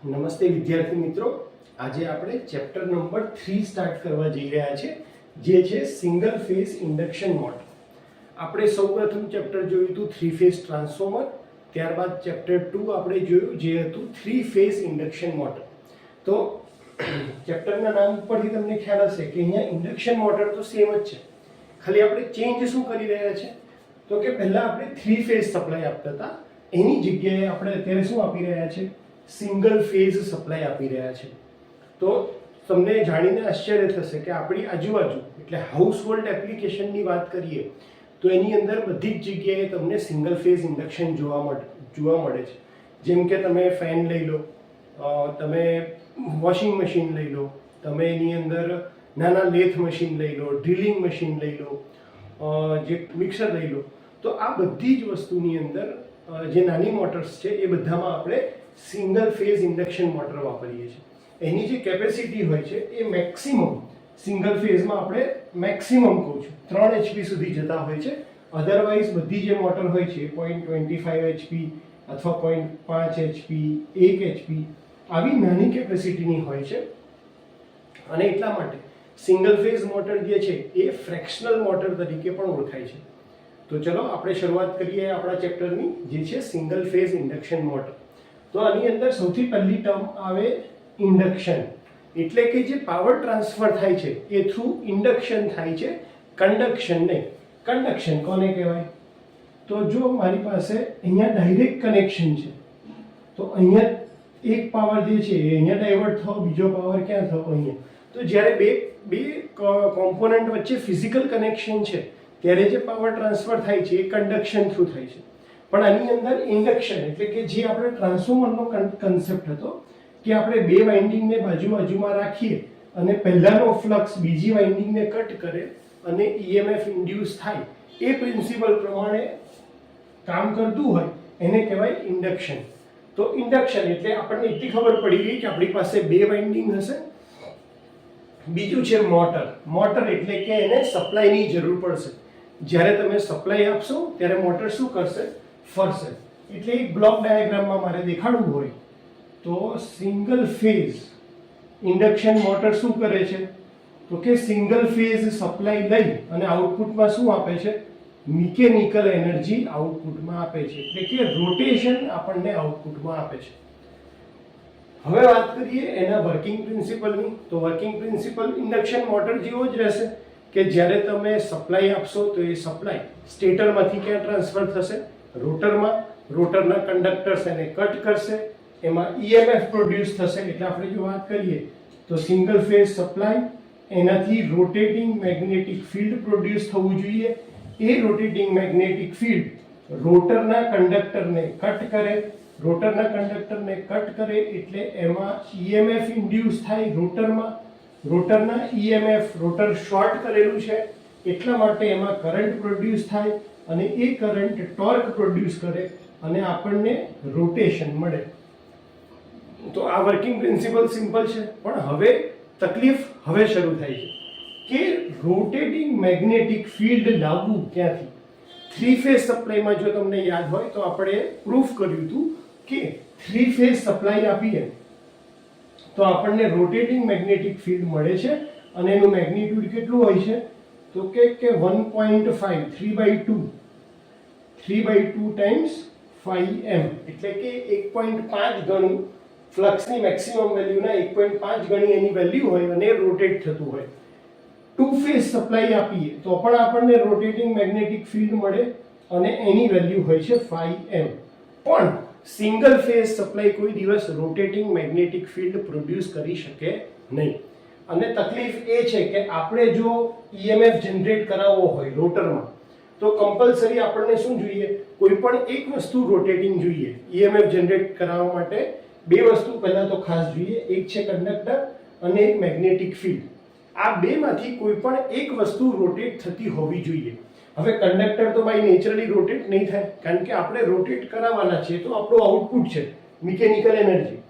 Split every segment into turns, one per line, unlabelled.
નમસ્તે વિદ્યાર્થી મિત્રો, આજે આપણે ચેપ્ટર નંબર 3 સ્ટાર્ટ કરવા જઈ રહ્યા છે, જે છે સિંગલ ફેઝ ઇન્ડક્શન મોટર. આપણે સૌપ્રથમ ચેપ્ટર જોયું હતું 3 ફેઝ ટ્રાન્સફોર્મર, ત્યારબાદ ચેપ્ટર 2 આપણે જોયું જે હતું 3 ફેઝ ઇન્ડક્શન મોટર. તો ચેપ્ટરના નામ પરથી તમને ખ્યાલ હશે કે અહીંયા ઇન્ડક્શન મોટર તો સેમ જ છે, ખાલી આપણે ચેન્જ શું કરી રહ્યા છે તો કે પહેલા આપણે 3 ફેઝ સપ્લાય આપતા હતા, એની જગ્યાએ આપણે અત્યારે શું આપી રહ્યા છે, સિંગલ ફેઝ સપ્લાય આપી રહ્યા છે. તો તમને જાણીને આશ્ચર્ય થશે કે આપણી આજુબાજુ એટલે હાઉસહોલ્ડ એપ્લિકેશનની વાત કરીએ તો એની અંદર બધી જ જગ્યાએ તમને સિંગલ ફેઝ ઇન્ડક્શન જોવા મળે છે. જેમ કે તમે ફેન લઈ લો, તમે વોશિંગ મશીન લઈ લો, તમે એની અંદર નાના લેથ મશીન લઈ લો, ડ્રિલિંગ મશીન લઈ લો, જે મિક્સર લઈ લો, તો આ બધી જ વસ્તુની અંદર જે નાની મોટર્સ છે એ બધામાં આપણે સિંગલ ફેઝ ઇન્ડક્શન મોટર વાપરીએ છીએ. એની જે કેપેસિટી હોય છે એ મેક્સિમમ સિંગલ ફેઝમાં આપણે મેક્સિમમ કહું છું 3 HP સુધી જતા હોય છે. અધરવાઇઝ બધી જે મોટર હોય છે 0.25 HP અથવા 0.5 HP, 1 HP આવી નાની કેપેસિટીની હોય છે. અને એટલા માટે સિંગલ ફેઝ મોટર જે છે એ ફ્રેક્શનલ મોટર તરીકે પણ ઓળખાય છે. તો ચલો આપણે શરૂઆત કરીએ આપણા ચેપ્ટરની, જે છે સિંગલ ફેઝ ઇન્ડક્શન મોટર. તો આની અંદર સૌથી પહેલી ટર્મ આવે ઇન્ડક્શન, એટલે કે જે પાવર ટ્રાન્સફર થાય છે એ થ્રુ ઇન્ડક્શન થાય છે, કન્ડક્શન નહીં. કન્ડક્શન કોને કહેવાય? તો જો મારી પાસે અહીંયા ડાયરેક્ટ કનેક્શન છે તો અહીંયા એક પાવર જે છે એ અહીંયા ડાયવર્ટ થયો, બીજો પાવર ક્યાં થયો? અહીંયા. તો જ્યારે બે કોમ્પોનન્ટ વચ્ચે ફિઝિકલ કનેક્શન છે ત્યારે જે પાવર ટ્રાન્સફર થાય છે એ કન્ડક્શન થ્રુ થાય છે. પણ આની અંદર ઇન્ડક્શન એટલે કે જે આપણે ટ્રાન્સફોર્મરનો કન્સેપ્ટ હતો કે આપણે બે વાઇન્ડિંગને બાજુમાં રાખીએ અને પહેલાનો ફ્લક્સ બીજી વાઇન્ડિંગને કટ કરે અને EMF ઇન્ડ્યુસ થાય, એ પ્રિન્સિપલ પ્રમાણે કામ કરતું હોય એને કહેવાય ઇન્ડક્શન. તો ઇન્ડક્શન એટલે આપણને એટલી ખબર પડી ગઈ કે આપણી પાસે બે વાઇન્ડિંગ હશે. બીજું છે મોટર. મોટર એટલે કે એને સપ્લાયની જરૂર પડશે. જ્યારે તમે સપ્લાય આપશો ત્યારે મોટર શું કરશે? ફરશે. એટલે એક બ્લોક ડાયાગ્રામમાં મારે દેખાડવું હોય તો સિંગલ ફેઝ ઇન્ડક્શન મોટર શું કરે છે તો કે સિંગલ ફેઝ સપ્લાય લઈ અને આઉટપુટમાં શું આપે છે? મિકેનિકલ એનર્જી આઉટપુટમાં આપે છે, એટલે કે રોટેશન આપણને આઉટપુટમાં આપે છે. હવે વાત કરીએ એના વર્કિંગ પ્રિન્સિપલની. તો વર્કિંગ પ્રિન્સિપલ ઇન્ડક્શન મોટર જેવો જ રહેશે કે જ્યારે તમે સપ્લાય આપશો તો એ સપ્લાય સ્ટેટરમાંથી ક્યાં ટ્રાન્સફર થશે? રોટરમાં. રોટરના કંડક્ટર્સ એને કટ કરશે, એમાં EMF પ્રોડ્યુસ થશે. એટલે આપણે જો વાત કરીએ તો સિંગલ ફેઝ સપ્લાય, એનાથી રોટેટિંગ મેગ્નેટિક ફિલ્ડ પ્રોડ્યુસ થવું જોઈએ. એ રોટેટિંગ મેગ્નેટિક ફિલ્ડ રોટરના કંડક્ટરને કટ કરે. રોટરના કંડક્ટરને કટ કરે એટલે એમાં EMF ઇન્ડ્યુસ થાય રોટરમાં. રોટરના EMF, રોટર શોર્ટ કરેલું છે એટલા માટે એમાં કરંટ પ્રોડ્યુસ થાય અને એ કરંટ ટોર્ક પ્રોડ્યુસ કરે અને આપણને રોટેશન મળે. તો આ વર્કિંગ પ્રિન્સિપલ સિમ્પલ છે. પણ હવે તકલીફ હવે શરૂ થાય છે કે રોટેટિંગ મેગ્નેટિક ફિલ્ડ લાવવું ક્યાંથી? 3 ફેઝ સપ્લાયમાં જો તમને યાદ હોય તો આપણે પ્રૂફ કર્યું હતું કે 3 ફેઝ સપ્લાય આપીએ તો આપણને રોટેટિંગ મેગ્નેટિક ફિલ્ડ મળે છે અને એનું મેગ્નિટ્યુડ કેટલું હોય છે તો કે 1.5 3/2 ટાઈમ્સ 5m, એટલે કે 1.5 ગણું ફ્લક્સની મેક્સિમમ વેલ્યુના 1.5 ગણી એની વેલ્યુ હોય અને રોટેટ થતું હોય. 2 ફેઝ સપ્લાય આપીએ તો પણ આપણને રોટેટિંગ મેગ્નેટિક ફિલ્ડ મળે અને એની વેલ્યુ હોય છે 5m. પણ સિંગલ ફેઝ સપ્લાય કોઈ દિવસ રોટેટિંગ મેગ્નેટિક ફિલ્ડ પ્રોડ્યુસ કરી શકે નહીં. અને તકલીફ એ છે કે આપણે જો EMF જનરેટ કરાવવો હોય રોટરમાં તો કમ્પલસરી આપણને શું જોઈએ? કોઈ પણ એક વસ્તુ રોટેટિંગ જોઈએ. EMF જનરેટ કરાવવા માટે બે વસ્તુ પહેલા તો ખાસ જોઈએ, એક છે કંડક્ટર અને એક મેગ્નેટિક ફિલ્ડ. આ બેમાંથી કોઈ પણ એક વસ્તુ રોટેટ થતી હોવી જોઈએ. હવે કંડક્ટર તો બાય નેચરલી રોટેટ નહીં થાય, કારણ કે આપણે રોટેટ કરાવવાના છે તો આપણું આઉટપુટ છે મિકેનિકલ એનર્જી.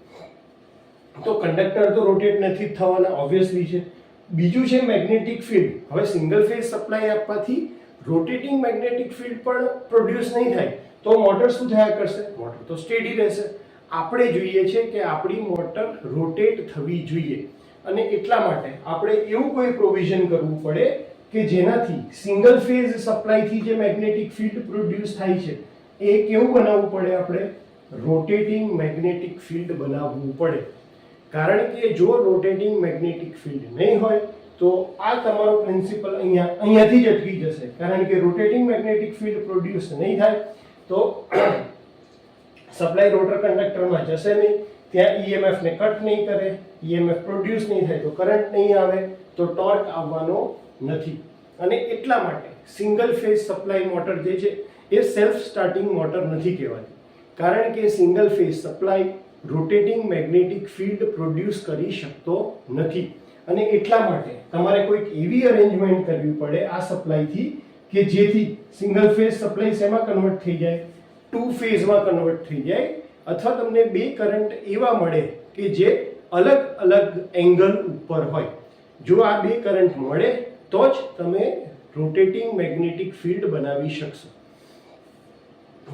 તો કંડક્ટર તો રોટેટ નથી થવાના, ઓબ્વિયસલી છે. બીજું છે મેગ્નેટિક ફિલ્ડ. હવે સિંગલ ફેઝ સપ્લાય આપવાથી રોટેટિંગ મેગ્નેટિક ફિલ્ડ પણ પ્રોડ્યુસ નહીં થાય તો મોટર શું થયા કરશે? મોટર તો સ્ટેડી રહેશે. આપણે જોઈએ છે કે આપણી મોટર રોટેટ થવી જોઈએ, અને એટલા માટે આપણે એવું કોઈ પ્રોવિઝન કરવું પડે કે જેનાથી સિંગલ ફેઝ સપ્લાયથી જે મેગ્નેટિક ફિલ્ડ પ્રોડ્યુસ થાય છે એ કેવું બનાવવું પડે, આપણે રોટેટિંગ મેગ્નેટિક ફિલ્ડ બનાવવું પડે. કારણ કે જો રોટેટિંગ મેગ્નેટિક ફિલ્ડ નહીં હોય તો આ તમારો પ્રિન્સિપલ અહીંયાથી જ અટકી જશે. કારણ કે રોટેટિંગ મેગ્નેટિક ફિલ્ડ પ્રોડ્યુસ નહીં થાય તો સપ્લાય રોટર કંડક્ટરમાં જશે નહીં, ત્યાં EMF ને કટ નહીં કરે, EMF પ્રોડ્યુસ નહીં થાય તો કરંટ નહીં આવે, તો ટોર્ક આવવાનો નથી. અને એટલા માટે સિંગલ ફેઝ સપ્લાય મોટર જે છે એ સેલ્ફ સ્ટાર્ટિંગ મોટર નથી કહેવાતી. કારણ કે single phase supply rotating magnetic field produce કરી શકતો નથી. અને એટલા માટે તમારે કોઈક એવી અરેન્જમેન્ટ કરવી પડે આ સપ્લાયથી કે જેથી સિંગલ ફેઝ સપ્લાય શેમાં કન્વર્ટ થઈ જાય, ટુ ફેઝમાં કન્વર્ટ થઈ જાય, અથવા તમને બે કરંટ એવા મળે કે જે અલગ અલગ એંગલ ઉપર હોય. જો આ બે કરંટ મળે તો જ તમે રોટેટિંગ મેગ્નેટિક ફિલ્ડ બનાવી શકશો.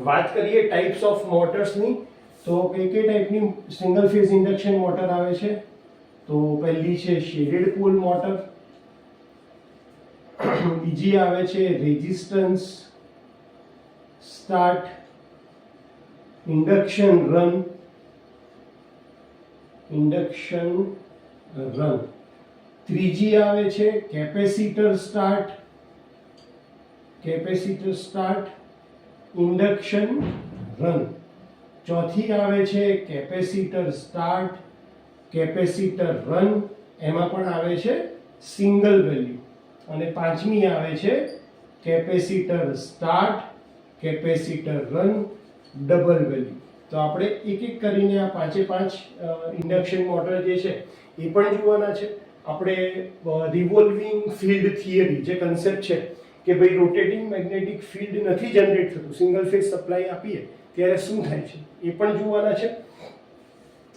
વાત કરીએ ટાઈપ્સ ઓફ મોટર્સની, તો કઈ કઈ ટાઈપની સિંગલ ફેઝ ઇન્ડક્શન મોટર આવે છે. તો પહેલી છે શેડેડ પોલ મોટર, બીજી આવે છે રેઝિસ્ટન્સ સ્ટાર્ટ ઇન્ડક્શન રન, ત્રીજી આવે છે કેપેસિટર સ્ટાર્ટ ઇન્ડક્શન રન, ચોથી આવે છે કેપેસિટર સ્ટાર્ટ કેપેસિટર રન, એમાં પણ આવે છે સિંગલ વેલ્યુ, અને પાંચમી આવે છે capacitor start capacitor run double value. તો આપણે એક એક કરીને આ પાંચે પાંચ ઇન્ડક્શન મોટર જે છે એ પણ જોવાના છે. આપણે રિવોલ્વિંગ ફિલ્ડ થિયરી જે કન્સેપ્ટ છે કે ભાઈ રોટેટિંગ મેગ્નેટિક ફિલ્ડ નથી જનરેટ થતું, સિંગલ ફેઝ સપ્લાય આપીએ ત્યારે શું થાય છે એ પણ જોવાના છે.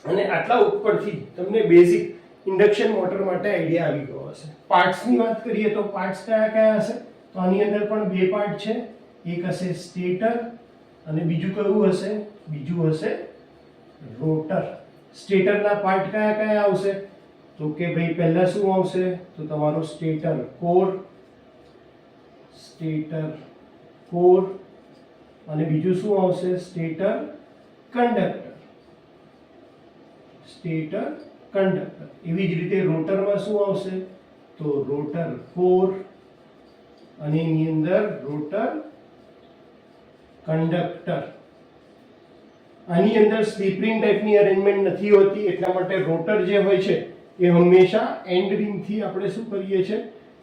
અને આટલા ઉપરથી તમને બેઝિક ઇન્ડક્શન મોટર માટે આઈડિયા આવી ગયો હશે. પાર્ટ્સની વાત કરીએ તો પાર્ટ્સ કયા કયા હશે, તો આની અંદર પણ બે પાર્ટ છે, એક હશે સ્ટેટર અને બીજું કયું હશે, બીજું હશે રોટર. સ્ટેટરના પાર્ટ કયા કયા આવશે, તો કે ભાઈ પહેલા શું આવશે, તો તમારો સ્ટેટર કોર, અને બીજું શું આવશે, સ્ટેટર કંડક્ટર. એવી જ રીતે રોટરમાં શું આવશે, તો રોટર કોર અને એની અંદર રોટર કંડક્ટર. આની અંદર સ્લિપ રિંગ ટાઈપની અરેન્જમેન્ટ નથી હોતી, એટલા માટે રોટર જે હોય છે એ હંમેશા એન્ડ રિંગથી આપણે શું કરીએ છીએ,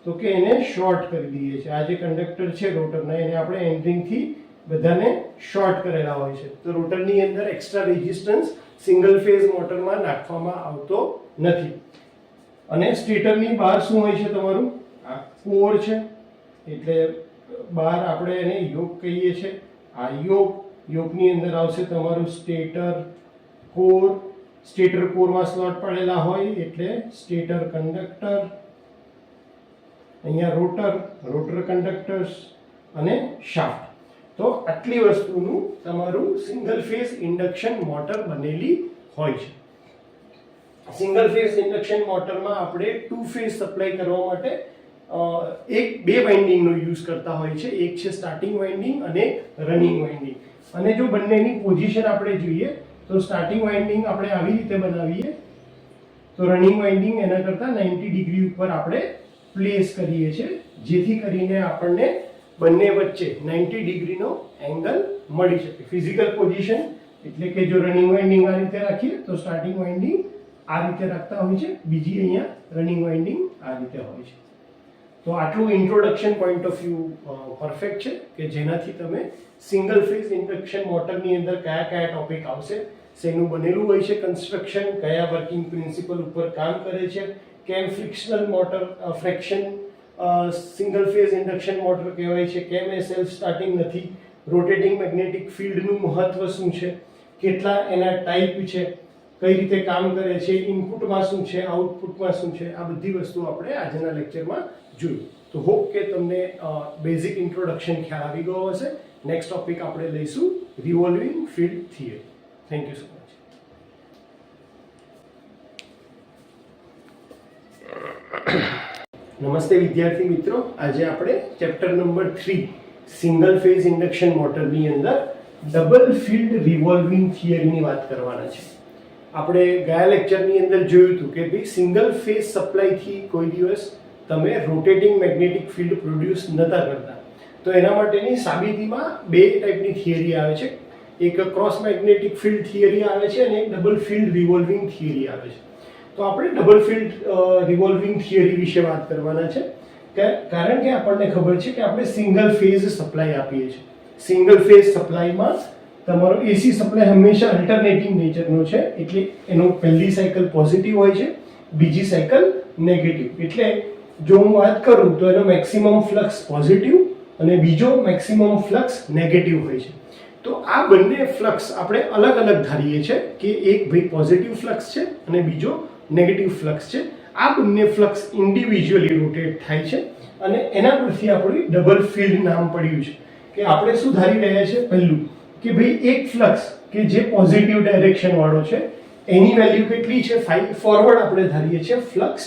તો કે એને શોર્ટ કરી દઈએ છીએ. આ જે કંડક્ટર છે રોટરના એને આપણે એન્ડ રિંગથી બધાને શોર્ટ કરેલા હોય છે. તો રોટરની અંદર એક્સ્ટ્રા રેઝિસ્ટન્સ સિંગલ ફેઝ મોટરમાં નાખવામાં આવતો નથી. અને સ્ટેટરની બહાર શું હોય છે, તમારું આ કોર છે, એટલે બહાર આપણે એને યોક કહીએ છીએ. આ યોકની અંદર આવશે તમારું સ્ટેટર કોરમાં સ્લોટ પડેલા હોય એટલે સ્ટેટર કંડક્ટર, અહીંયા રોટર કંડક્ટર્સ અને શાફ્ટ. તો આટલી વસ્તુનું તમારું સિંગલ ફેઝ ઇન્ડક્શન મોટર બનેલી હોય છે. સિંગલ ફેઝ ઇન્ડક્શન મોટરમાં આપણે ટુ ફેઝ સપ્લાય કરવા માટે બે વાઇન્ડિંગનો યુઝ કરતા હોય છે. એક છે સ્ટાર્ટિંગ વાઇન્ડિંગ અને રનિંગ વાઇન્ડિંગ. અને જો બંનેની પોઝિશન આપણે જોઈએ તો સ્ટાર્ટિંગ વાઇન્ડિંગ આપણે આવી રીતે બનાવીએ, તો રનિંગ વાઇન્ડિંગ એના કરતાં 90 ડિગ્રી ઉપર આપણે પ્લેસ કરીએ છીએ, જેથી કરીને આપણને બંને વચ્ચે 90 ડિગ્રીનો એંગલ મળી શકે. ફિઝિકલ પોઝિશન એટલે કે જો રનિંગ વાઇન્ડિંગ આ રીતે રાખીએ તો સ્ટાર્ટિંગ વાઇન્ડિંગ આ રીતે રાખતા હોય છે, બીજી અહીંયા રનિંગ વાઇન્ડિંગ આ રીતે હોય છે. તો આટલું introduction point of view perfect છે કે જેનાથી તમે સિંગલ ફેઝ ઇન્ડક્શન મોટરની અંદર કયા કયા ટોપિક આવશે, શેનું બનેલું હોય છે કન્સ્ટ્રક્શન, કયા વર્કિંગ પ્રિન્સિપલ ઉપર કામ કરે છે, કેમ frictional motor fraction single phase induction motor કહેવાય છે, કેમ એ સેલ્ફ સ્ટાર્ટિંગ નથી, રોટેટિંગ મેગ્નેટિક ફિલ્ડનું મહત્વ શું છે, કેટલા એના ટાઈપ છે, કઈ રીતે કામ કરે છે, ઇનપુટમાં શું છે, આઉટપુટમાં શું છે, આ બધી વસ્તુ આપણે આજના લેક્ચરમાં જોયું. તો હોપ કે તમને બેઝિક ઇન્ટ્રોડક્શન ખ્યાલ આવી ગયો હશે. નેક્સ્ટ ટોપિક આપણે લઈશું revolving field theory. Thank you so much. નમસ્તે વિદ્યાર્થી મિત્રો, આજે આપણે chapter number 3 single phase induction મોટરની અંદર ડબલ ફિલ્ડ રિવોલ્વિંગ થિયરીની વાત કરવાના છે. આપણે ગયા લેક્ચરની અંદર જોયું હતું કે ભાઈ સિંગલ ફેઝ સપ્લાયથી કોઈ દિવસ તમે રોટેટિંગ મેગ્નેટિક ફિલ્ડ પ્રોડ્યુસ નતા કરતા. તો એના માટેની સાબિતીમાં બે ટાઈપની થિયરી આવે છે. એક ક્રોસ મેગ્નેટિક ફિલ્ડ થિયરી આવે છે અને એક ડબલ ફિલ્ડ રિવોલ્વિંગ થિયરી આવે છે. તો આપણે ડબલ ફિલ્ડ રિવોલ્વિંગ થિયરી વિશે વાત કરવાના છે, કારણ કે આપણને ખબર છે કે આપણે સિંગલ ફેઝ સપ્લાય આપીએ છીએ. સિંગલ ફેઝ સપ્લાયમાં તમારો એસી સપ્લાય હંમેશા અલ્ટરનેટિંગ નેચરનો છે, એટલે એનો પહેલી સાયકલ પોઝિટિવ હોય છે, બીજી સાયકલ નેગેટિવ. એટલે જો હું વાત કરું તો એનો મેક્સિમમ ફ્લક્સ પોઝિટિવ અને બીજો મેક્સિમમ ફ્લક્સ નેગેટિવ હોય છે. તો આ બંને ફ્લક્સ આપણે અલગ અલગ ધારીએ છીએ કે એક ભાઈ પોઝિટિવ ફ્લક્સ છે અને બીજો નેગેટિવ ફ્લક્સ છે. આ બંને ફ્લક્સ ઇન્ડિવિજ્યુઅલી રોટેટ થાય છે અને એના પરથી આપણું ડબલ ફિલ્ડ નામ પડ્યું છે. કે આપણે શું ધારી રહ્યા છે, પહેલું કે ભાઈ એક ફ્લક્સ કે જે પોઝિટિવ ડાયરેક્શન વાળો છે એની વેલ્યુ કેટલી છે, ફોરવર્ડ આપણે ધારીએ છીએ ફ્લક્સ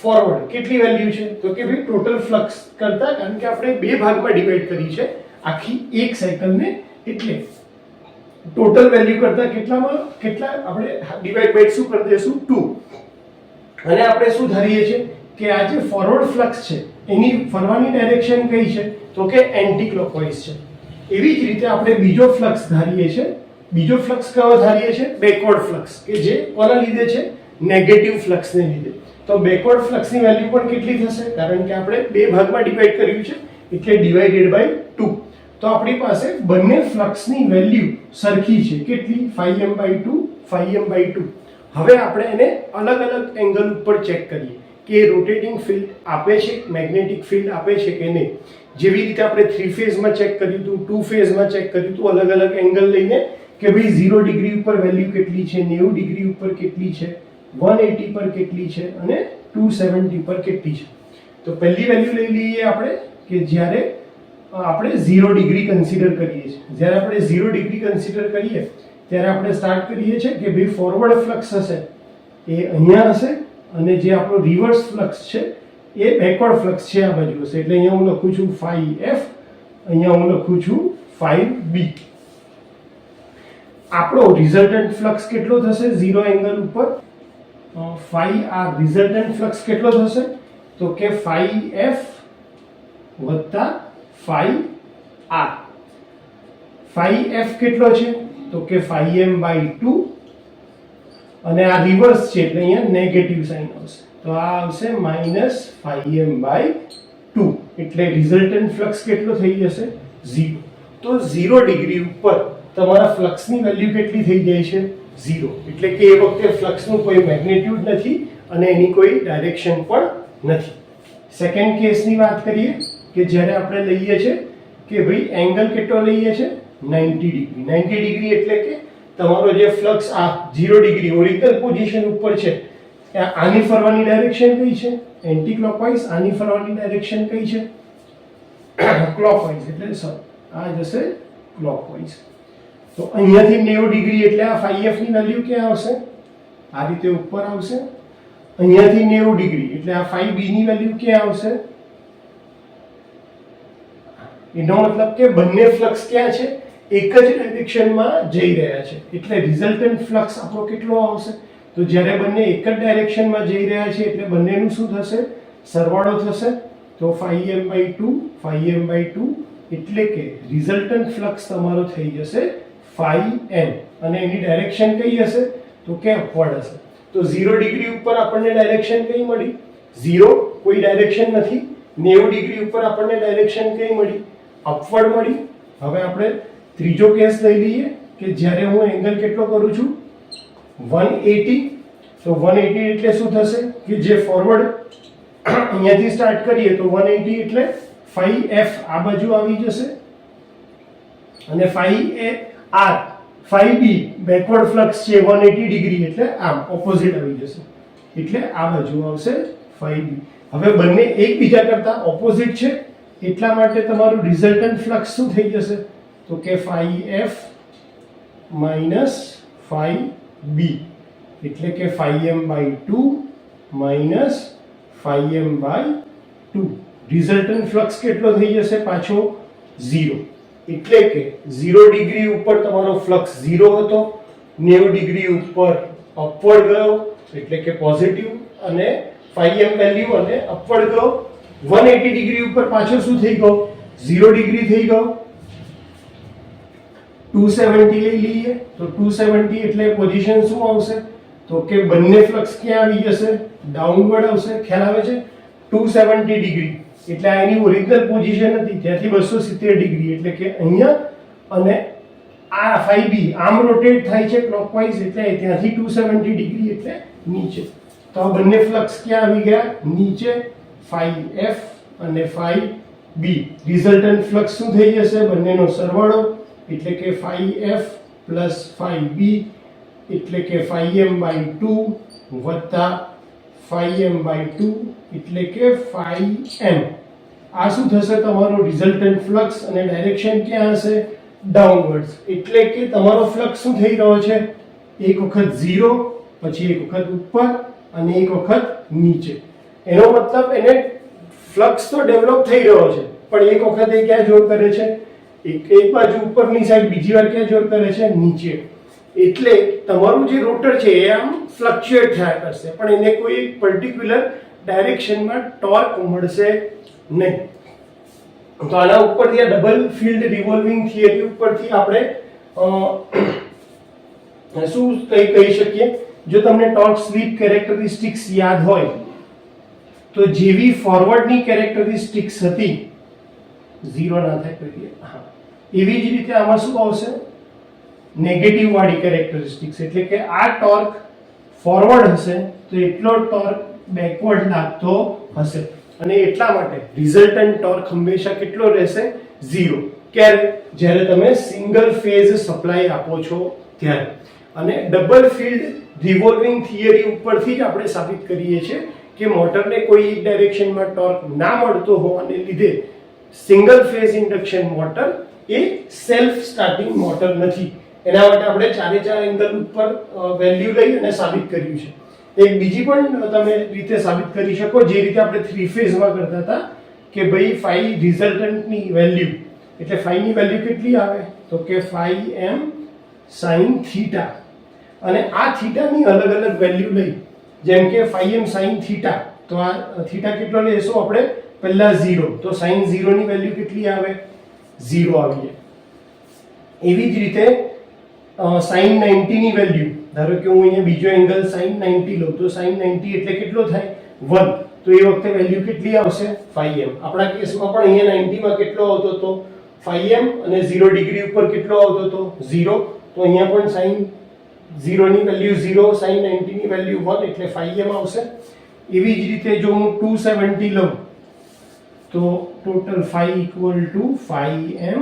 ફોરવર્ડ કેટલી વેલ્યુ છે, તો કે ભાઈ ટોટલ ફ્લક્સ કરતા, કારણ કે આપણે બે ભાગમાં ડિવાઈડ કરી છે આખી એક સાયકલને, એટલે ટોટલ વેલ્યુ કરતા કેટલા આપણે ડિવાઈડ બાય શું કરી દઈશું 2. અને આપણે શું ધારીએ છીએ કે આ જે ફોરવર્ડ ફ્લક્સ છે એની ફરવાની ડાયરેક્શન કઈ છે, તો કે એન્ટી ક્લોકવાઇઝ છે. એવી જ રીતે આપણે બીજો ફ્લક્સ ધારીએ છીએ. બીજો ફ્લક્સ કયો ધારીએ છીએ, બેકવર્ડ ફ્લક્સ, કે જે કોના લીધે છે, નેગેટિવ ફ્લક્સને લીધે. તો બેકવર્ડ ફ્લક્સની વેલ્યુ પણ કેટલી થશે, કારણ કે આપણે બે ભાગમાં ડિવાઈડ કર્યું છે એટલે ડિવાઇડેડ બાય 2. તો આપણી પાસે બંને ફ્લક્સની વેલ્યુ સરખી છે, કેટલી, 5m/2 5m/2. હવે આપણે એને અલગ અલગ એંગલ ઉપર ચેક કરીએ કે રોટેટિંગ ફિલ્ડ આપે છે, મેગ્નેટિક ફિલ્ડ આપે છે કે નહીં. જેવી રીતે આપણે 3 ફેઝમાં ચેક કર્યું હતું, 2 ફેઝમાં ચેક કર્યું હતું, અલગ અલગ એંગલ લઈને કે ભાઈ 0 ડિગ્રી ઉપર વેલ્યુ કેટલી છે, 90 ડિગ્રી ઉપર કેટલી છે, 180 પર કેટલી છે અને 270 પર કેટલી છે. તો પહેલી વેલ્યુ લઈ લઈએ આપણે કે જ્યારે આપણે 0 ડિગ્રી કન્સિડર કરીએ છીએ. જ્યારે આપણે 0 ડિગ્રી કન્સિડર કરીએ ત્યારે આપણે સ્ટાર્ટ કરીએ છીએ કે ભાઈ ફોરવર્ડ ફ્લક્સ હશે એ અહીંયા હશે અને જે આપણો રિવર્સ ફ્લક્સ છે એ બેકવર્ડ ફ્લક્સ છે આ બાજુ હશે. એટલે અહીંયા હું લખું છું 5f, અહીંયા હું લખું છું 5b. આપણો રિઝલ્ટન્ટ ફ્લક્સ કેટલો થશે 0 એંગલ ઉપર, 5r રિઝલ્ટન્ટ ફ્લક્સ કેટલો થશે, તો કે 5f વત્તા 5r. 5f કેટલો છે, તો કે 5m/2 અને આ રિવર્સ છે એટલે અહીંયા નેગેટિવ સાઇન આવશે, તો આ આવશે -5m/2. એટલે રિઝલ્ટન્ટ ફ્લક્સ કેટલો થઈ જશે 0. તો 0 ડિગ્રી ઉપર તમારા ફ્લક્સની વેલ્યુ કેટલી થઈ જાય છે 0. એટલે કે એ વખતે ફ્લક્સનું કોઈ મેગ્નિટ્યુડ નથી અને એની કોઈ ડાયરેક્શન પણ નથી. સેકન્ડ કેસની વાત કરીએ કે જ્યારે આપણે લઈએ છીએ કે ભાઈ એંગલ કેટલો લઈએ છીએ 90 ડિગ્રી. 90 ડિગ્રી એટલે કે તમારો જે ફ્લક્સ આ 0 ડિગ્રી ઓરિજિનલ પોઝિશન ઉપર છે, આની ફરવાની ડાયરેક્શન કઈ છે, એન્ટી ક્લોકવાઇઝ. આની ફરવાની ડાયરેક્શન કઈ છે, ક્લોકવાઇઝ. એટલે આ જશે ક્લોકવાઇઝ. તો અહીંયાથી 90 ડિગ્રી એટલે આ 5f ની વેલ્યુ ક્યાં આવશે, આ રીતે ઉપર આવશે. અહીંયાથી 90 ડિગ્રી એટલે આ 5b ની વેલ્યુ ક્યાં આવશે. એનો મતલબ કે બંને ફ્લક્સ ક્યાં છે, એક જ ડાયરેક્શનમાં જઈ રહ્યા છે. એટલે રિઝલ્ટન્ટ ફ્લક્સ આપણો કેટલો આવશે, તો જ્યારે બંને એક જ ડાયરેક્શનમાં જઈ રહ્યા છે એટલે બંનેનું શું થશે, સરવાળો થશે. તો 5m/2 5m/2 એટલે કે રિઝલ્ટન્ટ ફ્લક્સ તમારો થઈ જશે 5m અને એની ડાયરેક્શન કઈ હશે, તો કે અપવર્ડ હશે. તો 0 ડિગ્રી ઉપર આપણને ડાયરેક્શન કઈ મળી, 0, કોઈ ડાયરેક્શન નથી. 90 ડિગ્રી ઉપર આપણને ડાયરેક્શન કઈ મળી, અપવર્ડ મળી. હવે આપણે ત્રીજો કેસ લઈ લઈએ કે જ્યારે હું એંગલ કેટલો કરું છું 180. તો 180 એટલે શું થશે કે જે ફોરવર્ડ અહીંયાથી સ્ટાર્ટ કરીએ તો 180 એટલે 5f આ બાજુ આવી જશે અને 5b બેકવર્ડ ફ્લક્સ છે 180 ડિગ્રી એટલે આમ ઓપોઝિટ આવી જશે, એટલે આ બાજુ આવશે 5b. હવે બંને એકબીજા કરતા ઓપોઝિટ છે એટલા માટે તમારું રિઝલ્ટન્ટ ફ્લક્સ શું થઈ જશે, તો કે 5f - 5b એટલે કે 5m/2 - φm/2. રિઝલ્ટન્ટ ફ્લક્સ કેટલો થઈ જશે પાછો 0. એટલે કે 0 ડિગ્રી ઉપર તમારો ફ્લક્સ 0 હતો, 90 ડિગ્રી ઉપર અપવર્ડ ગયો એટલે કે પોઝિટિવ, અને φm વેલ્યુ અને અપવર્ડ ગયો. 180 ડિગ્રી ઉપર પાછો શું થઈ ગયો? 0 ડિગ્રી થઈ ગયો. 270 લઈ લઈએ તો 270 એટલે પોઝિશન શું આવશે? તો કે બંને ફ્લક્સ ક્યાં આવી જશે? ડાઉનવર્ડ આવશે. ખ્યાલ આવે છે? 270 ડિગ્રી એટલે આ એની ઓરિજિનલ પોઝિશન હતી, ત્યાંથી 270 ડિગ્રી એટલે કે અહીંયા, અને આ φb આમ રોટેટ થાય છે ક્લોકવાઇઝ એટલે ત્યાંથી 270 ડિગ્રી એટલે નીચે. તો આ બંને ફ્લક્સ ક્યાં આવી ગયા? નીચે. φf અને φb રિઝલ્ટન્ટ ફ્લક્સ શું થઈ જશે? બંનેનો સરવાળો એટલે કે φf પ્લસ φb એટલે કે φm/2 વત્તા φm/2 એટલે કે φm. આ શું થશે? તમારો રિઝલ્ટન્ટ ફ્લક્સ, અને ડાયરેક્શન ક્યાં હશે? ડાઉનવર્ડ્સ. એટલે કે તમારો ફ્લક્સ શું થઈ રહ્યો છે? એક વખત 0, પછી એક વખત ઉપર અને એક વખત નીચે. એનો મતલબ એને ફ્લક્સ તો ડેવલપ થઈ રહ્યો છે, પણ એક વખત એ ક્યાં જોર કરે છે? એક બાજુ ઉપરની સાઈડ, બીજી વાર ક્યાં જોર કરે છે? નીચે. એટલે તમારું જે રોટર છે એ આમ ફ્લક્ચ્યુએટ થયા કરશે, પણ એને કોઈ પર્ટિક્યુલર ડાયરેક્શનમાં ટોર્ક મળશે નહીં. તો આના ઉપરથી આ ડબલ ફિલ્ડ રિવોલ્વિંગ થિયરી ઉપરથી આપણે શું કહી શકીએ? જો તમને ટોર્ક સ્લિપ કેરેક્ટરિસ્ટિક્સ યાદ હોય તો જેવી ફોરવર્ડની કેરેક્ટરિસ્ટિક્સ હતી, 0 ના થાય કરીએ, હા, એવી જ રીતે આમાં શું આવશે? નેગેટિવ વાળી કેરેક્ટરિસ્ટિક્સ. એટલે કે આ ટોર્ક ફોરવર્ડ હશે તો એટલો ટોર્ક બેકવર્ડ લાગતો હશે, અને એટલા માટે રિઝલ્ટન્ટ ટોર્ક હંમેશા કેટલો રહેશે? 0. ક્યારે? જ્યારે તમે સિંગલ ફેઝ સપ્લાય આપો છો ત્યારે. અને ડબલ ફિલ્ડ રિવોલ્વિંગ થિયરી ઉપરથી જ આપણે સાબિત કરીએ છીએ કે મોટરને કોઈ એક ડાયરેક્શનમાં ટોર્ક ના મળતો હોવાને લીધે સિંગલ ફેઝ ઇન્ડક્શન મોટર એ સેલ્ફ સ્ટાર્ટિંગ મોટર નથી. એના માટે આપણે ચારે ચાર એંગલ ઉપર વેલ્યુ લઈ અને સાબિત કર્યું છે. એક બીજી પણ તમે રીતે સાબિત કરી શકો, જે રીતે આપણે 3 ફેઝમાં કરતા હતા કે ભાઈ ફાઈ રિઝલ્ટન્ટની વેલ્યુ, એટલે ફાઈની વેલ્યુ કેટલી આવે? તો કે φm sin θ, અને આ થીટાની અલગ અલગ વેલ્યુ લઈ, જેમ કે φm sin θ, તો આ થીટા કેટલો લેશો આપણે? પહેલા 0, તો sin 0 ની વેલ્યુ કેટલી આવે? 0 આવી જાય. એવી જ રીતે sin 90 ની વેલ્યુ, ધારો કે હું અહીંયા બીજો એંગલ sin 90 લઉં તો sin 90 એટલે કેટલો થાય? 1. તો એ વખતે વેલ્યુ કેટલી આવશે? φm. આપણા કેસમાં પણ અહીંયા 90 માં કેટલો આવતો હતો? φm, અને 0 ડિગ્રી ઉપર કેટલો આવતો હતો? 0. તો અહીંયા પણ sin 0 ની વેલ્યુ 0, sin 90 ની વેલ્યુ 1 એટલે φm આવશે. એવી જ રીતે જો હું 270 લઉં તો total phi equal to φm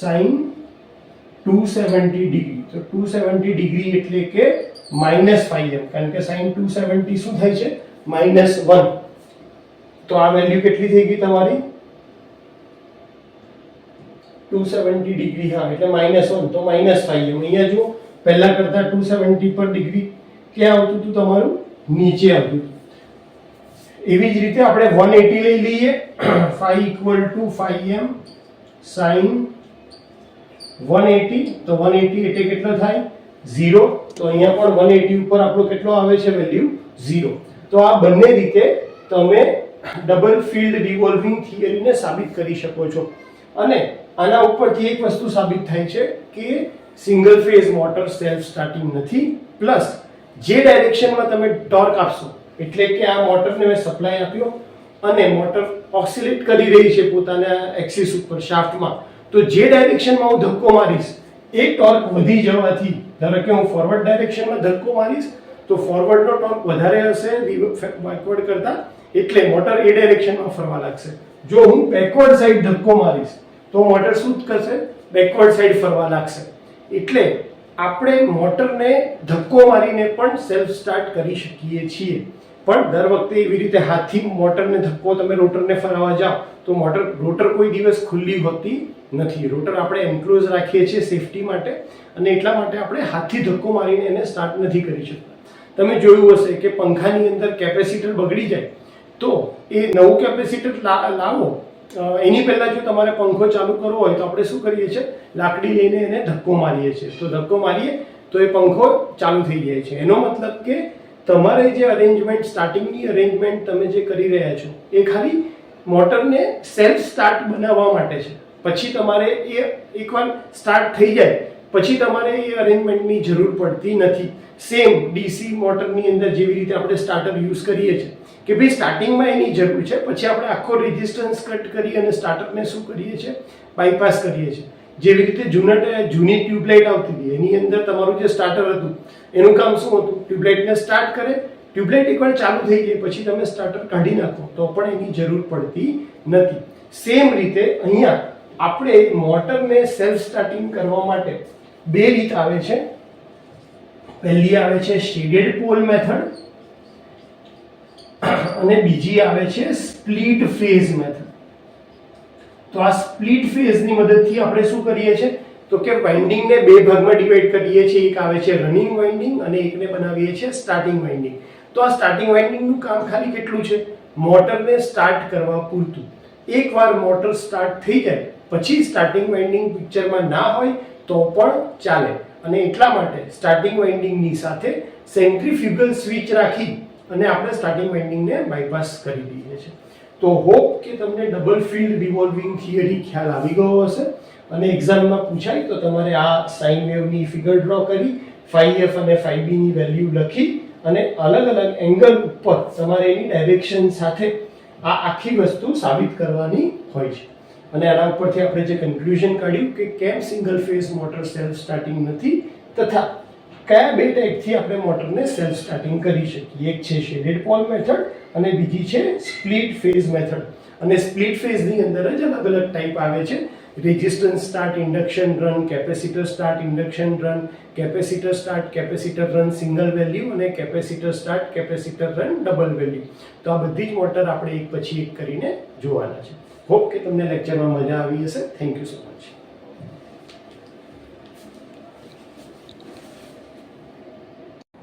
sin 270 degree. તો 270 ડિગ્રી એટલે કે -φm, કારણ કે sin 270 શું થાય છે? -1. તો આ વેલ્યુ કેટલી થઈ ગઈ તમારી? 270 ડિગ્રી, હા, એટલે -1, તો -φm. અહીંયા જો પહેલા કરતા 270 પર ડિગ્રી ક્યાં આવતું હતું? તમારું નીચે આવતું હતું. એવી જ રીતે આપણે 180 લઈ લઈએ. phi equal to φm sin 180, તો 180 એટલે કેટલો થાય? 0. તો અહીંયા પણ 180 ઉપર આપણો કેટલો આવે છે? વેલ્યુ 0. તો આ બંને રીતે તમે ડબલ ફિલ્ડ રિવોલ્વિંગ થિયરીને સાબિત કરી શકો છો. અને આના ઉપરથી એક વસ્તુ સાબિત થાય છે કે single phase motor self starting નથી, પ્લસ જે ડાયરેક્શનમાં તમે ટોર્ક આપશો, એટલે કે આ મોટરને મેં સપ્લાય આપ્યો અને મોટર ઓસિલેટ કરી રહી છે પોતાના એક્સિસ ઉપર શાફ્ટમાં, તો જે ડાયરેક્શનમાં હું ધક્કો મારીશ એ ટોર્ક વધી જવાથી, ધારો કે હું ફોરવર્ડ ડાયરેક્શનમાં ધક્કો મારીશ તો ફોરવર્ડનો ટોર્ક વધારે હશે બેકવર્ડ કરતા, એટલે મોટર એ ડાયરેક્શનમાં ફરવા લાગશે. જો હું બેકવર્ડ સાઈડ ધક્કો મારીશ તો મોટર શું કરશે? બેકવર્ડ સાઈડ ફરવા લાગશે. એટલે આપણે મોટરને ધક્કો મારીને પણ સેલ્ફ સ્ટાર્ટ કરી શકીએ છીએ, પણ દર વખતે એવી રીતે હાથથી મોટરને ધક્કો તમે રોટરને ફરાવવા જાઓ તો રોટર કોઈ દિવસ ખુલ્લી હોતી નથી. રોટર આપણે એન્ક્લોઝ રાખીએ છીએ સેફટી માટે, અને એટલા માટે આપણે હાથથી ધક્કો મારીને એને સ્ટાર્ટ નથી કરી શકતા. તમે જોયું હશે કે પંખાની અંદર કેપેસિટર બગડી જાય તો એ નવું કેપેસિટર લાવો એની પહેલા જો તમારે પંખો ચાલુ કરવો હોય તો આપણે શું કરીએ છીએ, લાકડી લઈને એને ધક્કો મારીએ છીએ. તો ધક્કો મારીએ તો એ પંખો ચાલુ થઈ જાય છે. એનો મતલબ કે તમારે જે અરેન્જમેન્ટ, સ્ટાર્ટિંગની અરેન્જમેન્ટ તમે જે કરી રહ્યા છો એ ખાલી મોટરને સેલ્ફ સ્ટાર્ટ બનાવવા માટે છે. પછી તમારે એ એકવાર સ્ટાર્ટ થઈ જાય પછી તમારે એ અરેન્જમેન્ટની જરૂર પડતી નથી. સેમ ડીસી મોટરની અંદર જેવી રીતે આપણે સ્ટાર્ટર યુઝ કરીએ છીએ કે ભાઈ સ્ટાર્ટિંગમાં એની જરૂર છે, પછી આપણે આખો રેઝિસ્ટન્સ કટ કરી અને સ્ટાર્ટરને શું કરીએ છીએ, બાયપાસ કરીએ છીએ. જેવી રીતે જૂની ટ્યુબલાઇટ આવતી હતી એની અંદર તમારું જે સ્ટાર્ટર હતું એનું કામ શું હતું, ટ્યુબલાઇટને સ્ટાર્ટ કરે, ટ્યુબલાઇટ એકવાર ચાલુ થઈ ગઈ પછી તમે સ્ટાર્ટર કાઢી નાખો તો પણ એની જરૂર પડતી નથી. સેમ રીતે અહીંયા આપણે મોટરને સેલ્ફ સ્ટાર્ટિંગ કરવા માટે બે રીત આવે છે. પહેલી આવે છે શેડેડ પોલ મેથડ અને બીજી આવે છે સ્પ્લિટ ફેઝ મેથડ. તો આ સ્પ્લિટ ફેઝની મદદથી આપણે શું કરીએ છીએ તો કે વાઇન્ડિંગને બે ભાગમાં ડિવાઈડ કરીએ છીએ. એક આવે છે રનિંગ વાઇન્ડિંગ અને એકને બનાવીએ છીએ સ્ટાર્ટિંગ વાઇન્ડિંગ. તો આ સ્ટાર્ટિંગ વાઇન્ડિંગનું કામ ખાલી કેટલું છે, મોટરને સ્ટાર્ટ કરવા પૂરતું. એકવાર મોટર સ્ટાર્ટ થઈ જાય પછી સ્ટાર્ટિંગ વાઇન્ડિંગ પિક્ચરમાં ના હોય તો પણ ચાલે. અને એટલા માટે સ્ટાર્ટિંગ વાઇન્ડિંગની સાથે સેન્ટ્રીફ્યુગલ સ્વિચ રાખી અને આપણે સ્ટાર્ટિંગ વાઇન્ડિંગને બાયપાસ કરી દઈએ છીએ. તો હોપ કે તમને ડબલ ફિલ્ડ રિવોલ્વિંગ થિયરી ખ્યાલ આવી ગયો હશે અને એક્ઝામમાં પૂછાય તો તમારે આ સાઇન વેવની ફિગર ડ્રો કરી φf અને φb ની વેલ્યુ લખી અને અલગ અલગ એંગલ ઉપર તમારે એની ડાયરેક્શન સાથે આ આખી વસ્તુ સાબિત કરવાની હોય છે. અને આના ઉપરથી આપણે જે કન્ક્લુઝન કાઢ્યું કે કેમ single phase motor self starting નથી તથા કયા બે ટાઈપથી આપણે મોટરને સેલ્ફ સ્ટાર્ટિંગ કરી શકીએ. એક છે શેડેડ પોલ મેથડ અને બીજી છે સ્પ્લિટ ફેઝ મેથડ. અને સ્પ્લિટ ફેઝની અંદર જ અલગ અલગ ટાઈપ આવે છે, resistance start, induction run, capacitor start, induction run, capacitor start, capacitor run single value અને capacitor start, capacitor run double value. તો આ બધી જ મોટર આપણે એક પછી એક કરીને જોવાના છે. હોપ કે તમને લેક્ચરમાં મજા આવી હશે. Thank you so much.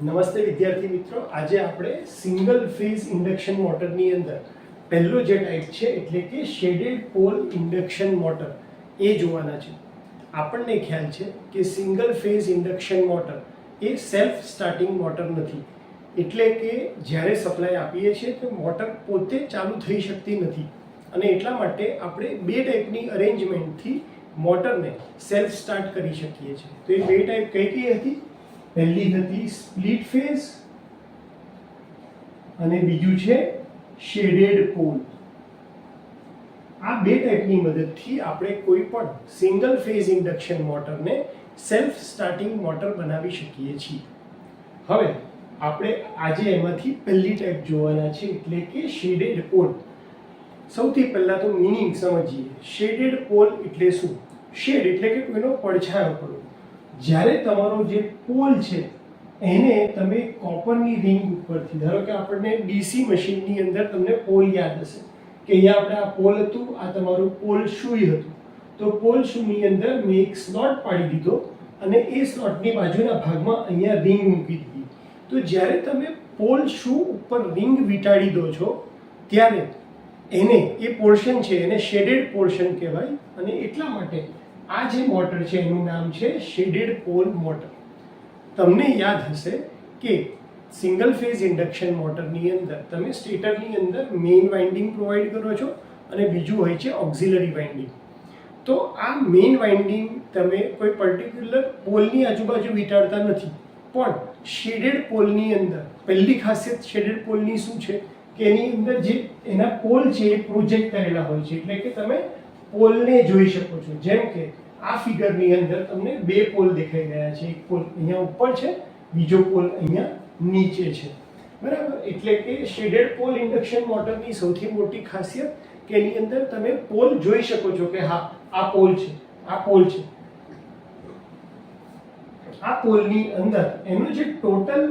નમસ્તે વિદ્યાર્થી મિત્રો. આજે આપણે સિંગલ ફેઝ ઇન્ડક્શન મોટરની અંદર પહેલો જે ટાઈપ છે એટલે કે શેડેડ પોલ ઇન્ડક્શન મોટર એ જોવાના છે. આપણને ખ્યાલ છે કે સિંગલ ફેઝ ઇન્ડક્શન મોટર એ સેલ્ફ સ્ટાર્ટિંગ મોટર નથી. એટલે કે જ્યારે સપ્લાય આપીએ છીએ તો મોટર પોતે ચાલુ થઈ શકતી નથી અને એટલા માટે આપણે બે ટાઈપની અરેન્જમેન્ટથી મોટરને સેલ્ફ સ્ટાર્ટ કરી શકીએ છીએ. તો એ બે ટાઈપ કઈ કઈ હતી? પહેલી હતી સ્પ્લિટ ફેઝ અને બીજું છે શેડેડ પોલ. આ બે ટાઈપની મદદથી આપણે કોઈ પણ સિંગલ ફેઝ ઇન્ડક્શન મોટરને સેલ્ફ સ્ટાર્ટિંગ મોટર બનાવી શકીએ છીએ. હવે આપણે આજે એમાંથી પહેલી ટાઈપ જોવાના છે એટલે કે શેડેડ પોલ. સૌથી પહેલા તો મીનિંગ સમજીએ. શેડેડ પોલ એટલે શું? શેડ એટલે કે કોઈનો પડછાયો પડવો. જ્યારે તમારો જે પોલ છે એને તમે કોપરની રિંગ ઉપરથી, ધારો કે આપણને ડીસી મશીનની અંદર તમને પોલ યાદ હશે કે અહીંયા આપણે આ પોલ હતું, આ તમારું પોલ શુઈ હતું. તો પોલ શુની અંદર મેં એક સ્લોટ પાડી દીધો અને એ સ્લોટની બાજુના ભાગમાં અહીંયા રિંગ મૂકી દીધી. તો જ્યારે તમે પોલ શુ ઉપર રિંગ વીંટાળી દો છો ત્યારે એને એ પોર્શન છે એને શેડેડ પોર્શન કહેવાય. અને એટલા માટે આ જે મોટર છે એનું નામ છે શેડેડ પોલ મોટર. તમને યાદ હશે કે સિંગલ ફેઝ ઇન્ડક્શન મોટરની અંદર તમે સ્ટેટરની અંદર મેઇન વાઇન્ડિંગ પ્રોવાઈડ કરો છો અને બીજું હોય છે ઓક્ઝિલરી વાઇન્ડિંગ. તો આ મેઇન વાઇન્ડિંગ તમે કોઈ પર્ટિક્યુલર પોલની આજુબાજુ વીંટાળતા નથી, પણ શેડેડ પોલની અંદર પહેલી ખાસિયત શેડેડ પોલની શું છે કે એની અંદર જે એના પોલ છે એ પ્રોજેક્ટ કરેલા હોય છે. એટલે કે તમે પોલને જોઈ શકો છો. જેમ કે આ ફિગરની અંદર તમને બે પોલ દેખાઈ રહ્યા છે. એક પોલ અહીંયા ઉપર છે, બીજો પોલ અહીંયા નીચે છે, બરાબર. એટલે કે શેડેડ પોલ ઇન્ડક્શન મોટરની સૌથી મોટી ખાસિયત કે એની અંદર તમે પોલ જોઈ શકો છો કે હા આ પોલ છે, આ પોલ છે. આ પોલની અંદર એનો જે ટોટલ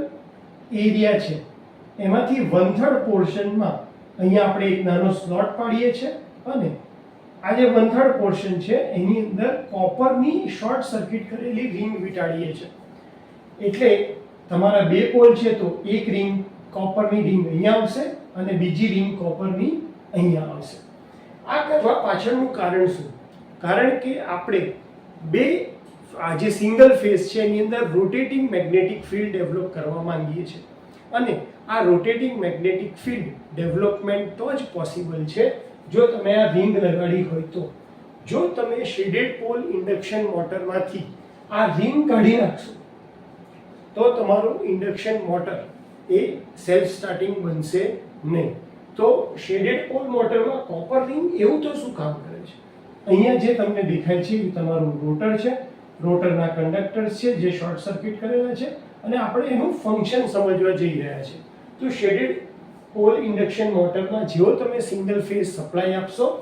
એરિયા છે એમાંથી 1/3 પોર્શનમાં અહીંયા આપણે એક નાનો સ્લોટ પાડીએ છીએ અને આ જે 1/3 પોર્શન છે એની અંદર કોપરની શોર્ટ સર્કિટ કરેલી રિંગ વીંટાળીએ છીએ. એટલે તમારા બે પોલ છે તો એક રિંગ કોપરની રિંગ અહીંયા આવશે અને બીજી રિંગ કોપરની અહીંયા આવશે. આ કરવા પાછળનું કારણ શું? કારણ કે આપણે આ જે સિંગલ ફેઝ છે એની અંદર રોટેટિંગ મેગ્નેટિક ફિલ્ડ ડેવલપ કરવા માંગીએ છીએ અને આ રોટેટિંગ મેગ્નેટિક ફિલ્ડ ડેવલપમેન્ટ તો જ પોસિબલ છે જો તમે આ રિંગ લગાડી હોય તો. જો તમે શેડેડ પોલ ઇન્ડક્શન મોટરમાંથી આ રિંગ કાઢી નાખશો તો તમારું ઇન્ડક્શન મોટર એ સેલ્ફ સ્ટાર્ટિંગ બનશે નહીં. તો શેડેડ પોલ મોટરમાં કોપર રિંગ એવું તો શું કામ કરે છે? અહીંયા જે તમને દેખાય છે એ તમારું રોટર છે, રોટરના કંડક્ટર્સ છે જે શોર્ટ સર્કિટ કરેલા છે અને આપણે એનું ફંક્શન સમજવા જઈ રહ્યા છે. તો શેડેડ પોલ ઇન્ડક્શન મોટરમાં જેવો તમે સિંગલ ફેઝ સપ્લાય આપશો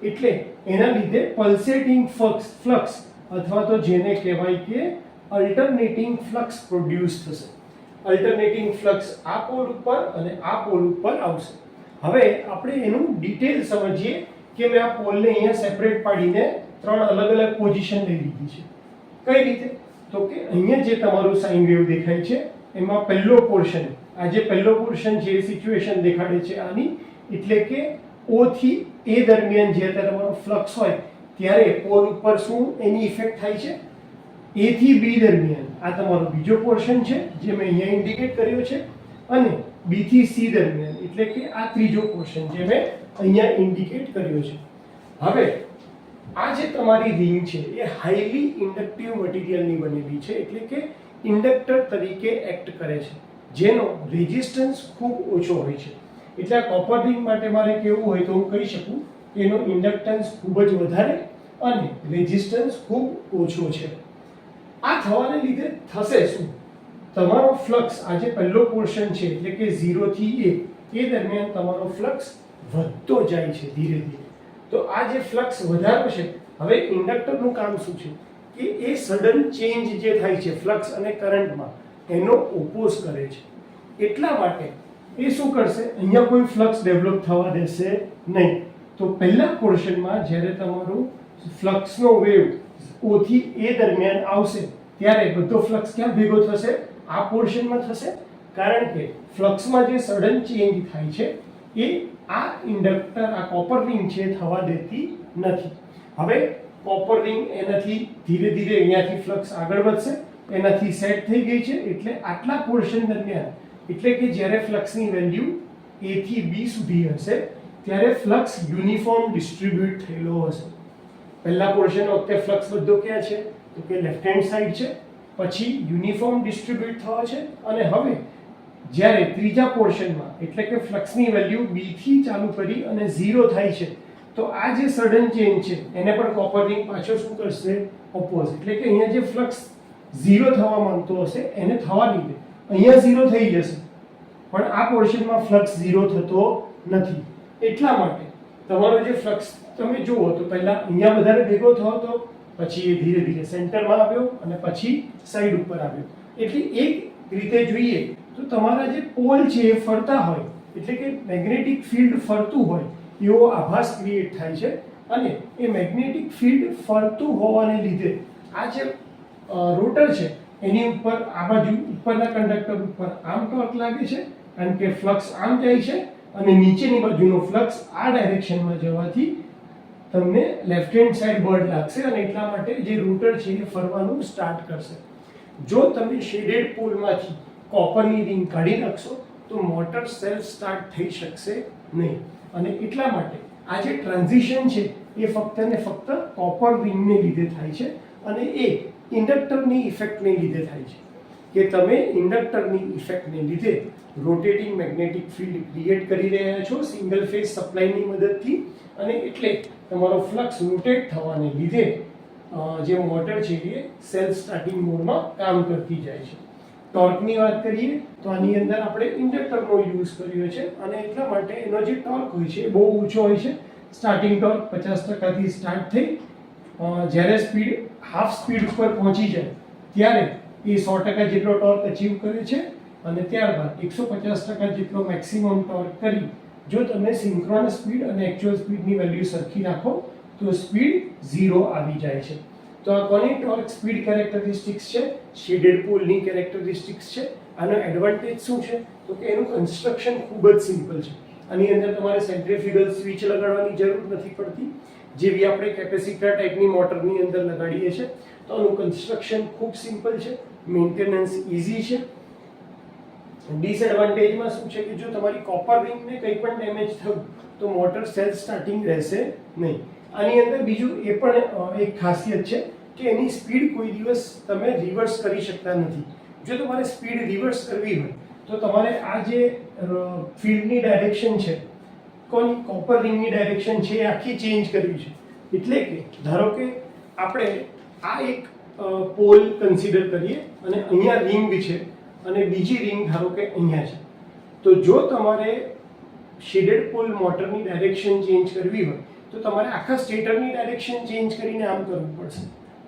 એટલે એના લીધે પલ્સેટિંગ ફ્લક્સ અથવા તો જેને કહેવાય કે અલ્ટરનેટિંગ ફ્લક્સ પ્રોડ્યુસ થશે. અલ્ટરનેટિંગ ફ્લક્સ આ પોલ ઉપર અને આ પોલ ઉપર આવશે. હવે આપણે એનું ડિટેલ સમજીએ કે મેં આ પોલને અહીંયા સેપરેટ પાડીને 3 અલગ અલગ પોઝિશન લઈ લીધી છે. કઈ રીતે? તો કે અહીંયા જે તમારું સાઇન વેવ દેખાય છે એમાં પહેલો પોર્શન, આ જે પહેલો પોર્શન છે એ સિચ્યુએશન દેખાડે છે આની, એટલે કે O થી A દરમિયાન જ્યારે તમારો ફ્લક્સ હોય ત્યારે પોલ ઉપર શું એની ઇફેક્ટ થાય છે? A થી B દરમિયાન આ તમારો બીજો પોર્શન છે જે મેં અહીંયા ઇન્ડિકેટ કર્યો છે અને B થી C દરમિયાન એટલે કે આ ત્રીજો પોર્શન જે મેં અહીંયા ઇન્ડિકેટ કર્યો છે. હવે આ જે તમારી રિંગ છે એ હાઈલી ઇન્ડક્ટિવ મટીરિયલની બનેલી છે એટલે કે ઇન્ડક્ટર તરીકે એક્ટ કરે છે જેનો રેઝિસ્ટન્સ ખૂબ ઓછો હોય છે. એટલે આ કોપર રિંગ માટે મારે કેવું હોય તો હું કહી શકું કે એનો ઇન્ડક્ટન્સ ખૂબ જ વધારે અને રેઝિસ્ટન્સ ખૂબ ઓછો છે. આ થવાને લીધે થશે શું? તમારો ફ્લક્સ આ જે પહેલો પોર્શન છે એટલે કે 0 થી A એ દરમિયાન તમારો ફ્લક્સ વધતો જાય છે ધીરે ધીરે. તો આ જે ફ્લક્સ વધારો છે, હવે ઇન્ડક્ટરનું કામ શું છે કે એ સડન ચેન્જ જે થાય છે ફ્લક્સ અને કરંટમાં એનો ઓપોઝ કરે છે. એટલા માટે એ શું કરશે? અહીંયા કોઈ ફ્લક્સ ડેવલપ થવા દેશે નહીં. તો પહેલા પોર્શનમાં જ્યારે તમારું ફ્લક્સનો વેવ O થી A દરમિયાન આવશે ત્યારે બધો ફ્લક્સ ક્યાં ભેગો થશે? આ પોર્શનમાં થશે. કારણ કે ફ્લક્સમાં જે સડન ચેન્જ થાય છે એ આ ઇન્ડક્ટર, આ કોપર રિંગ છે થવા દેતી નથી. હવે કોપર રિંગ એનાથી ધીરે ધીરે અહીંયાથી ફ્લક્સ આગળ વધશે, એનાથી સેટ થઈ ગઈ છે એટલે આટલા પોર્શન દરમિયાન એટલે કે જ્યારે ફ્લક્સની વેલ્યુ A થી B સુધી હશે ત્યારે ફ્લક્સ યુનિફોર્મ ડિસ્ટ્રીબ્યુટ થયેલો હશે. પહેલા પોર્શન વખતે ફ્લક્સ બધો ક્યાં છે તો કે લેફ્ટ હેન્ડ સાઈડ છે, પછી યુનિફોર્મ ડિસ્ટ્રીબ્યુટ થયો છે અને હવે જ્યારે ત્રીજા પોર્શનમાં એટલે કે ફ્લક્સની વેલ્યુ B થી ચાલુ કરી અને 0 થાય છે તો આ જે સડન ચેન્જ છે એને પણ કોપર રિંગ પાછો શું કરશે? ઓપોઝ. એટલે કે અહીંયા જે ફ્લક્સ 0 થવા માંગતો હશે એને થવા દીધે અહીંયા 0 થઈ જશે પણ આ પોર્શનમાં ફ્લક્સ 0 થતો નથી. એટલા માટે તમારો જે ફ્લક્સ તમે જુઓ તો પહેલા અહીંયા વધારે ભેગો થયો તો પછી એ ધીરે ધીરે સેન્ટરમાં આવ્યો અને પછી સાઈડ ઉપર આવ્યો. એટલે એક રીતે જોઈએ તો તમારા જે પોલ છે એ ફરતા હોય એટલે કે મેગ્નેટિક ફિલ્ડ ફરતું હોય એવો આભાસ ક્રિએટ થાય છે અને એ મેગ્નેટિક ફિલ્ડ ફરતું હોવાને લીધે આ જે રોટર છે એની ઉપર આ બાજુ ઉપરના કંડક્ટર ઉપર આમ ટોર્ક લાગે છે કારણ કે ફ્લક્સ આમ જાય છે અને નીચેની બાજુનો ફ્લક્સ આ ડાયરેક્શનમાં જવાથી તમને લેફ્ટ હેન્ડ સાઈડ બળ લાગશે અને એટલા માટે જે રોટર છે એ ફરવાનું સ્ટાર્ટ કરશે. જો તમે શેડેડ પોલમાંથી કોપરની રિંગ કાઢી નાખશો તો મોટર સેલ્ફ સ્ટાર્ટ થઈ શકશે નહીં અને એટલા માટે આ જે ટ્રાન્ઝિશન છે એ ફક્ત ને ફક્ત કોપર રિંગને લીધે થાય છે અને એ ઇન્ડક્ટરની ઇફેક્ટને લીધે થાય છે કે તમે ઇન્ડક્ટરની ઇફેક્ટને લીધે રોટેટિંગ મેગ્નેટિક ફિલ્ડ ક્રિએટ કરી રહ્યા છો સિંગલ ફેઝ સપ્લાયની મદદથી અને એટલે તમારો ફ્લક્સ રોટેટ થવાને લીધે જે મોટર છે એ સેલ્ફ સ્ટાર્ટિંગ મોડમાં કામ કરતી જાય છે. ટોર્કની વાત કરીએ તો આની અંદર આપણે ઇન્ડક્ટરનો યુઝ કર્યો છે અને એટલા માટે એનો જે ટોર્ક હોય છે એ બહુ ઊંચો હોય છે. સ્ટાર્ટિંગ ટોર્ક 50% સ્ટાર્ટ થઈ જ્યારે સ્પીડ હાફ સ્પીડ ઉપર પહોંચી જાય ત્યારે એ 100% જેટલો ટોર્ક અચીવ કરે છે અને ત્યારબાદ 150% જેટલો મેક્સિમમ ટોર્ક કરી જો તમે સિન્ક્રોનસ સ્પીડ અને એક્ચ્યુઅલ સ્પીડની વેલ્યુ સરખી રાખો તો સ્પીડ 0 આવી જાય છે. તો આ કોની ટોર્ક સ્પીડ કેરેક્ટરિસ્ટિક્સ છે? શેડેડ પોલની કેરેક્ટરિસ્ટિક્સ છે આનો એડવાન્ટેજ શું છે તો કે એનું કન્સ્ટ્રક્શન ખૂબ જ સિમ્પલ છે. આની અંદર તમારે સેન્ટ્રીફ્યુગલ સ્વિચ લગાડવાની જરૂર નથી પડતી, જેવી આપણે કેપેસિટર ટાઈપની મોટરની અંદર લગાડીએ છીએ. તો આનું કન્સ્ટ્રક્શન ખૂબ સિમ્પલ છે, મેન્ટેનન્સ ઇઝી છે. ડિસએડવાન્ટેજમાં શું છે કે જો તમારી કોપર રિંગને કંઈ પણ ડેમેજ થયું તો મોટર સેલ્ફ સ્ટાર્ટિંગ રહેશે નહીં. આની અંદર બીજું એ પણ એક ખાસિયત છે કે એની સ્પીડ કોઈ દિવસ તમે રિવર્સ કરી શકતા નથી. જો તમારે સ્પીડ રિવર્સ કરવી હોય તો તમારે આ જે ફીલ્ડની ડાયરેક્શન છે, કોની કોપર રિંગની ડાયરેક્શન છે એ આખી ચેન્જ કરવી છે. એટલે કે ધારો કે આપણે આ એક પોલ કન્સિડર કરીએ અને અહીંયા રિંગ છે અને બીજી રિંગ ધારો કે અહીંયા છે. તો જો તમારે શેડેડ પોલ મોટરની ડાયરેક્શન ચેન્જ કરવી હોય તો તમારે આખા સ્ટેટરની ડાયરેક્શન ચેન્જ કરીને આમ કરવું પડશે.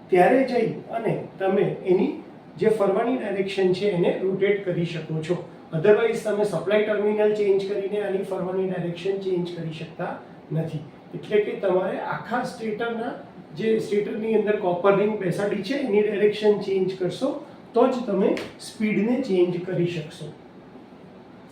ત્યારે જઈ અને તમે એની જે ફરવાની ડાયરેક્શન છે એને રોટેટ કરી શકો છો. અધરવાઇઝ તમે સપ્લાય ટર્મિનલ ચેન્જ કરીને આની ફરવાની ડાયરેક્શન ચેન્જ કરી શકતા નથી. એટલે કે તમારે આખા સ્ટેટરના જે સ્ટેટરની અંદર કોપર રિંગ બેસાડી છે એની ડાયરેક્શન ચેન્જ કરશો તો જ તમે સ્પીડને ચેન્જ કરી શકશો.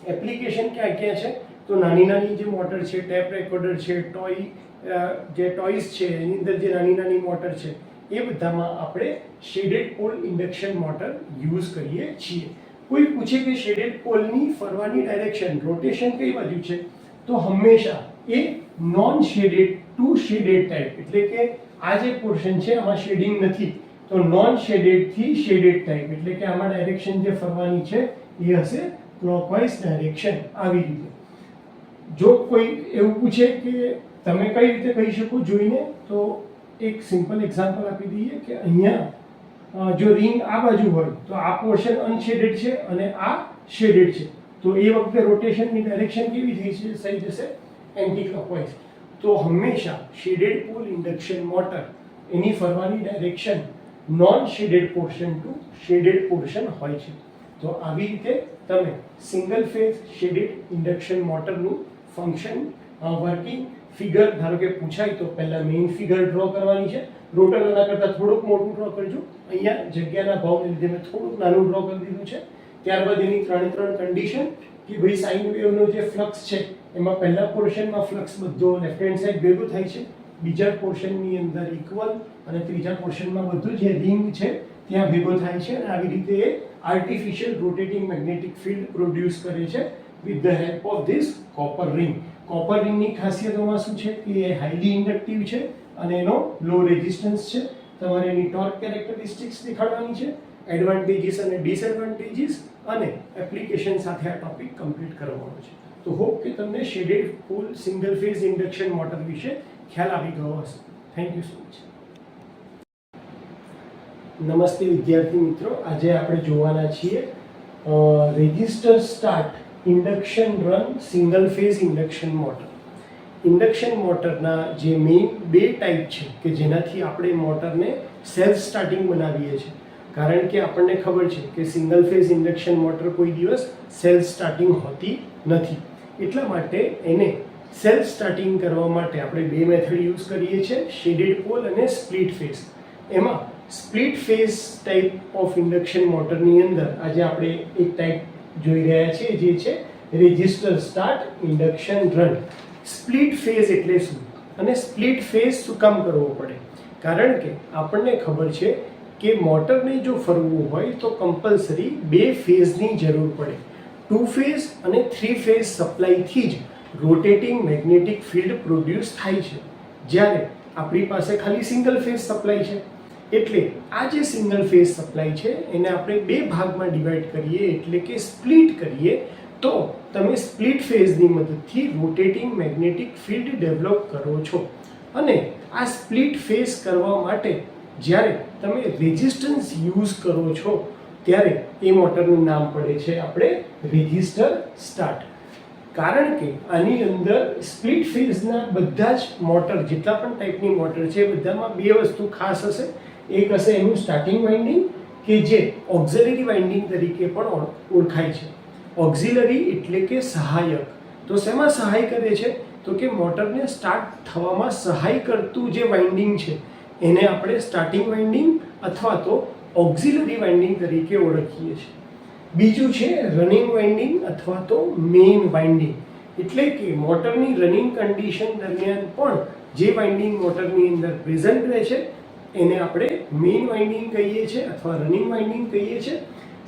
એપ્લિકેશન ક્યાં ક્યાં છે તો નાની નાની જે મોટર છે, ટેપ રેકોર્ડર છે, ટોયઝ છે, એની અંદર જે નાની નાની મોટર છે એ બધામાં આપણે shaded pole induction motor use કરીએ છીએ. કોઈ પૂછે કે શેડેડ પોલની ફરવાની ડાયરેક્શન રોટેશન કઈ બાજુ છે તો હંમેશા એ non shaded to shaded type, એટલે કે આ જે પોર્શન છે આમાં શેડિંગ નથી તો નોન શેડેડ થી શેડેડ ટાઈપ, એટલે કે આમાં ડાયરેક્શન જે ફરવાની છે એ હશે ક્લોકવાઇઝ ડાયરેક્શન. આવી રીતે જો કોઈ એવું પૂછે કે તમે કઈ રીતે કહી શકો જોઈને, તો એક સિમ્પલ એક્ઝામ્પલ આપી દઈએ કે અહીંયા જો રિંગ આ બાજુ હોય તો આ પોર્શન અનશેડેડ છે અને આ શેડેડ છે, તો એ વખતે રોટેશનની ડાયરેક્શન કેવી થઈ જશે એન્ટી ક્લોકવાઇઝ. તો હંમેશા શેડેડ પોલ ઇન્ડક્શન મોટર એની ફરવાની direction non shaded portion to shaded portion હોય છે. તો આવી રીતે તમે સિંગલ ફેઝ શેડેડ ઇન્ડક્શન મોટરનું ફંક્શન વર્કિંગ ફિગર ધારો કે પૂછાય તો પહેલા મેઇન ફિગર ડ્રો કરવાની છે. રોટરના કરતાં થોડુંક મોટું ડ્રો કરજો. અહીંયા જગ્યાના ભાવને લીધે મેં થોડુંક નાનું ડ્રો કરી દીધું છે. ત્યારબાદ એની ત્રણ કન્ડિશન કે ભાઈ સાઇન વેવનો જે ફ્લક્સ છે એમાં પહેલા પોર્શનમાં ફ્લક્સ બધો લેફ્ટ હેન્ડ સાઈડ ભેગું થાય છે, બીજા પોર્શનની અંદર ઇક્વલ, અને ત્રીજા પોર્શનમાં બધું જે રિંગ છે ત્યાં ભેગો થાય છે. અને આવી રીતે એ artificial rotating magnetic field produce કરે છે with the help of this copper ring. Copper રિંગની ખાસિયતોમાં શું છે કે એ હાઈલી ઇન્ડક્ટિવ છે અને એનો લો રેઝિસ્ટન્સ છે. તમારે એની ટોર્ક કેરેક્ટરિસ્ટિક્સ દેખાડવાની છે, એડવાન્ટેજીસ અને ડિસએડવાન્ટેજીસ, અને એપ્લિકેશન સાથે આ ટોપિક કમ્પ્લીટ કરવાનો છે. તો હોપ કે તમને shaded pole single phase induction motor વિશે ખ્યાલ આવી ગયો હશે. Thank you so much. નમસ્તે વિદ્યાર્થી મિત્રો, આજે આપણે જોવાના છીએ resistor start induction run single phase induction motor. Induction મોટરના જે મેઇન બે ટાઈપ છે કે જેનાથી આપણે મોટરને સેલ્ફ સ્ટાર્ટિંગ બનાવીએ છીએ. કારણ કે આપણને ખબર છે કે સિંગલ ફેઝ ઇન્ડક્શન મોટર કોઈ દિવસ સેલ્ફ સ્ટાર્ટિંગ હોતી નથી. એટલા માટે એને સેલ્ફ સ્ટાર્ટિંગ કરવા માટે આપણે બે મેથડ યુઝ કરીએ છીએ, શેડેડ પોલ અને સ્પ્લિટ ફેઝ. એમાં split phase type of induction મોટરની અંદર આજે આપણે એક ટાઈપ જોઈ રહ્યા છીએ જે છે register start induction run. Split phase એટલે શું અને સ્પ્લિટ ફેઝ શું કામ કરવો પડે? કારણ કે આપણને ખબર છે કે મોટરને જો ફરવું હોય તો કમ્પલસરી બે ફેઝની જરૂર પડે. 2 ફેઝ અને 3 ફેઝ સપ્લાયથી જ રોટેટિંગ મેગ્નેટિક ફિલ્ડ પ્રોડ્યુસ થાય છે, જ્યારે આપણી પાસે ખાલી સિંગલ ફેઝ સપ્લાય છે. એટલે આ જે સિંગલ ફેઝ સપ્લાય છે એને આપણે બે ભાગમાં ડિવાઈડ કરીએ, એટલે કે સ્પ્લિટ કરીએ, તો તમે સ્પ્લિટ ફેઝની મદદથી રોટેટિંગ મેગ્નેટિક ફિલ્ડ ડેવલપ કરો છો. અને આ સ્પ્લિટ ફેઝ કરવા માટે જ્યારે તમે રેઝિસ્ટન્સ યુઝ કરો છો ત્યારે એ મોટરનું નામ પડે છે આપણે રેજિસ્ટર સ્ટાર્ટ. કારણ કે આની અંદર સ્પ્લિટ ફેઝના બધા જ મોટર, જેટલા પણ ટાઈપની મોટર છે બધામાં બે વસ્તુ ખાસ હશે. એક હશે એનું સ્ટાર્ટિંગ વાઇન્ડિંગ કે જે ઓક્ઝિલરી વાઇન્ડિંગ તરીકે પણ ઓળખાય છે. ઓક્ઝિલરી એટલે કે સહાયક. તો શેમાં સહાય કરે છે? તો કે મોટરને સ્ટાર્ટ થવામાં સહાય કરતું જે વાઇન્ડિંગ છે એને આપણે સ્ટાર્ટિંગ વાઇન્ડિંગ અથવા તો ઓક્ઝિલરી વાઇન્ડિંગ તરીકે ઓળખીએ છીએ. બીજું છે રનિંગ વાઇન્ડિંગ અથવા તો મેઇન વાઇન્ડિંગ, એટલે કે મોટરની રનિંગ કન્ડિશન દરમિયાન પણ જે વાઇન્ડિંગ મોટરની અંદર પ્રેઝન્ટ રહે છે એને આપણે મેઇન વાઇન્ડિંગ કહીએ છીએ અથવા રનિંગ વાઇન્ડિંગ કહીએ છીએ.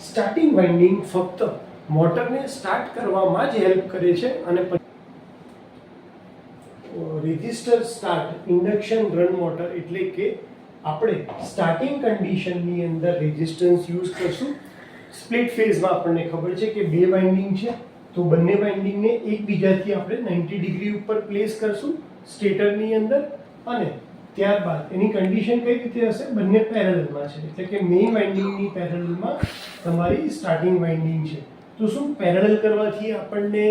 સ્ટાર્ટિંગ વાઇન્ડિંગ ફક્ત મોટરને સ્ટાર્ટ કરવામાં જ હેલ્પ કરે છે અને resistor start induction run motor એટલે કે આપણે સ્ટાર્ટિંગ કન્ડિશનની અંદર રેઝિસ્ટન્સ યુઝ કરશું. સ્પ્લિટ ફેઝમાં આપણને ખબર છે કે બે વાઇન્ડિંગ છે, તો બંને વાઇન્ડિંગને એકબીજાથી આપણે 90 ડિગ્રી ઉપર પ્લેસ કરશું સ્ટેટરની અંદર, અને ત્યારબાદ એની કન્ડિશન કઈ રીતે હશે, બંને પેરેલલમાં છે, એટલે કે મેઇન વાઇન્ડિંગની પેરેલલમાં તમારી સ્ટાર્ટિંગ વાઇન્ડિંગ છે. તો શું પેરેલલ કરવાથી આપણને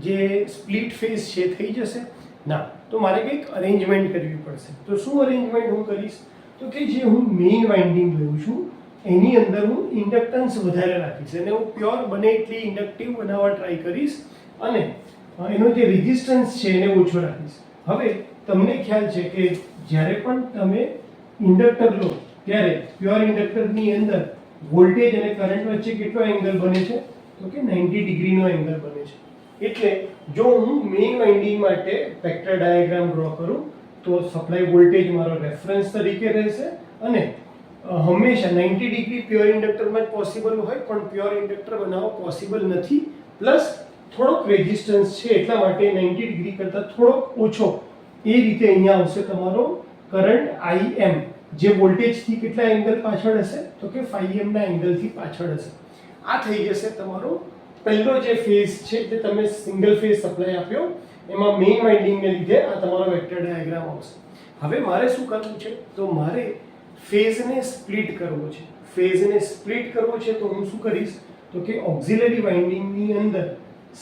જે સ્પ્લિટ ફેઝ છે થઈ જશે? ના, તો મારે કંઈક અરેન્જમેન્ટ કરવી પડશે. તો શું અરેન્જમેન્ટ હું કરીશ? તો કે જે હું મેઇન વાઇન્ડિંગ લઉં છું એની અંદર હું ઇન્ડક્ટન્સ વધારે રાખીશ અને હું પ્યોર બને એટલી ઇન્ડક્ટિવ બનાવવા ટ્રાય કરીશ અને એનો જે રેઝિસ્ટન્સ છે એને ઓછો રાખીશ. હવે તમને ખ્યાલ છે કે જ્યારે પણ તમે ઇન્ડક્ટર લો ત્યારે પ્યોર ઇન્ડક્ટરની અંદર વોલ્ટેજ અને કરંટ વચ્ચે કેટલો એંગલ બને છે? તો કે 90 ડિગ્રીનો એંગલ બને છે. એટલે જો હું મેઇન વાઇન્ડિંગ માટે વેક્ટર ડાયાગ્રામ ડ્રો કરું તો સપ્લાય વોલ્ટેજ મારો રેફરન્સ તરીકે રહેશે અને હંમેશા 90 ડિગ્રી પ્યોર ઇન્ડક્ટરમાં જ પોસિબલ હોય, પણ પ્યોર ઇન્ડક્ટર બનાવવો પોસિબલ નથી. પ્લસ થોડોક રેઝિસ્ટન્સ છે એટલા માટે 90 ડિગ્રી કરતાં થોડોક ઓછો એ રીતે અહીંયા આવશે તમારો કરંટ IM, જે વોલ્ટેજથી કેટલા એંગલ પાછળ હશે? તો કે 5M ના એંગલથી પાછળ હશે. આ થઈ જશે તમારો પહેલો જે ફેઝ છે જે તમે સિંગલ ફેઝ સપ્લાય આપ્યો એમાં મેઇન વાઇન્ડિંગને લીધે આ તમારો વેક્ટર ડાયાગ્રામ આવશે. હવે મારે શું કરવું છે? તો મારે ફેઝને સ્પ્લિટ કરવો છે. ફેઝને સ્પ્લિટ કરવો છે તો હું શું કરીશ? તો કે ઓક્ઝિલરી વાઇન્ડિંગની અંદર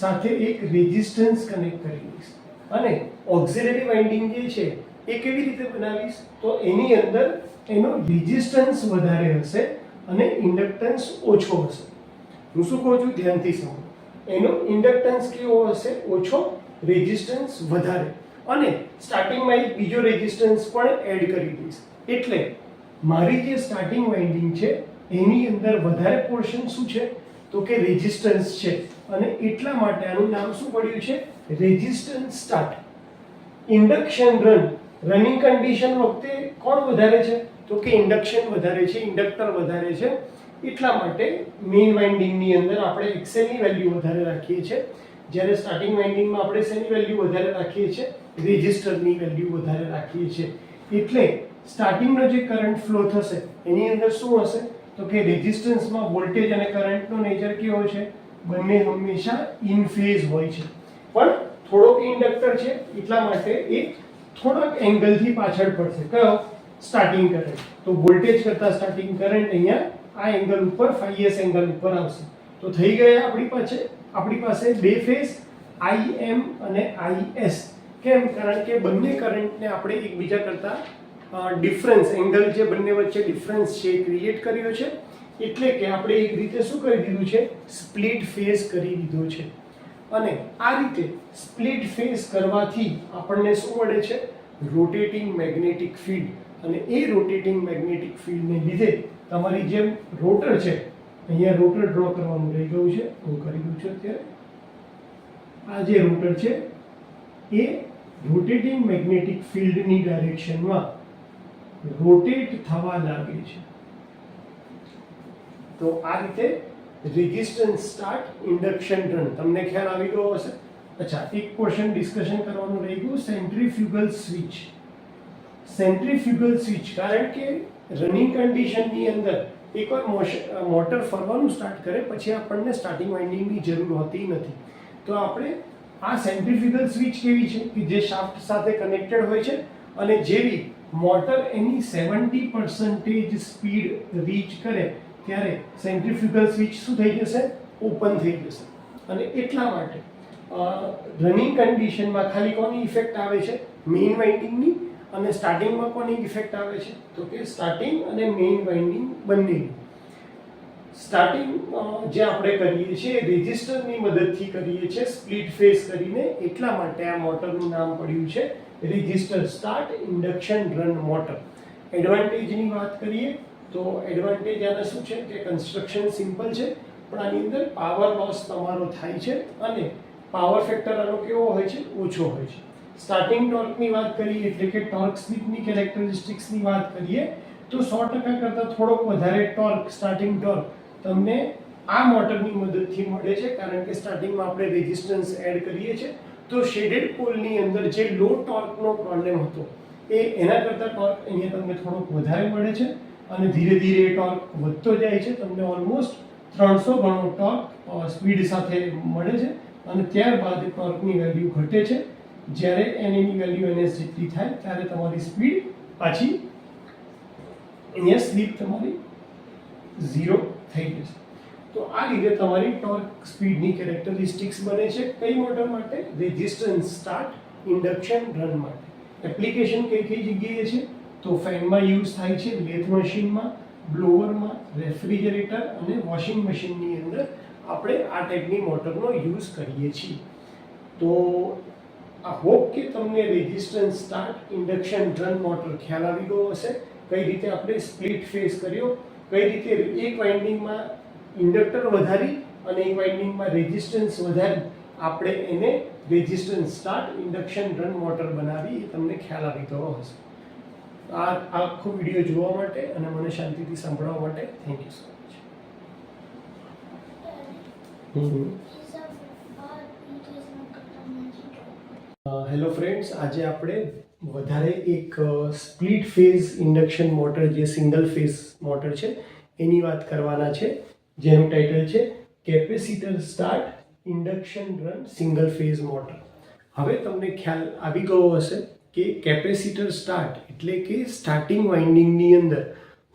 સાથે એક રેઝિસ્ટન્સ કનેક્ટ કરી દઈશ અને ઓક્ઝિલરી વાઇન્ડિંગ જે છે એ કેવી રીતે બનાવીશ? તો એની અંદર એનો રેઝિસ્ટન્સ વધારે હશે અને ઇન્ડક્ટન્સ ઓછો હશે. હું શું કહું છું? ધ્યાનથી સાંભળો. એનો ઇન્ડક્ટન્સ કેવો હશે? ઓછો, રેઝિસ્ટન્સ વધારે, અને સ્ટાર્ટિંગમાં એક બીજો રેઝિસ્ટન્સ પણ એડ કરી દઈશ. એટલે મારી જે સ્ટાર્ટિંગ વાઇન્ડિંગ છે એની અંદર વધારે પોર્શન શું છે? તો કે રેઝિસ્ટન્સ છે, અને એટલા માટે આનું નામ શું પડ્યું છે? Resistance start. Induction running condition વખતે કોણ વધારે છે? તો કે ઇન્ડક્શન વધારે છે, ઇન્ડક્ટર વધારે છે. એટલા માટે મેઇન વાઇન્ડિંગની અંદર આપણે એક્સએલની વેલ્યુ વધારે રાખીએ છીએ, જ્યારે સ્ટાર્ટિંગ વાઇન્ડિંગમાં આપણે શેની વેલ્યુ વધારે રાખીએ છીએ? રેઝિસ્ટરની વેલ્યુ વધારે રાખીએ છીએ. એટલે સ્ટાર્ટિંગનો જે કરંટ ફ્લો થશે એની અંદર શું હશે? તો કે રેઝિસ્ટન્સમાં વોલ્ટેજ અને કરંટનો નેચર કેવો છે? બંને હંમેશા ઇન ફેઝ હોય છે, પણ થોડોક ઇન્ડક્ટર છે એટલા માટે એ થોડાક એંગલથી પાછળ પડશે. કયો? Starting current. તો વોલ્ટેજ કરતાં સ્ટાર્ટિંગ કરંટ અહીંયા આ એંગલ ઉપર 5S એંગલ ઉપર આવશે. તો થઈ ગયા આપણી પાસે બે ફેઝ IM અને IS. કેમ? કારણ કે બંને કરંટને આપણે એકબીજા કરતાં ડિફરન્સ એંગલ જે બંને વચ્ચે ડિફરન્સ છે ક્રિએટ કર્યો છે, એટલે કે આપણે એક રીતે શું કરી દીધું છે? સ્પ્લિટ ફેઝ કરી દીધો છે. અને આ રીતે સ્પ્લિટ ફેઝ કરવાથી આપણને શું મળે છે? Rotating magnetic field. અને એ રોટેટિંગ મેગ્નેટિક ફિલ્ડને લીધે તમારી જેમ રોટર છે, અહીંયા રોટર ડ્રો કરવાનું રહી ગયું છે, હું કરી દઉં છું અત્યારે. આ જે રોટર છે એ રોટેટિંગ મેગ્નેટિક ફિલ્ડની ડાયરેક્શનમાં રોટેટ થવા લાગે છે. તો આ રીતે રેઝિસ્ટન્સ સ્ટાર્ટ, ઇન્ડક્શન રન, તમને ખ્યાલ આવી ગયો હશે. અચ્છા, એક પોર્શન ડિસ્કશન કરવાનું રહી ગયું, સેન્ટ્રીફ્યુગલ સ્વિચ. સેન્ટ્રીફ્યુગલ સ્વિચ, કારણ કે રનિંગ કન્ડિશનની અંદર એકવાર મોટર ફરવાનું સ્ટાર્ટ કરે પછી આપણને સ્ટાર્ટિંગ વાઇન્ડિંગની જરૂર હોતી નથી. તો આપણે આ સેન્ટ્રીફ્યુગલ સ્વિચ કેવી છે કે જે શાફ્ટ સાથે કનેક્ટેડ હોય છે, અને જેવી મોટર એની 70% સ્પીડ રીચ કરે ત્યારે સેન્ટ્રીફ્યુગલ સ્વિચ શું થઈ જશે? ઓપન થઈ જશે. અને એટલા માટે રનિંગ કન્ડિશનમાં ખાલી કોની ઇફેક્ટ આવે છે? મેઇન વાઇન્ડિંગની. અને સ્ટાર્ટિંગમાં કોની ઇફેક્ટ આવે છે? તો કે સ્ટાર્ટિંગ અને મેઇન વાઇન્ડિંગ બંનેની. સ્ટાર્ટિંગ જે આપણે કરીએ છીએ રેઝિસ્ટરની મદદથી કરીએ છીએ સ્પ્લિટ ફેઝ કરીને, એટલા માટે આ મોટરનું નામ પડ્યું છે resistor start induction run motor. એડવાન્ટેજની વાત કરીએ તો એડવાન્ટેજ આના શું છે કે કન્સ્ટ્રક્શન સિમ્પલ છે, પણ આની અંદર પાવર લોસ તમારો થાય છે અને પાવર ફેક્ટર આનો કેવો હોય છે? ઓછો હોય છે. સ્ટાર્ટિંગ ટોર્કની વાત કરીએ એટલે કે ટોર્ક સ્પીડની કેરેક્ટરિસ્ટિક્સની વાત કરીએ તો 100% કરતાં થોડોક વધારે ટોર્ક, સ્ટાર્ટિંગ ટોર્ક તમને આ મોટરની મદદથી મળે છે, કારણ કે સ્ટાર્ટિંગમાં આપણે રેઝિસ્ટન્સ એડ કરીએ છીએ. તો શેડેડ પોલની અંદર જે લો ટોર્કનો પ્રોબ્લેમ હતો એના કરતાં ટોર્ક અહીંયા તમને થોડોક વધારે મળે છે અને ધીરે ધીરે ટોર્ક વધતો જાય છે. તમને ઓલમોસ્ટ 300 ગણો ટોર્ક સ્પીડ સાથે મળે છે અને ત્યારબાદ ટોર્કની વેલ્યુ ઘટે છે. જ્યારે એની વેલ્યુ ns જેટલી થાય ત્યારે તમારી સ્પીડ પાછી અહીંયા સ્લીપ તમારી 0 થઈ જશે. તો આ રીતે તમારી ટોર્ક સ્પીડની કેરેક્ટરિસ્ટિક્સ બને છે. કઈ મોટર માટે? રેઝિસ્ટન્સ સ્ટાર્ટ, ઇન્ડક્શન, રન માટે. એપ્લિકેશન કઈ કઈ જગ્યાએ છે? તો ફેનમાં યુઝ થાય છે, લેથ મશીનમાં, બ્લોવરમાં, રેફ્રિજરેટર અને વોશિંગ મશીનની અંદર આપણે આ ટાઈપની મોટરનો યુઝ કરીએ છીએ. તો આ હોપ કે તમને resistance start, induction, run motor ખ્યાલ આવી ગયો હશે. કઈ રીતે આપણે સ્પ્લિટ ફેઝ કર્યો, કઈ રીતે એક વાઇન્ડિંગમાં ઇન્ડક્ટર વધારી અને એક વાઇન્ડિંગમાં રેઝિસ્ટન્સ વધારી આપણે એને resistance start, induction, run motor બનાવી, એ તમને ખ્યાલ આવી ગયો હશે. આ આખો વિડીયો જોવા માટે અને મને શાંતિથી સાંભળવા માટે thank you so much. Hello friends, આજે આપણે વધારે એક સ્પ્લિટ ફેઝ ઇન્ડક્શન મોટર, જે સિંગલ ફેઝ મોટર છે એની વાત કરવાના છે, જેનું ટાઇટલ છે capacitor start, induction, run, single phase motor. હવે તમને ખ્યાલ આવી ગયો હશે કે કેપેસિટર સ્ટાર્ટ એટલે કે સ્ટાર્ટિંગ વાઇન્ડિંગની અંદર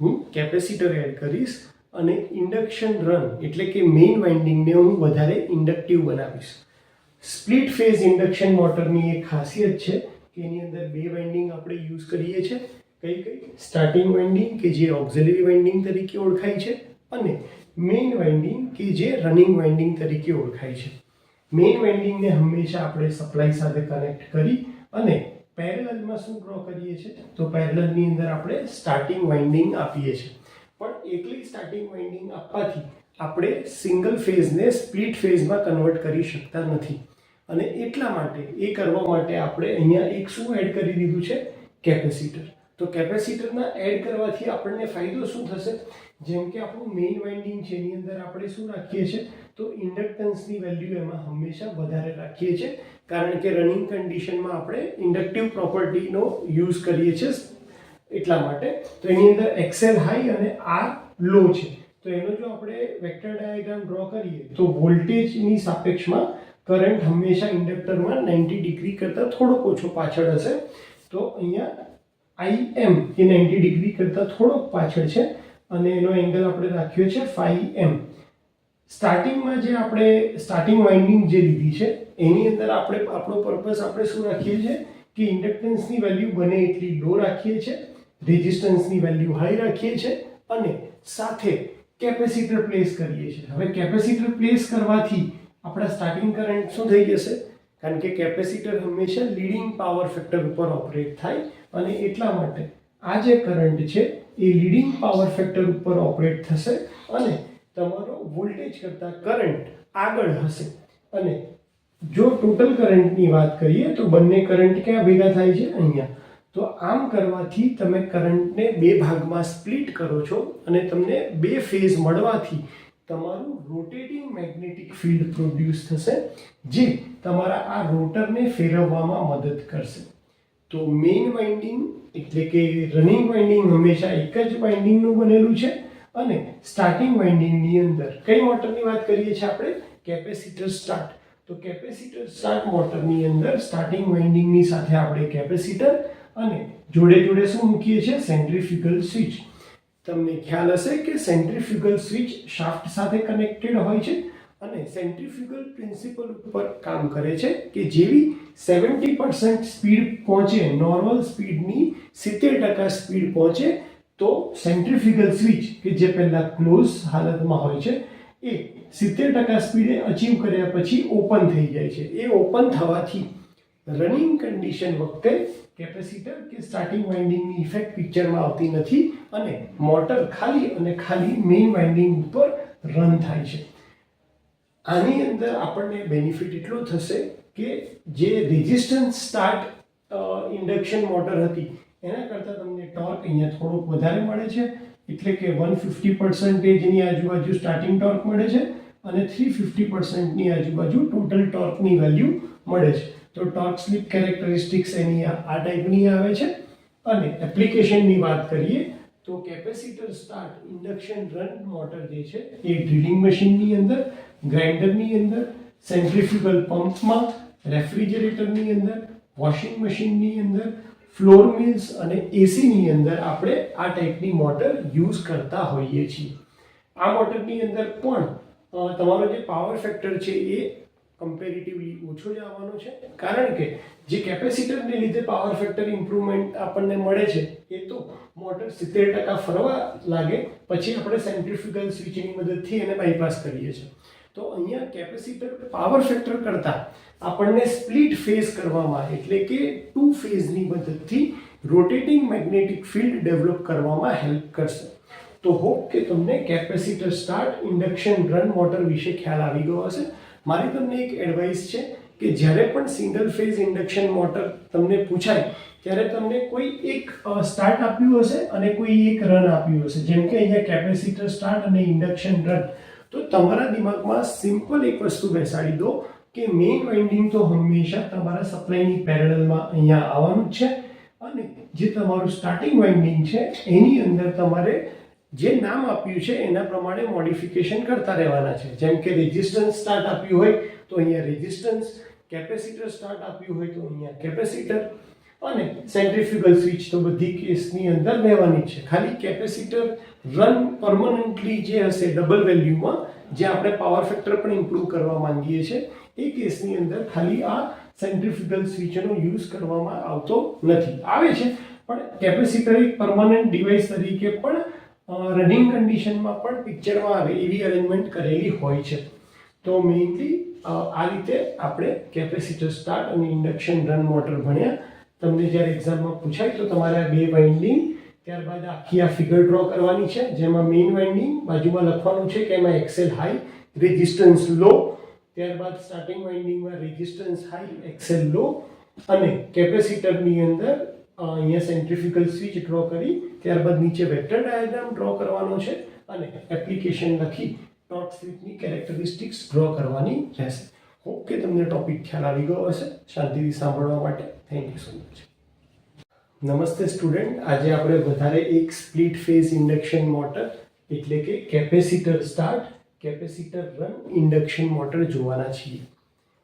હું કેપેસિટર એડ કરીશ અને ઇન્ડક્શન રન એટલે કે મેઇન વાઇન્ડિંગને હું વધારે ઇન્ડક્ટિવ બનાવીશ. સ્પ્લિટ ફેઝ ઇન્ડક્શન મોટરની એક ખાસિયત છે કે એની અંદર બે વાઇન્ડિંગ આપણે યુઝ કરીએ છીએ. કઈ કઈ? સ્ટાર્ટિંગ વાઇન્ડિંગ કે જે ઓક્ઝિલરી વાઇન્ડિંગ તરીકે ઓળખાય છે અને મેઇન વાઇન્ડિંગ કે જે રનિંગ વાઇન્ડિંગ તરીકે ઓળખાય છે. મેઇન વાઇન્ડિંગને હંમેશા આપણે સપ્લાય સાથે કનેક્ટ કરી અને પેરેલલમાં શું ડ્રો કરીએ છીએ? તો પેરેલલની અંદર આપણે સ્ટાર્ટિંગ વાઇન્ડિંગ આપીએ છીએ. પણ એકલી સ્ટાર્ટિંગ વાઇન્ડિંગ આપવાથી આપણે સિંગલ ફેઝને સ્પ્લિટ ફેઝમાં કન્વર્ટ કરી શકતા નથી અને એટલા માટે એ કરવા માટે આપણે અહીંયા એક શું એડ કરી દીધું છે? કેપેસિટર. તો કેપેસિટરના એડ કરવાથી આપણને ફાયદો શું થશે? જેમ કે આપણું મેઇન વાઇન્ડિંગ છે એની અંદર આપણે શું રાખીએ છીએ? તો ઇન્ડક્ટન્સની વેલ્યુ એમાં હંમેશા વધારે રાખીએ છીએ, કારણ કે રનિંગ કન્ડિશનમાં આપણે ઇન્ડક્ટિવ પ્રોપર્ટીનો યુઝ કરીએ છીએ એટલા માટે. તો એની અંદર XL હાઈ અને R લો છે. તો એનો જો આપણે વેક્ટર ડાયાગ્રામ ડ્રો કરીએ તો વોલ્ટેજની સાપેક્ષમાં કરંટ હંમેશા ઇન્ડક્ટરમાં 90 ડિગ્રી કરતાં થોડોક ઓછો પાછળ હશે. તો અહીંયા IM એ 90 ડિગ્રી કરતાં થોડોક પાછળ છે અને એનો એંગલ આપણે રાખ્યો છે phi m. સ્ટાર્ટિંગમાં જે આપણે સ્ટાર્ટિંગ વાઇન્ડિંગ જે લીધી છે એની અંદર આપણે આપણો પર્પસ આપણે શું રાખીએ છીએ કે ઇન્ડક્ટન્સની વેલ્યુ બને એટલી લો રાખીએ છીએ, રેઝિસ્ટન્સની વેલ્યુ હાઈ રાખીએ છીએ અને સાથે કેપેસિટર પ્લેસ કરીએ છીએ. હવે કેપેસિટર પ્લેસ કરવાથી આપણા સ્ટાર્ટિંગ કરંટ શું થઈ જશે? કારણ કે કેપેસિટર હંમેશા લીડિંગ પાવર ફેક્ટર ઉપર ઓપરેટ થાય અને એટલા માટે આ જે કરંટ છે એ લીડિંગ પાવર ફેક્ટર ઉપર ઓપરેટ થશે અને તમારો વોલ્ટેજ કરતાં કરંટ આગળ હશે. અને જો ટોટલ કરંટની વાત કરીએ તો બંને કરંટ ક્યાં ભેગા થાય છે? અહીંયા. તો આમ કરવાથી તમે કરંટને બે ભાગમાં સ્પ્લિટ કરો છો અને તમને બે ફેઝ મળવાથી તમારું રોટેટિંગ મેગ્નેટિક ફિલ્ડ પ્રોડ્યુસ થશે, જે તમારા આ રોટરને ફેરવવામાં મદદ કરશે. તો મેઇન વાઇન્ડિંગ એટલે કે રનિંગ વાઇન્ડિંગ હંમેશા એક જ વાઇન્ડિંગનું બનેલું છે અને સ્ટાર્ટિંગ વાઇન્ડિંગની અંદર કઈ મોટરની વાત કરીએ છીએ આપણે? Capacitor start. તો કેપેસિટર સ્ટાર્ટ મોટરની અંદર સ્ટાર્ટિંગ વાઇન્ડિંગની સાથે આપણે કેપેસિટર અને જોડે જોડે શું મૂકીએ છીએ? Centrifugal switch. તમને ખ્યાલ હશે કે સેન્ટ્રીફ્યુગલ સ્વિચ શાફ્ટ સાથે કનેક્ટેડ હોય છે અને સેન્ટ્રીફ્યુગલ પ્રિન્સિપલ ઉપર કામ કરે છે કે જેવી 70% સ્પીડ પહોંચે, નોર્મલ સ્પીડની 70% સ્પીડ પહોંચે તો સેન્ટ્રીફ્યુગલ સ્વિચ કે જે પહેલા ક્લોઝ હાલતમાં હોય છે એ 70% સ્પીડે અચીવ કર્યા પછી ઓપન થઈ જાય છે. એ ઓપન થવાથી રનિંગ કન્ડિશન વખતે કેપેસિટર કે સ્ટાર્ટિંગ વાઇન્ડિંગની ઇફેક્ટ પિક્ચરમાં આવતી નથી અને મોટર ખાલી અને ખાલી મેઇન વાઇન્ડિંગ ઉપર રન થાય છે. આની અંદર આપણને બેનિફિટ એટલો થશે કે જે રેઝિસ્ટન્સ સ્ટાર્ટ ઇન્ડક્શન મોટર હતી એના કરતાં તમને ટોર્ક અહીંયા થોડોક વધારે મળે છે, એટલે કે 150%ની આજુબાજુ સ્ટાર્ટિંગ ટોર્ક મળે છે અને 350%ની આજુબાજુ ટોટલ ટોર્કની વેલ્યુ મળે છે. તો ટોર્ક સ્લિપ કેરેક્ટરિસ્ટિક્સ એની આ ટાઈપની આવે છે. અને એપ્લિકેશનની વાત કરીએ તો capacitor start induction run motor જે છે એ ડ્રિલિંગ મશીનની અંદર, ગ્રાઇન્ડરની અંદર, સેન્ટ્રીફ્યુગલ પંપમાં, રેફ્રિજરેટરની અંદર, વોશિંગ મશીનની અંદર, ફ્લોર મિલ્સ અને એસીની અંદર આપણે આ ટાઈપની મોટર યુઝ કરતા હોઈએ છીએ. આ મોટરની અંદર પણ તમારો જે પાવર ફેક્ટર છે એ કમ્પેરેટિવલી ઓછો જ આવવાનો છે, કારણ કે જે કેપેસિટરને લીધે પાવર ફેક્ટર ઇમ્પ્રુવમેન્ટ આપણને મળે છે એ તો મોટર 70% ફરવા લાગે પછી આપણે સેન્ટ્રીફ્યુગલ સ્વિચની મદદથી એને બાયપાસ કરીએ છીએ. તો અહીંયા કેપેસિટર પાવર ફેક્ટર કરતાં આપણને સ્પ્લિટ ફેઝ કરવામાં, એટલે કે 2 ફેઝની મદદથી રોટેટિંગ મેગ્નેટિક ફિલ્ડ ડેવલપ કરવામાં હેલ્પ કરશે. તો હોપ કે તમને capacitor start induction run motor વિશે ખ્યાલ આવી ગયો હશે. મારી તમને એક એડવાઇસ છે કે જ્યારે પણ સિંગલ ફેઝ ઇન્ડક્શન મોટર તમને પૂછાય ત્યારે તમને કોઈ એક સ્ટાર્ટ આપ્યું હશે અને કોઈ એક રન આપ્યું હશે, જેમ કે અહીંયા કેપેસિટર સ્ટાર્ટ અને ઇન્ડક્શન રન. તો તમારા દિમાગમાં સિમ્પલ એક વસ્તુ બેસાડી દો કે મેઇન વાઇન્ડિંગ તો હંમેશા તમારા સપ્લાયની પેરેલલમાં અહીંયા આવવાનું જ છે અને જે તમારું સ્ટાર્ટિંગ વાઇન્ડિંગ છે એની અંદર તમારે જે નામ આપ્યું છે એના પ્રમાણે મોડિફિકેશન કરતા રહેવાના છે. જેમ કે રેઝિસ્ટન્સ સ્ટાર્ટ આપ્યું હોય તો અહીંયા રેઝિસ્ટન્સ, કેપેસિટર સ્ટાર્ટ આપ્યું હોય તો અહીંયા કેપેસિટર, અને સેન્ટ્રીફ્યુગલ સ્વિચ તો બધી કેસની અંદર રહેવાની છે. ખાલી કેપેસિટર રન પરમનન્ટલી જે હશે ડબલ વેલ્યુમાં, જે આપણે પાવર ફેક્ટર પણ ઇમ્પ્રૂવ કરવા માંગીએ છીએ, એ કેસની અંદર ખાલી આ સેન્ટ્રીફ્યુગલ સ્વિચનો યુઝ કરવામાં આવતો નથી. આવે છે પણ કેપેસિટર એક પરમનન્ટ ડિવાઇસ તરીકે પણ રનિંગ કન્ડિશનમાં પણ પિક્ચરમાં આવે એવી અરેન્જમેન્ટ કરેલી હોય છે. તો મેઇનલી આ રીતે આપણે કેપેસિટર સ્ટાર્ટ અને ઇન્ડક્શન રન મોટર ભણ્યા. તમને જ્યારે એક્ઝામમાં પૂછાય તો તમારે આ 2 વાઇન્ડિંગ, ત્યારબાદ આખી આ ફિગર ડ્રો કરવાની છે, જેમાં મેઇન વાઇન્ડિંગ બાજુમાં લખવાનું છે કે એમાં એક્સેલ હાઈ, રેઝિસ્ટન્સ લો, ત્યારબાદ સ્ટાર્ટિંગ વાઇન્ડિંગમાં રેઝિસ્ટન્સ હાઈ, એક્સેલ લો, અને કેપેસિટરની અંદર અહીંયા સેન્ટ્રીફ્યુગલ સ્વિચ ડ્રો કરી ત્યારબાદ નીચે વેક્ટર ડાયાગ્રામ ડ્રો કરવાનો છે અને એપ્લિકેશન લખી ટોર્ક સ્લિપની કેરેક્ટરિસ્ટિક્સ ડ્રો કરવાની રહેશે. હોપ કે તમને ટોપિક ખ્યાલ આવી ગયો હશે. શાંતિથી સાંભળવા માટે થેન્ક યુ સો મચ. નમસ્તે સ્ટુડન્ટ. આજે આપણે વધારે એક સ્પ્લિટ ફેઝ ઇન્ડક્શન મોટર એટલે કે capacitor start, capacitor run induction motor જોવાના છીએ.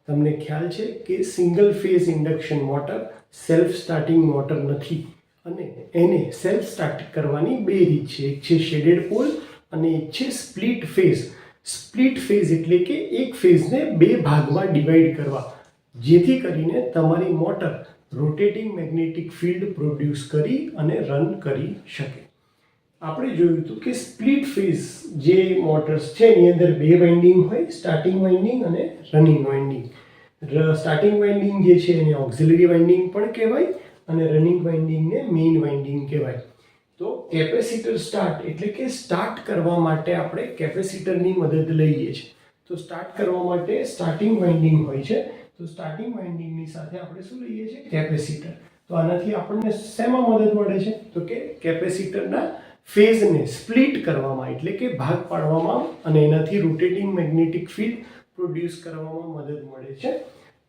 તમને ખ્યાલ છે કે single phase induction motor self starting motor નથી અને એને સેલ્ફ સ્ટાર્ટ કરવાની 2 રીત છે. એક છે શેડેડ પોલ અને એક છે સ્પ્લિટ ફેઝ. સ્પ્લિટ ફેઝ એટલે કે એક ફેઝને 2 ભાગમાં ડિવાઈડ કરવા, જેથી કરીને તમારી motor rotating magnetic field produce કરી અને રન કરી શકે. આપણે જોયું હતું કે સ્પ્લિટ ફેઝ જે મોટર્સ છે એની અંદર 2 વાઇન્ડિંગ હોય, સ્ટાર્ટિંગ વાઇન્ડિંગ અને રનિંગ વાઇન્ડિંગ. સ્ટાર્ટિંગ વાઇન્ડિંગ જે છે એને ઓક્સિલરી વાઇન્ડિંગ પણ કહેવાય અને રનિંગ વાઇન્ડિંગને મેઇન વાઇન્ડિંગ કહેવાય. તો કેપેસિટર સ્ટાર્ટ એટલે કે સ્ટાર્ટ કરવા માટે આપણે કેપેસિટરની મદદ લઈએ છીએ. તો સ્ટાર્ટ કરવા માટે સ્ટાર્ટિંગ વાઇન્ડિંગ હોય છે, તો સ્ટાર્ટિંગ વાઇન્ડિંગની સાથે આપણે શું લઈએ છીએ? કેપેસિટર. તો આનાથી આપણને શેમાં મદદ મળે છે? તો કે કેપેસિટરના ફેઝને સ્પ્લિટ કરવામાં એટલે કે ભાગ પાડવામાં અને એનાથી રોટેટિંગ મેગ્નેટિક ફિલ્ડ પ્રોડ્યુસ કરવામાં મદદ મળે છે.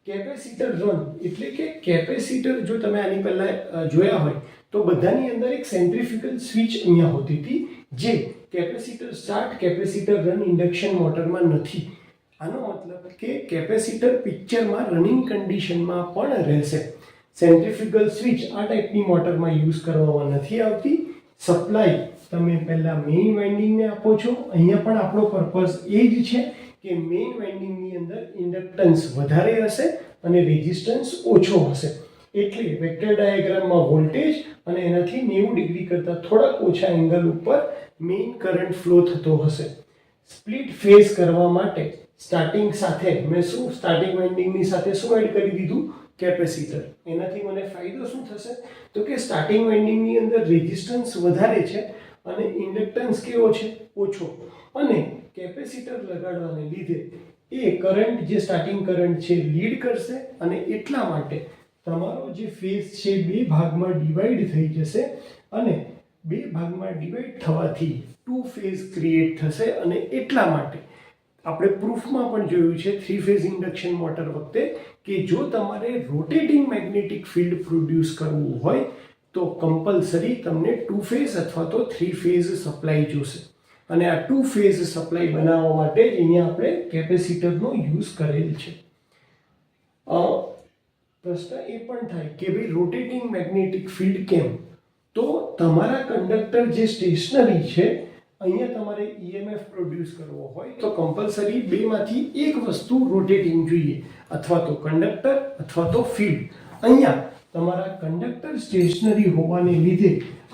કેપેસિટર રન એટલે કે કેપેસિટર, જો તમે આની પહેલા જોયા હોય તો બધાની અંદર એક સેન્ટ્રીફ્યુગલ સ્વિચ અહીંયા હોતી હતી, જે capacitor start, capacitor run induction મોટરમાં નથી. આનો મતલબ કે કેપેસિટર પિક્ચરમાં રનિંગ કન્ડિશનમાં પણ રહેશે. સેન્ટ્રીફ્યુગલ સ્વિચ આ ટાઈપની મોટરમાં યુઝ કરવામાં નથી આવતી. સપ્લાય તમે પહેલા મેઇન વાઇન્ડિંગને આપો છો. અહીંયા પણ આપણો પર્પઝ એ જ છે કે મેઇન વાઇન્ડિંગની અંદર ઇન્ડક્ટન્સ વધારે હશે અને રેઝિસ્ટન્સ ઓછો હશે, એટલે વેક્ટર ડાયાગ્રામમાં વોલ્ટેજ અને એનાથી 90 ડિગ્રી કરતાં થોડાક ઓછા એંગલ ઉપર મેઇન કરંટ ફ્લો થતો હશે. સ્પ્લિટ ફેઝ કરવા માટે સ્ટાર્ટિંગ સાથે મેં સ્ટાર્ટિંગ વાઇન્ડિંગની સાથે શું એડ કરી દીધું? કેપેસિટર. એનાથી મને ફાયદો શું થશે? તો કે સ્ટાર્ટિંગ વાઇન્ડિંગની અંદર રેઝિસ્ટન્સ વધારે છે અને ઇન્ડક્ટન્સ કેવો છે? ઓછો. અને કેપેસિટર લગાડવાને લીધે એ કરંટ જે સ્ટાર્ટિંગ કરંટ છે લીડ કરશે અને એટલા માટે તમારો જે ફેઝ છે બે ભાગમાં ડિવાઈડ થઈ જશે અને બે ભાગમાં ડિવાઈડ થવાથી ટુ ફેઝ ક્રિએટ થશે અને એટલા માટે આપણે પ્રૂફમાં પણ જોયું છે થ્રી ફેઝ ઇન્ડક્શન મોટર વખતે કે જો તમારે રોટેટિંગ મેગ્નેટિક ફિલ્ડ પ્રોડ્યુસ કરવું હોય તો કમ્પલસરી તમને ટુ ફેઝ અથવા તો થ્રી ફેઝ સપ્લાય જોશે અને આ ટુ ફેઝ સપ્લાય બનાવવા માટે જ અહીંયા આપણે કેપેસિટરનો યુઝ કરેલ છે. પ્રશ્ન એ પણ થાય કે ભાઈ રોટેટિંગ મેગ્નેટિક ફિલ્ડ કેમ? તો તમારા કંડક્ટર જે સ્ટેશનરી છે અહીંયા તમારે ઈએમએફ પ્રોડ્યુસ કરવો હોય તો કમ્પલસરી બેમાંથી એક વસ્તુ રોટેટિંગ જોઈએ, અથવા તો કંડક્ટર અથવા તો ફિલ્ડ. અહીંયા તમારા કંડક્ટર સ્ટેશનરી હોવાને લીધે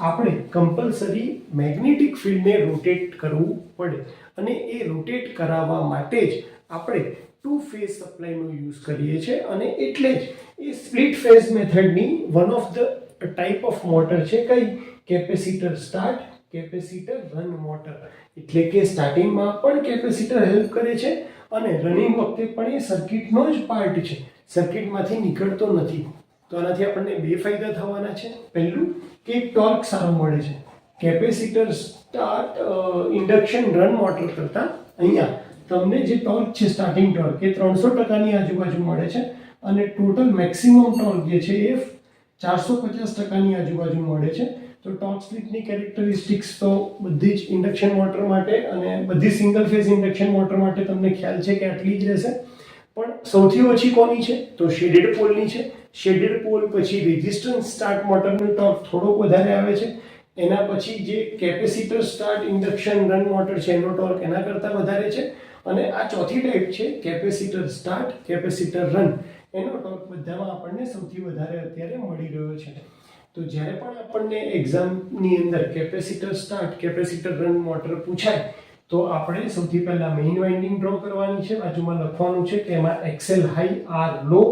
આપણે કમ્પલસરી મેગ્નેટિક ફિલ્ડને રોટેટ કરવું પડે અને એ રોટેટ કરાવવા માટે જ આપણે ટુ ફેઝ સપ્લાયનો યુઝ કરીએ છીએ અને એટલે જ એ સ્પ્લિટ ફેઝ મેથડની one of the type of motor છે કઈ? Capacitor start capacitor run motor. એટલે કે સ્ટાર્ટિંગમાં પણ કેપેસિટર હેલ્પ કરે છે અને રનિંગ વખતે પણ એ સર્કિટનો જ પાર્ટ છે, સર્કિટમાંથી નીકળતો નથી. તો આનાથી આપણને બે ફાયદા થવાના છે. પહેલું કે ટોર્ક સારો મળે છે. Capacitor start induction run motor કરતાં અહીંયા તમને જે ટોર્ક છે સ્ટાર્ટિંગ ટોર્ક એ 300%ની આજુબાજુ મળે છે અને ટોટલ મેક્સિમમ ટોર્ક જે છે એ 450%ની આજુબાજુ મળે છે. તો ટોર્ક સ્લિપની કેરેક્ટરિસ્ટિક્સ તો બધી જ ઇન્ડક્શન મોટર માટે અને બધી સિંગલ ફેઝ ઇન્ડક્શન મોટર માટે તમને ખ્યાલ છે કે આટલી જ રહેશે. પણ સૌથી ઓછી કોની છે? તો શેડેડ પોલની છે. શેડેડ પોલ પછી રેઝિસ્ટન્સ સ્ટાર્ટ મોટરનો ટોર્ક થોડોક વધારે આવે છે. એના પછી જે capacitor start induction run motor છે એનો ટોર્ક એના કરતાં વધારે છે અને આ ચોથી ટાઈપ છે કેપેસિટર સ્ટાર્ટ કેપેસિટર રન, એનો ટોર્ક બધામાં આપણને સૌથી વધારે અત્યારે મળી રહ્યો છે. તો જ્યારે પણ આપણને એક્ઝામની અંદર capacitor start capacitor run motor પૂછાય તો આપણે સૌથી પહેલા મેઇન વાઇન્ડિંગ ડ્રો કરવાની છે. બાજુમાં લખવાનું છે કે એમાં એક્સએલ હાઈ આર લો,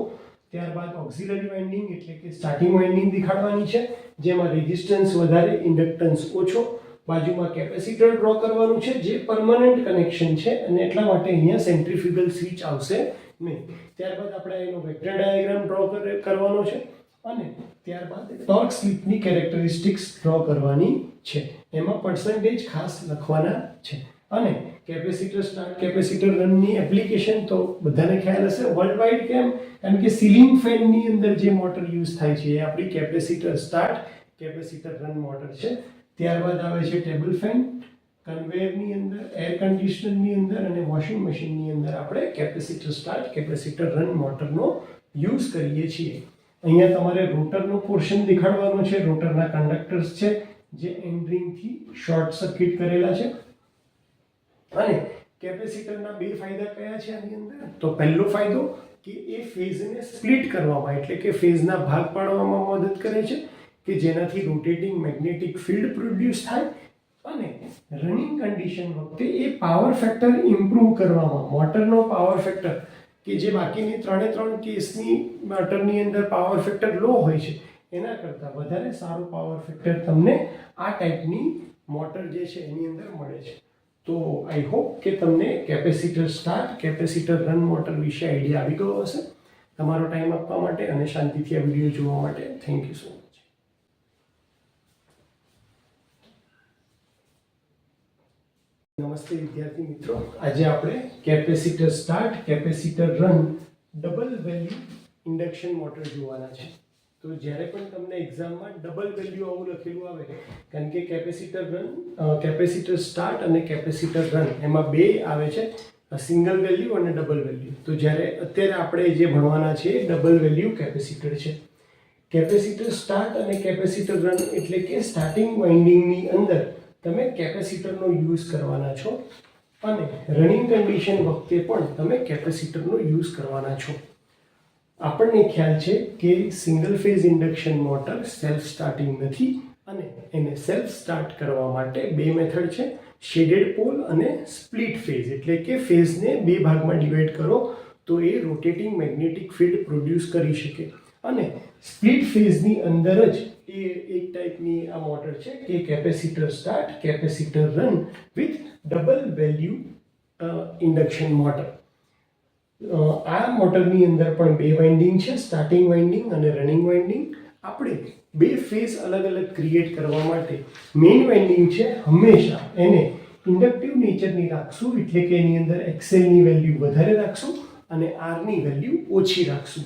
ત્યારબાદ ઓક્સિલરી વાઇન્ડિંગ એટલે કે સ્ટાર્ટિંગ વાઇન્ડિંગ દેખાડવાની છે જેમાં રેઝિસ્ટન્સ વધારે ઇન્ડક્ટન્સ ઓછો. બાજુમાં કેપેસિટર ડ્રો કરવાનું છે જે પરમનન્ટ કનેક્શન છે અને એટલા માટે અહીંયા સેન્ટ્રીફ્યુગલ સ્વિચ આવશે નહીં. ત્યારબાદ આપણે એનો વેક્ટર ડાયાગ્રામ ડ્રો કરવાનો છે અને ત્યારબાદ ટોર્ક સ્લિપની કેરેક્ટરિસ્ટિક્સ ડ્રો કરવાની છે. એમાં પર્સન્ટેજ ખાસ લખવાના છે. અને કેપેસિટર સ્ટાર્ટ કેપેસિટર રનની એપ્લિકેશન તો બધાને ખ્યાલ હશે વર્લ્ડ વાઇડ. કેમ? કારણ કે સીલિંગ ફેનની અંદર જે મોટર યુઝ થાય છે એ આપણી capacitor start capacitor run motor છે. ત્યારબાદ આવે છે ટેબલ ફેન, કન્વેયરની અંદર, એર કન્ડિશનરની અંદર અને વોશિંગ મશીનની અંદર આપણે કેપેસિટર સ્ટાર્ટ કેપેસિટર રન મોટરનો યુઝ કરીએ છીએ. અહીંયા તમારે રોટરનો પોર્શન દેખાડવાનો છે. રોટરના કંડક્ટર્સ છે જે એન્ડ રિંગથી શોર્ટ સર્કિટ કરેલા છે. અને કેપેસિટરના બે ફાયદા કયા છે આની અંદર? તો પહેલો ફાયદો કે એ ફેઝને સ્પ્લિટ કરવામાં એટલે કે ફેઝના ભાગ પાડવામાં મદદ કરે છે કે જેનાથી રોટેટિંગ મેગ્નેટિક ફિલ્ડ પ્રોડ્યુસ થાય અને રનિંગ કન્ડિશન વખતે એ પાવર ફેક્ટર ઇમ્પ્રૂવ કરવામાં, મોટરનો પાવર ફેક્ટર કે જે બાકીની 3 કેસની મોટરની અંદર પાવર ફેક્ટર લો હોય છે એના કરતાં વધારે સારો પાવર ફેક્ટર તમને આ ટાઈપની મોટર જે છે એની અંદર મળે છે. તો આઈ હોપ કે તમને capacitor start capacitor run motor વિશે આઈડિયા આવી ગયો હશે. તમારો ટાઈમ આપવા માટે અને શાંતિથી આ વિડીયો જોવા માટે થેન્ક યુ સો મચ. નમસ્તે વિદ્યાર્થી મિત્રો, આજે આપણે capacitor start capacitor run double value induction motor જોવાના છે. તો જ્યારે પણ તમને એક્ઝામમાં ડબલ વેલ્યુ આવું લખેલું આવે, કારણ કે કેપેસિટર રન કેપેસિટર સ્ટાર્ટ અને કેપેસિટર રન એમાં બે આવે છે, સિંગલ વેલ્યુ અને ડબલ વેલ્યુ. તો જ્યારે અત્યારે આપણે જે ભણવાના છે એ ડબલ વેલ્યુ કેપેસિટર છે. કેપેસિટર સ્ટાર્ટ અને કેપેસિટર રન એટલે કે સ્ટાર્ટિંગ વાઇન્ડિંગની અંદર તમે કેપેસિટરનો યુઝ કરવાના છો અને રનિંગ કન્ડિશન વખતે પણ તમે કેપેસિટરનો યુઝ કરવાના છો. આપણને ખ્યાલ છે કે single phase induction motor self starting નથી અને એને સેલ્ફ સ્ટાર્ટ કરવા માટે બે મેથડ છે, શેડેડ પોલ અને સ્પ્લિટ ફેઝ. એટલે કે ફેઝને બે ભાગમાં ડિવાઈડ કરો તો એ રોટેટિંગ મેગ્નેટિક ફિલ્ડ પ્રોડ્યુસ કરી શકે. અને સ્પ્લિટ ફેઝની અંદર જ એ એક ટાઈપની આ મોટર છે કે capacitor start capacitor run with double value induction motor. આ મોટરની અંદર પણ બે વાઇન્ડિંગ છે, સ્ટાર્ટિંગ વાઇન્ડિંગ અને રનિંગ વાઇન્ડિંગ. આપણે બે ફેઝ અલગ અલગ ક્રિએટ કરવા માટે મેઇન વાઇન્ડિંગ છે હંમેશા એને ઇન્ડક્ટિવ નેચરની રાખશું, એટલે કે એની અંદર એક્સેલની વેલ્યુ વધારે રાખશું અને આરની વેલ્યુ ઓછી રાખશું.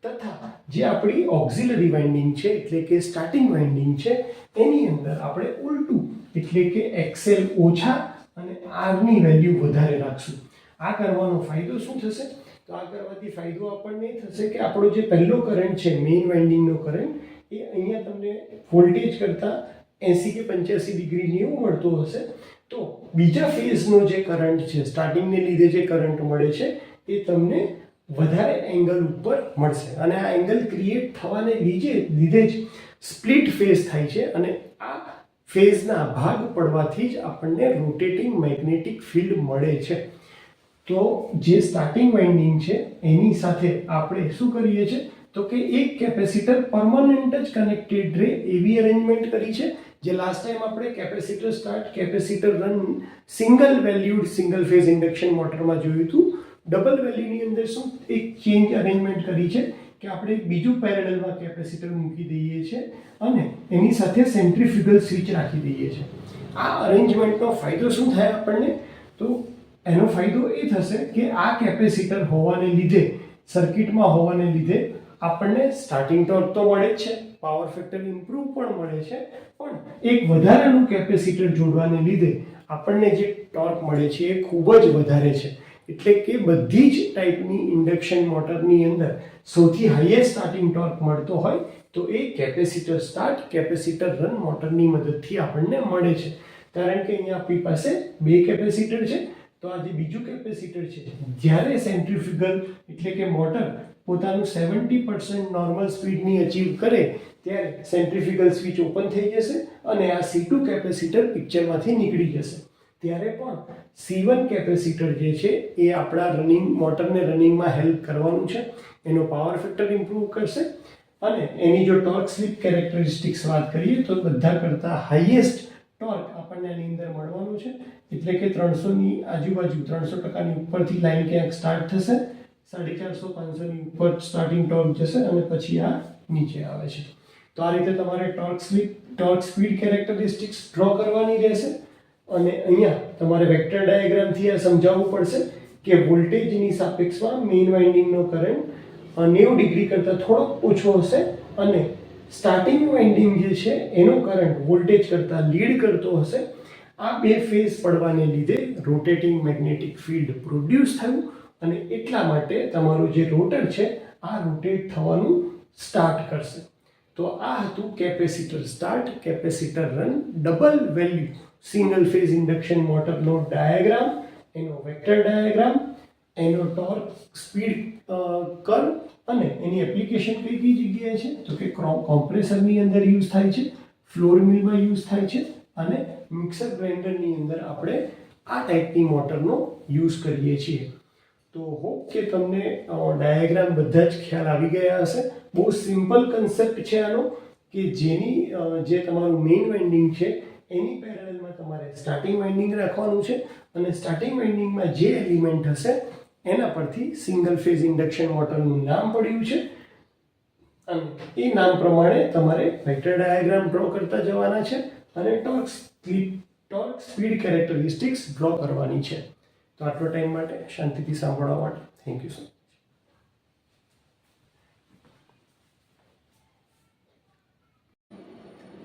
તથા જે આપણી ઓક્ઝિલરી વાઇન્ડિંગ છે એટલે કે સ્ટાર્ટિંગ વાઇન્ડિંગ છે એની અંદર આપણે ઉલટું એટલે કે એક્સેલ ઓછા અને આરની વેલ્યુ વધારે રાખશું. આ કરવાનો ફાયદો શું થશે? તો આ કરવાથી ફાયદો આપણને થશે કે આપણો જે પહેલો કરંટ છે મેઇન વાઇન્ડિંગનો કરંટ એ અહીંયા તમને વોલ્ટેજ કરતાં 80 કે 85 ડિગ્રી જેવું મળતો હશે. તો બીજા ફેઝનો જે કરંટ છે, સ્ટાર્ટિંગને લીધે જે કરંટ મળે છે એ તમને વધારે એંગલ ઉપર મળશે અને આ એંગલ ક્રિએટ થવાને લીધે જ સ્પ્લિટ ફેઝ થાય છે અને આ ફેઝના ભાગ પડવાથી જ આપણને રોટેટિંગ મેગ્નેટિક ફિલ્ડ મળે છે. તો જે સ્ટાર્ટિંગ વાઇન્ડિંગ છે એની સાથે આપણે શું કરીએ છીએ તો કે એક કેપેસિટર પરમનન્ટ જ કનેક્ટેડ રહે એવી અરેન્જમેન્ટ કરી છે. જે લાસ્ટ ટાઈમ આપણે capacitor start capacitor run single valued single phase induction મોટરમાં જોયું હતું. ડબલ વેલ્યુની અંદર શું એક ચેન્જ અરેન્જમેન્ટ કરી છે કે આપણે બીજું પેરેલલમાં કેપેસિટર મૂકી દઈએ છીએ અને એની સાથે સેન્ટ્રીફ્યુગલ સ્વિચ રાખી દઈએ છીએ. આ અરેન્જમેન્ટનો ફાયદો શું થાય આપણને? તો એનો ફાયદો એ થશે કે આ કેપેસિટર હોવાને લીધે, સર્કિટમાં હોવાને લીધે આપણને સ્ટાર્ટિંગ ટોર્ક તો મળે જ છે, પાવર ફેક્ટર ઇમ્પ્રૂવ પણ મળે છે, પણ એક વધારાનું કેપેસિટર જોડવાને લીધે આપણને જે ટોર્ક મળે છે એ ખૂબ જ વધારે છે. એટલે કે બધી જ ટાઈપની ઇન્ડક્શન મોટરની અંદર સૌથી હાઈએસ્ટ સ્ટાર્ટિંગ ટોર્ક મળતો હોય તો એ કેપેસિટર સ્ટાર્ટ કેપેસિટર રન મોટરની મદદથી આપણને મળે છે. કારણ કે અહીંયા આપણી પાસે બે કેપેસિટર છે, તો આ જે બીજું કેપેસિટર છે જ્યારે સેન્ટ્રીફ્યુગલ એટલે કે મોટર પોતાનું 70% નોર્મલ સ્પીડની અચીવ કરે ત્યારે સેન્ટ્રીફ્યુગલ સ્વિચ ઓપન થઈ જશે અને આ C2 કેપેસિટર પિક્ચરમાંથી નીકળી જશે. ત્યારે પણ C1 કેપેસિટર જે છે એ આપણા મોટરને રનિંગમાં હેલ્પ કરવાનું છે, એનો પાવર ફેક્ટર ઇમ્પ્રૂવ કરશે અને એની જો ટોર્ક સ્લિપ કેરેક્ટરિસ્ટિક્સ વાત કરીએ તો બધા કરતાં હાઈએસ્ટ ટોર્ક આપણને એની અંદર મળવાનું છે. એટલે કે 300ની આજુબાજુ 300%ની ઉપરથી લાઈન ક્યાંક સ્ટાર્ટ થશે, 450-500ની ઉપર સ્ટાર્ટિંગ ટોર્ક જશે અને પછી આ નીચે આવે છે. તો આ રીતે તમારે ટોર્ક સ્પીડ કેરેક્ટરિસ્ટિક્સ ડ્રો કરવાની રહેશે અને અહીંયા તમારે વેક્ટર ડાયાગ્રામથી આ સમજાવવું પડશે કે વોલ્ટેજની સાપેક્ષમાં મેઇન વાઇન્ડિંગનો કરંટ 90 ડિગ્રી કરતાં થોડોક ઓછો હશે અને સ્ટાર્ટિંગ વાઇન્ડિંગ જે છે એનો કરંટ વોલ્ટેજ કરતાં લીડ કરતો હશે. આ બે ફેઝ પડવાને લીધે રોટેટિંગ મેગ્નેટિક ફિલ્ડ પ્રોડ્યુસ થયું અને એટલા માટે તમારું જે રોટર છે આ રોટેટ થવાનું સ્ટાર્ટ કરશે. તો આ હતું capacitor start capacitor run double value single phase induction મોટરનો ડાયાગ્રામ, એનો વેક્ટર ડાયાગ્રામ, એનો ટોર્ક સ્પીડ કર્વ અને એની એપ્લિકેશન કઈ કઈ જગ્યાએ છે તો કે કોમ્પ્રેસરની અંદર યુઝ થાય છે, ફ્લોર મિલમાં યુઝ થાય છે અને મિક્સર ગ્રાઇન્ડરની અંદર આપણે આ ટાઈપની મોટરનો યુઝ કરીએ છીએ. તો હોપ કે તમને ડાયાગ્રામ બધા જ ખ્યાલ આવી ગયા હશે. બહુ સિમ્પલ કન્સેપ્ટ છે આનો કે જે તમારું મેઇન વાઇન્ડિંગ છે એની પેરેલલમાં તમારે સ્ટાર્ટિંગ વાઇન્ડિંગ રાખવાનું છે અને સ્ટાર્ટિંગ વાઇન્ડિંગમાં જે એલિમેન્ટ હશે એના પરથી સિંગલ ફેઝ ઇન્ડક્શન મોટરનું નામ પડ્યું છે અને એ નામ પ્રમાણે તમારે વેક્ટર ડાયાગ્રામ ડ્રો કરતા જવાના છે અને ટોર્ક સ્પીડ કેરેક્ટરિસ્ટિક્સ ડ્રો કરવાની છે. તો આટલો ટાઈમ માટે શાંતિથી સાંભળવા માટે થેન્ક યુ સો મચ.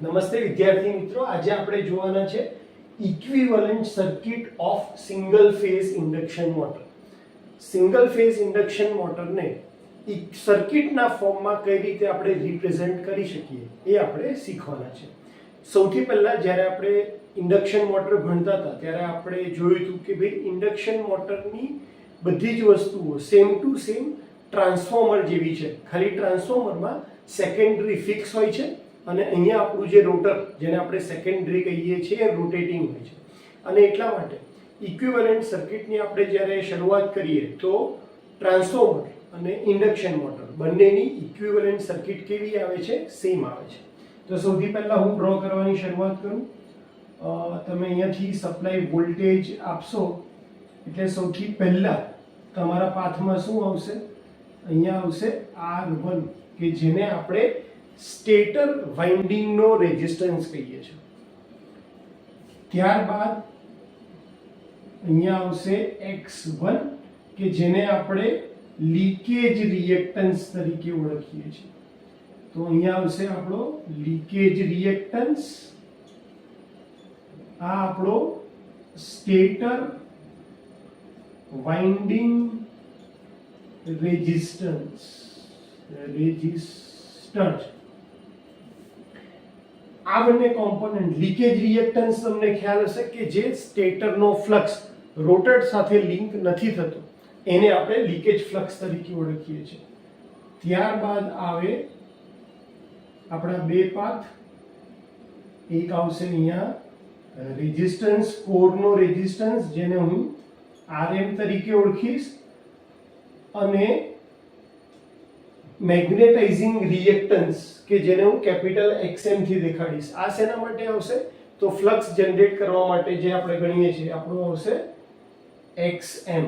નમસ્તે વિદ્યાર્થી મિત્રો, આજે આપણે જોવાના છે equivalent circuit of single phase induction motor. Single phase induction મોટરને સર્કિટના ફોર્મમાં કઈ રીતે આપણે રિપ્રેઝેન્ટ કરી શકીએ એ આપણે શીખવાના છે. સૌથી પહેલા જ્યારે આપણે ઇન્ડક્શન મોટર ભણતા હતા ત્યારે આપણે જોયું હતું કે ભાઈ ઇન્ડક્શન મોટરની બધી જ વસ્તુઓ સેમ ટુ સેમ ટ્રાન્સફોર્મર જેવી છે, ખાલી ટ્રાન્સફોર્મરમાં સેકન્ડરી ફિક્સ હોય છે અને અહીંયા આપણું જે રોટર જેને આપણે સેકન્ડરી કહીએ છીએ એ રોટેટિંગ હોય છે. અને એટલા માટે ઇક્વિવેલન્ટ સર્કિટની આપણે જ્યારે શરૂઆત કરીએ તો ટ્રાન્સફોર્મર અને ઇન્ડક્શન મોટર બંનેની ઇક્વિવેલન્ટ સર્કિટ કેવી આવે છે? સેમ આવે છે. તો સૌથી પહેલાં હું ડ્રો કરવાની શરૂઆત કરું. તમે અહીંયાથી સપ્લાય વોલ્ટેજ આપશો એટલે સૌથી પહેલાં તમારા પાથમાં શું આવશે? અહીંયા આવશે R1 કે જેને આપણે સ્ટેટર વાઇન્ડિંગનો રેઝિસ્ટન્સ કહીએ છીએ. ત્યારબાદ અહીંયા આવશે X1 કે જેને આપણે લીકેજ રિએક્ટન્સ તરીકે ઓળખીએ છીએ. તો અહીંયા આવશે આપણો લીકેજ રિએક્ટન્સ, આ આપણો સ્ટેટર વાઇન્ડિંગ રેઝિસ્ટન્સ. આ બંને કોમ્પોનન્ટ લીકેજ રિએક્ટન્સ તમને ખ્યાલ હશે કે જે સ્ટેટરનો ફ્લક્સ રોટર સાથે લિંક નથી થતો એને આપણે લીકેજ ફ્લક્સ તરીકે ઓળખીએ છીએ. ત્યારબાદ આવે આપણા બે પાથ. એક આવશે અહીંયા રેઝિસ્ટન્સ, કોરનો રેઝિસ્ટન્સ જેને હું Rm તરીકે ઓળખીશ, અને મેગ્નેટાઇઝિંગ રિએક્ટન્સ કે જેને હું કેપિટલ XM થી દેખાડીશ. આ શેના માટે આવશે? તો ફ્લક્સ જનરેટ કરવા માટે જે આપણે ગણીએ છીએ આપણો આવશે XM.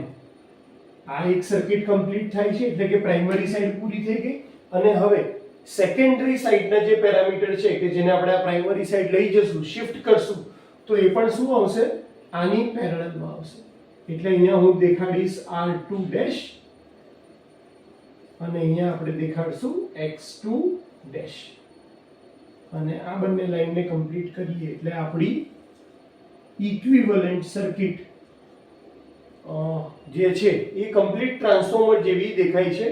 આ એક સર્કિટ કમ્પ્લીટ થાય છે એટલે કે પ્રાઇમરી સાઈડ પૂરી થઈ ગઈ. અને હવે સેકન્ડરી સાઈડના જે પેરામીટર છે કે જેને આપણે આ પ્રાઇમરી સાઈડ લઈ જશું, શિફ્ટ કરશું, તો એ પણ શું આવશે? આની પેરેલલમાં આવશે. એટલે અહીંયા હું દેખાડીશ R2 ડેશ અને અહીંયા આપણે દેખાડશું X2 ડેશ. અને આ બંને લાઈનને કમ્પ્લીટ કરીએ એટલે આપણી ઇક્વિવેલન્ટ સર્કિટ જે છે એ કમ્પ્લીટ ટ્રાન્સફોર્મર જેવી દેખાય છે.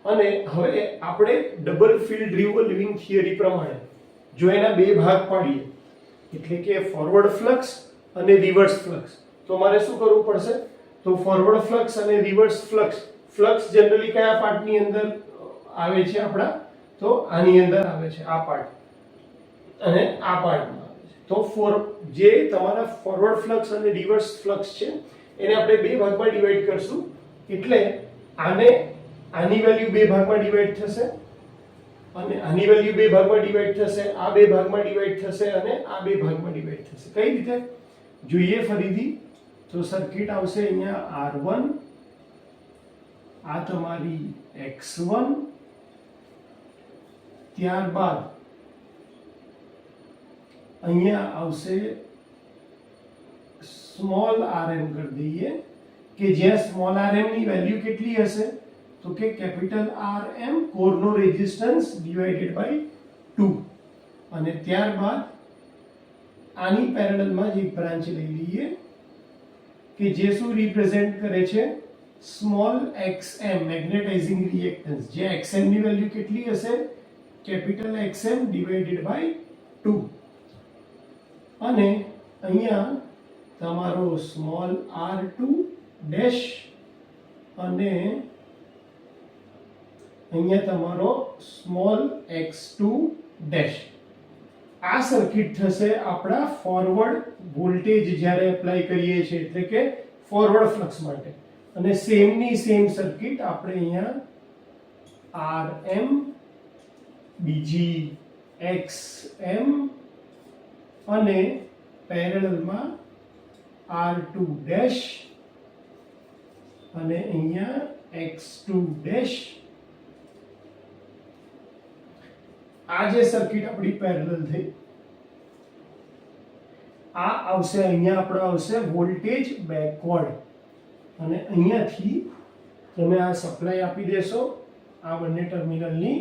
અને હવે આપણે ડબલ ફિલ્ડ રિવોલ્વિંગ થિયરી પ્રમાણે જો એના બે ભાગ પાડીએ એટલે કે ફોરવર્ડ ફ્લક્સ અને રિવર્સ ફ્લક્સ, તો મારે શું કરવું પડશે? તો ફોરવર્ડ ફ્લક્સ અને રિવર્સ ફ્લક્સ, ફ્લક્સ જનરલી કયા પાર્ટની અંદર આવે છે આપણા? તો આની અંદર આવે છે, આ પાર્ટ અને આ પાર્ટમાં આવે છે. તો જે તમારા ફોરવર્ડ ફ્લક્સ અને રિવર્સ ફ્લક્સ છે એને આપણે બે ભાગમાં ડિવાઈડ કરશું. એટલે આની વેલ્યુ બે ભાગમાં ડિવાઈડ થશે અને આની વેલ્યુ બે ભાગમાં ડિવાઈડ થશે, આ બે ભાગમાં ડિવાઈડ થશે અને આ બે ભાગમાં ડિવાઈડ થશે. કઈ રીતે જોઈએ ફરીથી? તો સર્કિટ આવશે અહીંયા R1, આ તમારી X1, ત્યારબાદ અહીંયા આવશે સ્મોલ rm કરી દઈએ કે જ્યાં સ્મોલ rm ની વેલ્યુ કેટલી હશે? તો કે કેપિટલ Rm કોરનો રેઝિસ્ટન્સ ડિવાઇડેડ બાય 2. અને ત્યારબાદ આની પેરેલલમાં જ એક બ્રાન્ચ લઈ લઈએ કે જે શું રિપ્રેઝેન્ટ કરે છે? Small xm magnetizing reactance. જે xm ની વેલ્યુ કેટલી હશે? Capital xm divided by 2. અને અહીંયા તમારો સ્મોલ r2 ડેશ અને અહીંયા તમારો સ્મોલ x2 ડેશ. આ સર્કિટ થશે આપણા ફોરવર્ડ વોલ્ટેજ જ્યારે એપ્લાય કરીએ છીએ એટલે કે ફોરવર્ડ ફ્લક્સ માટે. અને સેમ ની સેમ સર્કિટ આપણે અહીંયા Rm, બીજી XM અને પેરેલલમાં R2 ડેશ અને અહીંયા X2 ડેશ. આ જે સર્કિટ આપણી પેરેલલ થઈ, આ આવશે અહીંયા આપણો આવશે વોલ્ટેજ બેકવર્ડ. અને અહીંયાથી તમે આ સપ્લાય આપી દેશો આ બંને ટર્મિનલની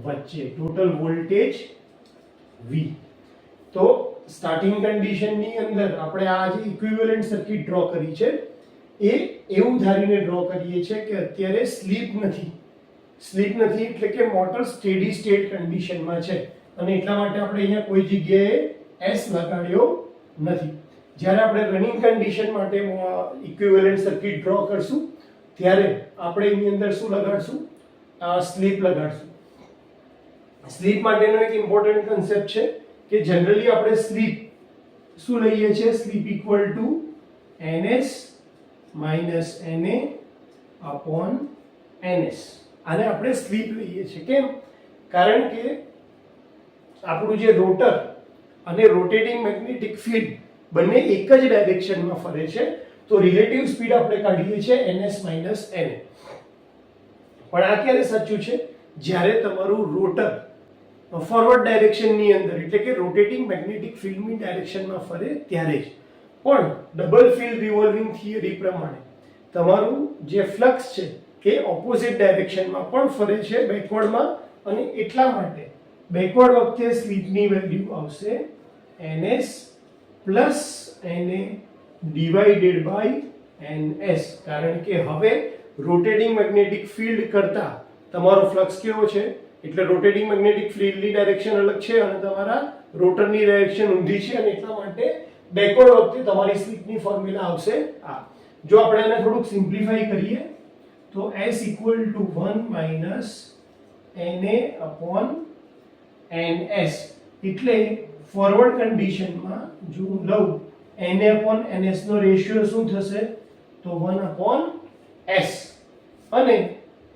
વચ્ચે, ટોટલ વોલ્ટેજ V. તો સ્ટાર્ટિંગ કન્ડિશનની અંદર આપણે આ જે ઇક્વિવેલન્ટ સર્કિટ ડ્રો કરી છે એ એવું ધારીને ડ્રો કરીએ છીએ કે અત્યારે સ્લીપ નથી એટલે કે મોટર સ્ટેડી સ્ટેટ કન્ડિશનમાં છે અને એટલા માટે આપણે અહીંયા કોઈ જગ્યાએ S લગાડ્યો નથી. જ્યારે આપણે રનિંગ કન્ડિશન માટે ઇક્વિવેલન્ટ સર્કિટ ડ્રો કરશું ત્યારે આપણે એની અંદર શું લગાડશું? સ્લીપ લગાડશું. સ્લીપ માટેનો એક ઇમ્પોર્ટન્ટ કન્સેપ્ટ છે કે જનરલી આપણે સ્લીપ શું લઈએ છીએ? Slip equal to ns minus na upon ns. આને આપણે સ્લીપ લઈએ છીએ. કેમ? કારણ કે આપણું જે રોટર અને રોટેટિંગ મેગ્નેટિક ફીલ્ડ બંને એક જ ડાયરેક્શનમાં ફરે છે તો રિલેટિવ સ્પીડ આપણે કાઢીએ છીએ ns માઇનસ na. પણ આ ક્યારે સાચું છે? જ્યારે તમારું રોટર ફોરવર્ડ ડાયરેક્શનની અંદર એટલે કે રોટેટિંગ મેગ્નેટિક ફિલ્ડની ડાયરેક્શનમાં ફરે ત્યારે જ. પણ ડબલ ફિલ્ડ રિવોલ્વિંગ થિયરી પ્રમાણે તમારું જે ફ્લક્સ છે એ ઓપોઝિટ ડાયરેક્શનમાં પણ ફરે છે બેકવર્ડમાં, અને એટલા માટે બેકવર્ડ વખતે સ્લીપની વેલ્યુ આવશે ns plus na divided by ns, કારણ કે હવે રોટેટિંગ મેગ્નેટિક ફિલ્ડ કરતા તમારો ફ્લક્સ કેવો છે? એટલે રોટેટિંગ મેગ્નેટિક ફિલ્ડની ડાયરેક્શન અલગ છે અને તમારા રોટરની ડાયરેક્શન ઊંધી છે, અને એટલા માટે બેકવર્ડ વખતે તમારી સ્લીપની ફોર્મ્યુલા આવશે આ. જો આપણે એને થોડુંક સિમ્પ્લિફાઈ કરીએ તો s equal to 1 minus na upon ns, એટલે ફોરવર્ડ કન્ડિશનમાં જો હું લઉં na અપોન ns નો રેશિયો શું થશે? તો 1 અપોન s, અને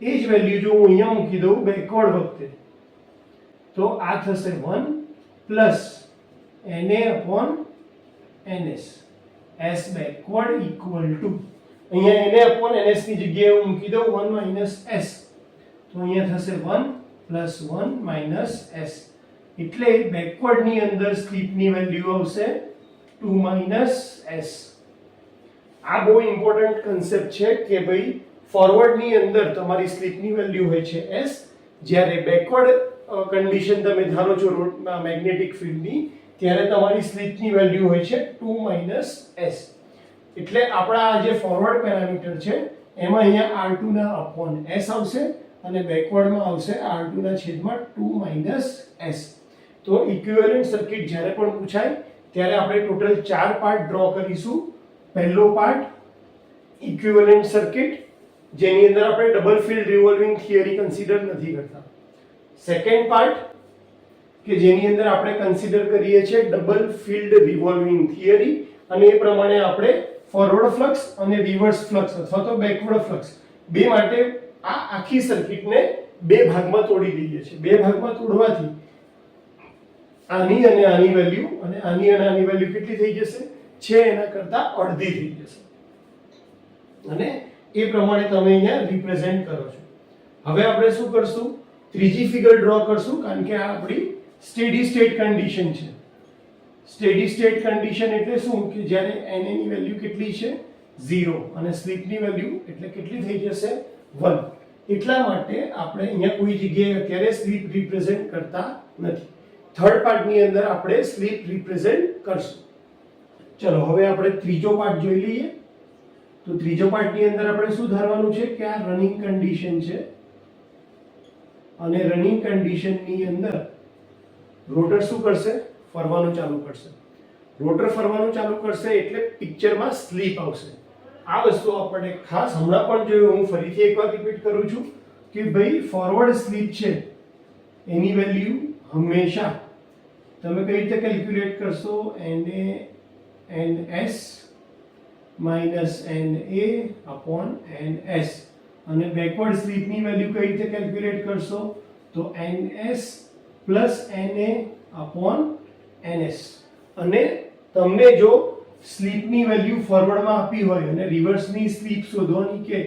એ જ વેલ્યુ જો હું અહીંયા મૂકી દઉં બેકવર્ડ વખતે તો આ થશે 1 plus na upon ns, s backward equal to અહીંયા na અપોન ns ની જગ્યાએ હું મૂકી દઉં 1 માઇનસ s, તો અહીંયા થશે 1 પ્લસ 1 માઇનસ s, એટલે બેકવર્ડની અંદર સ્લીપની વેલ્યુ આવશે 2 માઇનસ s. આ બહુ ઇમ્પોર્ટન્ટ કન્સેપ્ટ છે કે ભાઈ ફોરવર્ડની અંદર તમારી સ્લીપની વેલ્યુ હોય છે s, જ્યારે બેકવર્ડ કન્ડિશન તમે ધારો છો મેગ્નેટિક ફિલ્ડની, ત્યારે તમારી સ્લીપની વેલ્યુ હોય છે 2 માઇનસ s. એટલે આપણા આ જે ફોરવર્ડ પેરામીટર છે એમાં અહીંયા r2 ના અપોન s આવશે અને બેકવર્ડમાં આવશે r2 ના છેદમાં 2 માઇનસ s. તો ઇક્વિવેલન્ટ સર્કિટ જ્યારે પણ પૂછાય ત્યારે આપણે ટોટલ 4 પાર્ટ ડ્રો કરીશું. પહેલો પાર્ટ ઇક્વિવેલન્ટ સર્કિટ, જેની અંદર આપણે double field revolving theory consider નથી કરતા. સેકન્ડ પાર્ટ કે જેની અંદર આપણે કન્સિડર કરીએ છીએ ડબલ ફિલ્ડ રિવોલ્વિંગ થિયરી, અને એ પ્રમાણે આપણે ફોરવર્ડ ફ્લક્સ અને રિવર્સ ફ્લક્સ અથવા તો બેકવર્ડ ફ્લક્સ બે માટે આ આખી સર્કિટને બે ભાગમાં તોડી દઈએ છીએ. બે ભાગમાં તોડવાથી આની અને આની વેલ્યુ અને આની વેલ્યુ કેટલી થઈ જશે? છે એના કરતા અડધી થઈ જશે, અને એ પ્રમાણે તમે અહીંયા રિપ્રેઝેન્ટ કરો છો. હવે આપણે શું કરશું? ત્રીજી ફિગર ડ્રો કરશું, કારણ કે આ આપણી સ્ટેડી સ્ટેટ કન્ડિશન છે. સ્ટેડી સ્ટેટ કન્ડિશન એટલે શું? કે જ્યારે na ની વેલ્યુ કેટલી છે? 0, અને સ્લીપની વેલ્યુ એટલે કેટલી થઈ જશે? 1. એટલા માટે આપણે અહીંયા કોઈ જગ્યાએ અત્યારે સ્લીપ રિપ્રેઝેન્ટ કરતા નથી. થર્ડ પાર્ટની અંદર આપણે સ્લીપ રિપ્રેઝેન્ટ કરશું. ચલો હવે આપણે ત્રીજો પાર્ટ જોઈ લઈએ. તો ત્રીજો પાર્ટની અંદર આપણે શું ધારવાનું છે? કે આ રનિંગ કન્ડિશન છે, અને રનિંગ કન્ડિશનની અંદર રોટર શું કરશે? ફરવાનું ચાલુ કરશે. રોટર ફરવાનું ચાલુ કરશે એટલે પિક્ચરમાં સ્લીપ આવશે. આ વસ્તુ આપણે ખાસ હમણાં પણ જોયું, હું ફરીથી એકવાર રિપીટ કરું છું કે ભાઈ ફોરવર્ડ સ્લીપ છે એની વેલ્યુ હંમેશા તમે કઈ રીતે કેલ્ક્યુલેટ કરશો? ns minus na upon ns, અને બેકવર્ડ સ્લીપની વેલ્યુ કઈ રીતે કેલ્ક્યુલેટ કરશો? તો ns plus na upon ns. અને તમને જો સ્લીપની વેલ્યુ ફોરવર્ડમાં આપી હોય અને રિવર્સની સ્લીપ શોધવાની કે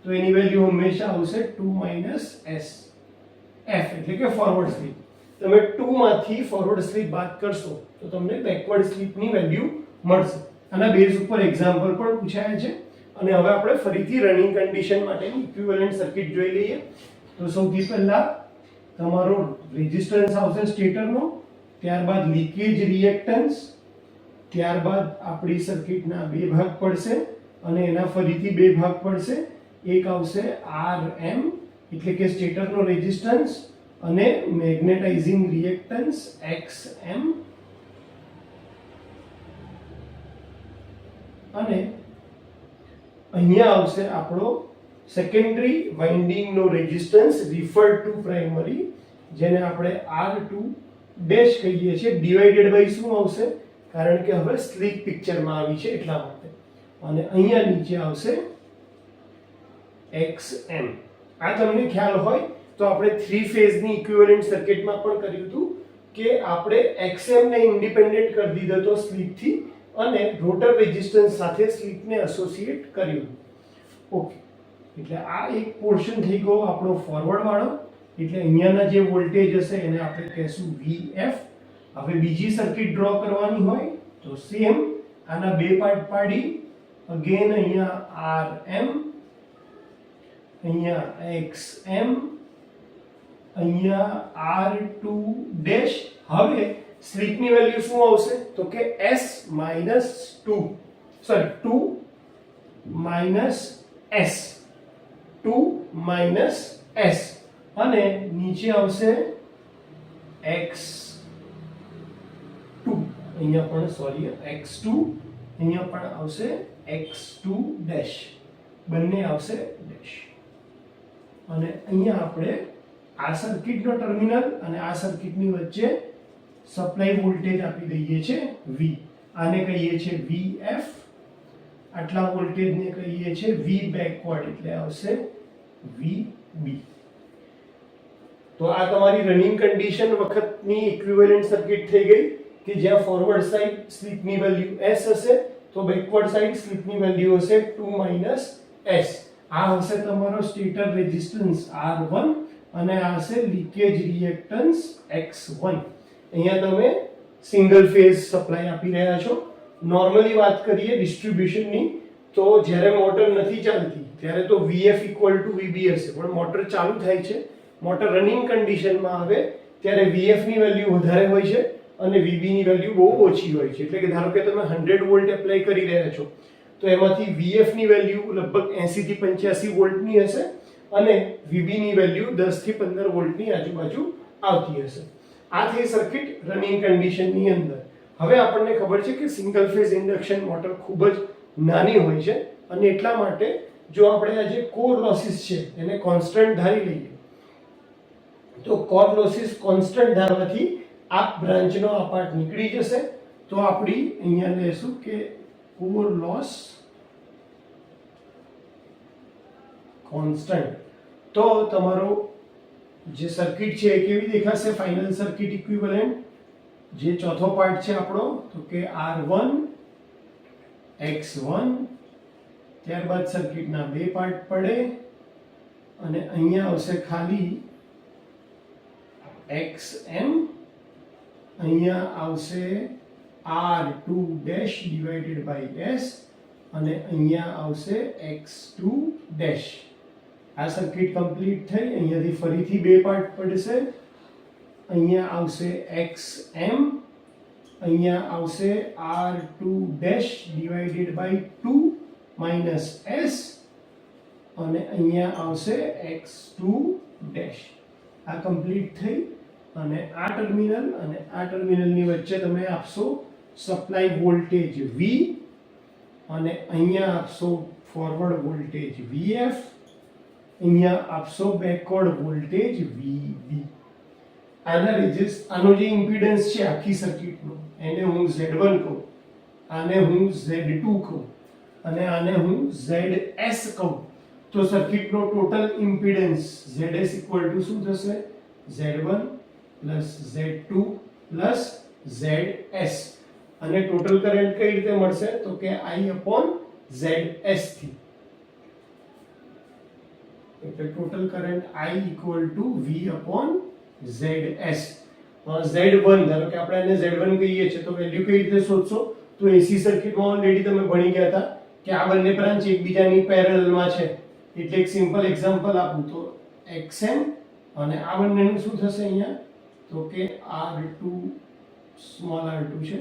તો એની વેલ્યુ હંમેશા આવશે 2 માઇનસ s f, એટલે કે ફોરવર્ડ સ્લીપ. તમે 2 માંથી ફોરવર્ડ સ્લીપ બાદ કરશો તો તમને બેકવર્ડ સ્લીપની વેલ્યુ મળશે. આના બેઝ ઉપર એક્ઝામ્પલ પણ પૂછાયા છે. અને હવે આપણે ફરીથી રનિંગ કન્ડિશન માટેની ઇક્વિવેલન્ટ સર્કિટ જોઈ લઈએ. તો સૌથી પહેલા તમારો રેઝિસ્ટન્સ આવશે સ્ટેટરનો, ત્યારબાદ લીકેજ રિએક્ટન્સ, ત્યારબાદ આપણી સર્કિટના બે ભાગ પડશે અને એના ફરીથી બે ભાગ પડશે. એક આવશે rm એટલે કે સ્ટેટરનો રેઝિસ્ટન્સ, અને મેગ્નેટાઇઝિંગ રિએક્ટન્સ xm, અને અહીંયા આવશે આપણો સેકન્ડરી વાઇન્ડિંગનો રેઝિસ્ટન્સ રિફર્ડ ટુ પ્રાઇમરી, જેને આપણે R2 ડેશ કહીએ છીએ, ડિવાઇડેડ બાય શું આવશે? કારણ કે હવે સ્લીપ પિક્ચરમાં આવી છે એટલા માટે. અને અહીંયા નીચે આવશે xm. આ તમને ખ્યાલ હોય તો આપણે 3 ફેઝની ઇક્વિવેલન્ટ સર્કિટમાં પણ કર્યું હતું કે આપણે xm ને ઇન્ડિપેન્ડન્ટ કરી દીધો તો સ્લીપથી, અને રોટર રેઝિસ્ટન્સ સાથે સ્લિપને એસોસિએટ કર્યું. ઓકે, એટલે આ એક પોર્શન થઈ ગયો આપણો ફોરવર્ડ વાળો. એટલે અહીંયાના જે વોલ્ટેજ હશે એને આપણે કહેશું VF. હવે બીજી સર્કિટ ડ્રો કરવાની હોય તો સેમ આના બે પાર્ટ પાડી અગેન અહીંયા RM, અહીંયા XM, અહીંયા R2 ડેશ. હવે સ્લિપની વેલ્યુ શું આવશે તો કે S minus 2 S 2 minus S અને નીચે આવશે X2. અહીંયા પણ સોરી X2, અહીંયા પણ આવશે X2 ડેશ, બંને આવશે ડેશ. અને અહીંયા આપણે આ સર્કિટનો ટર્મિનલ અને આ સર્કિટની વચ્ચે સપ્લાય વોલ્ટેજ આપી દઈએ છે V. આને કહીએ છે VF. આટલા વોલ્ટેજને કહીએ છે V બેકવર્ડ, એટલે આવશે VB. તો આ તમારી રનિંગ કન્ડિશન વખતની ઇક્વિવેલન્ટ સર્કિટ થઈ ગઈ કે જ્યાં ફોરવર્ડ સાઈડ સ્લિપની વેલ્યુ S હશે તો બેકવર્ડ સાઈડ સ્લિપની વેલ્યુ હશે 2 - S. આ હશે તમારો સ્ટેટર રેઝિસ્ટન્સ R1 અને આ હશે લીકેજ રિએક્ટન્સ X1. અહીંયા તમે સિંગલ ફેઝ સપ્લાય આપી રહ્યા છો. નોર્મલી વાત કરીએ ડિસ્ટ્રીબ્યુશનની તો જ્યારે મોટર નથી ચાલતી ત્યારે તો VF = VB હશે, પણ મોટર ચાલુ થાય છે, મોટર રનિંગ કન્ડિશનમાં આવે ત્યારે VF ની વેલ્યુ વધારે હોય છે અને VB ની વેલ્યુ બહુ ઓછી હોય છે. એટલે કે ધારો કે તમે 100 વોલ્ટ એપ્લાય કરી રહ્યા છો તો એમાંથી VF ની વેલ્યુ લગભગ 80 થી 85 વોલ્ટની હશે અને VB ની વેલ્યુ 10 થી 15 વોલ્ટની આજુબાજુ આવતી હશે. આ થઈ સર્કિટ રનિંગ કન્ડિશનની અંદર. હવે આપણને ખબર છે કે સિંગલ ફેઝ ઇન્ડક્શન મોટર ખૂબ જ નાની હોય છે અને એટલા માટે જો આપણે આ જે કોર લોસીસ છે એને કોન્સ્ટન્ટ ધારી લઈએ તો કોર લોસીસ કોન્સ્ટન્ટ ધારવાથી આ બ્રાન્ચનો આ પાર્ટ નીકળી જશે. તો આપણી અહીંયા લેશું કે કોર લોસ કોન્સ્ટન્ટ. તો તમારો જે સર્કિટ છે એ કેવી દેખાશે? Final circuit equivalent. જે ચોથો પાર્ટ છે આપણો તો કે R1 X1, ત્યારબાદ સર્કિટના બે પાર્ટ પડે અને અહીંયા આવશે ખાલી XM, અહીંયા આવશે R2 dash divided by S અને અહીંયા આવશે X2 ડેશ. આ સર્કિટ કમ્પ્લીટ થઈ. અહીંયાથી ફરીથી બે પાર્ટ પડશે. અહીંયા આવશે XM, અહીંયા આવશે R2 dash divided by 2 - S અને અહીંયા આવશે X2 ડેશ. આ કમ્પ્લીટ થઈ અને આ ટર્મિનલ અને આ ટર્મિનલની વચ્ચે તમે આપશો સપ્લાય વોલ્ટેજ V અને અહીંયા આપશો ફોરવર્ડ વોલ્ટેજ VF, અહીંયા આપશો બેકવર્ડ વોલ્ટેજ VB. આનો જે ઇમ્પિડન્સ છે આખી સર્કિટનો એને હું Z1 કહું, આને હું Z2 કહું અને આને હું ZS કહું. તો સર્કિટનો ટોટલ ઇમ્પિડન્સ ZS = શું થશે? Z1 + Z2 + ZS. અને ટોટલ કરંટ કઈ રીતે મળશે તો કે I/ZS થી. એટલે total current I = V/ZS. Z1 ધારો કે આપણે એને Z1 કહીએ છીએ તો વેલ્યુ કઈ રીતે શોધશો? તો AC સર્કિટમાં ઓલરેડી તમે ભણી ગયા હતા કે આ બંને બ્રાન્ચ એકબીજાની પેરેલલમાં છે. એટલે એક સિમ્પલ એક્ઝામ્પલ આપું તો XM અને આ બંનેનું શું થશે અહીંયા તો કે R2 સ્મોલ r2 છે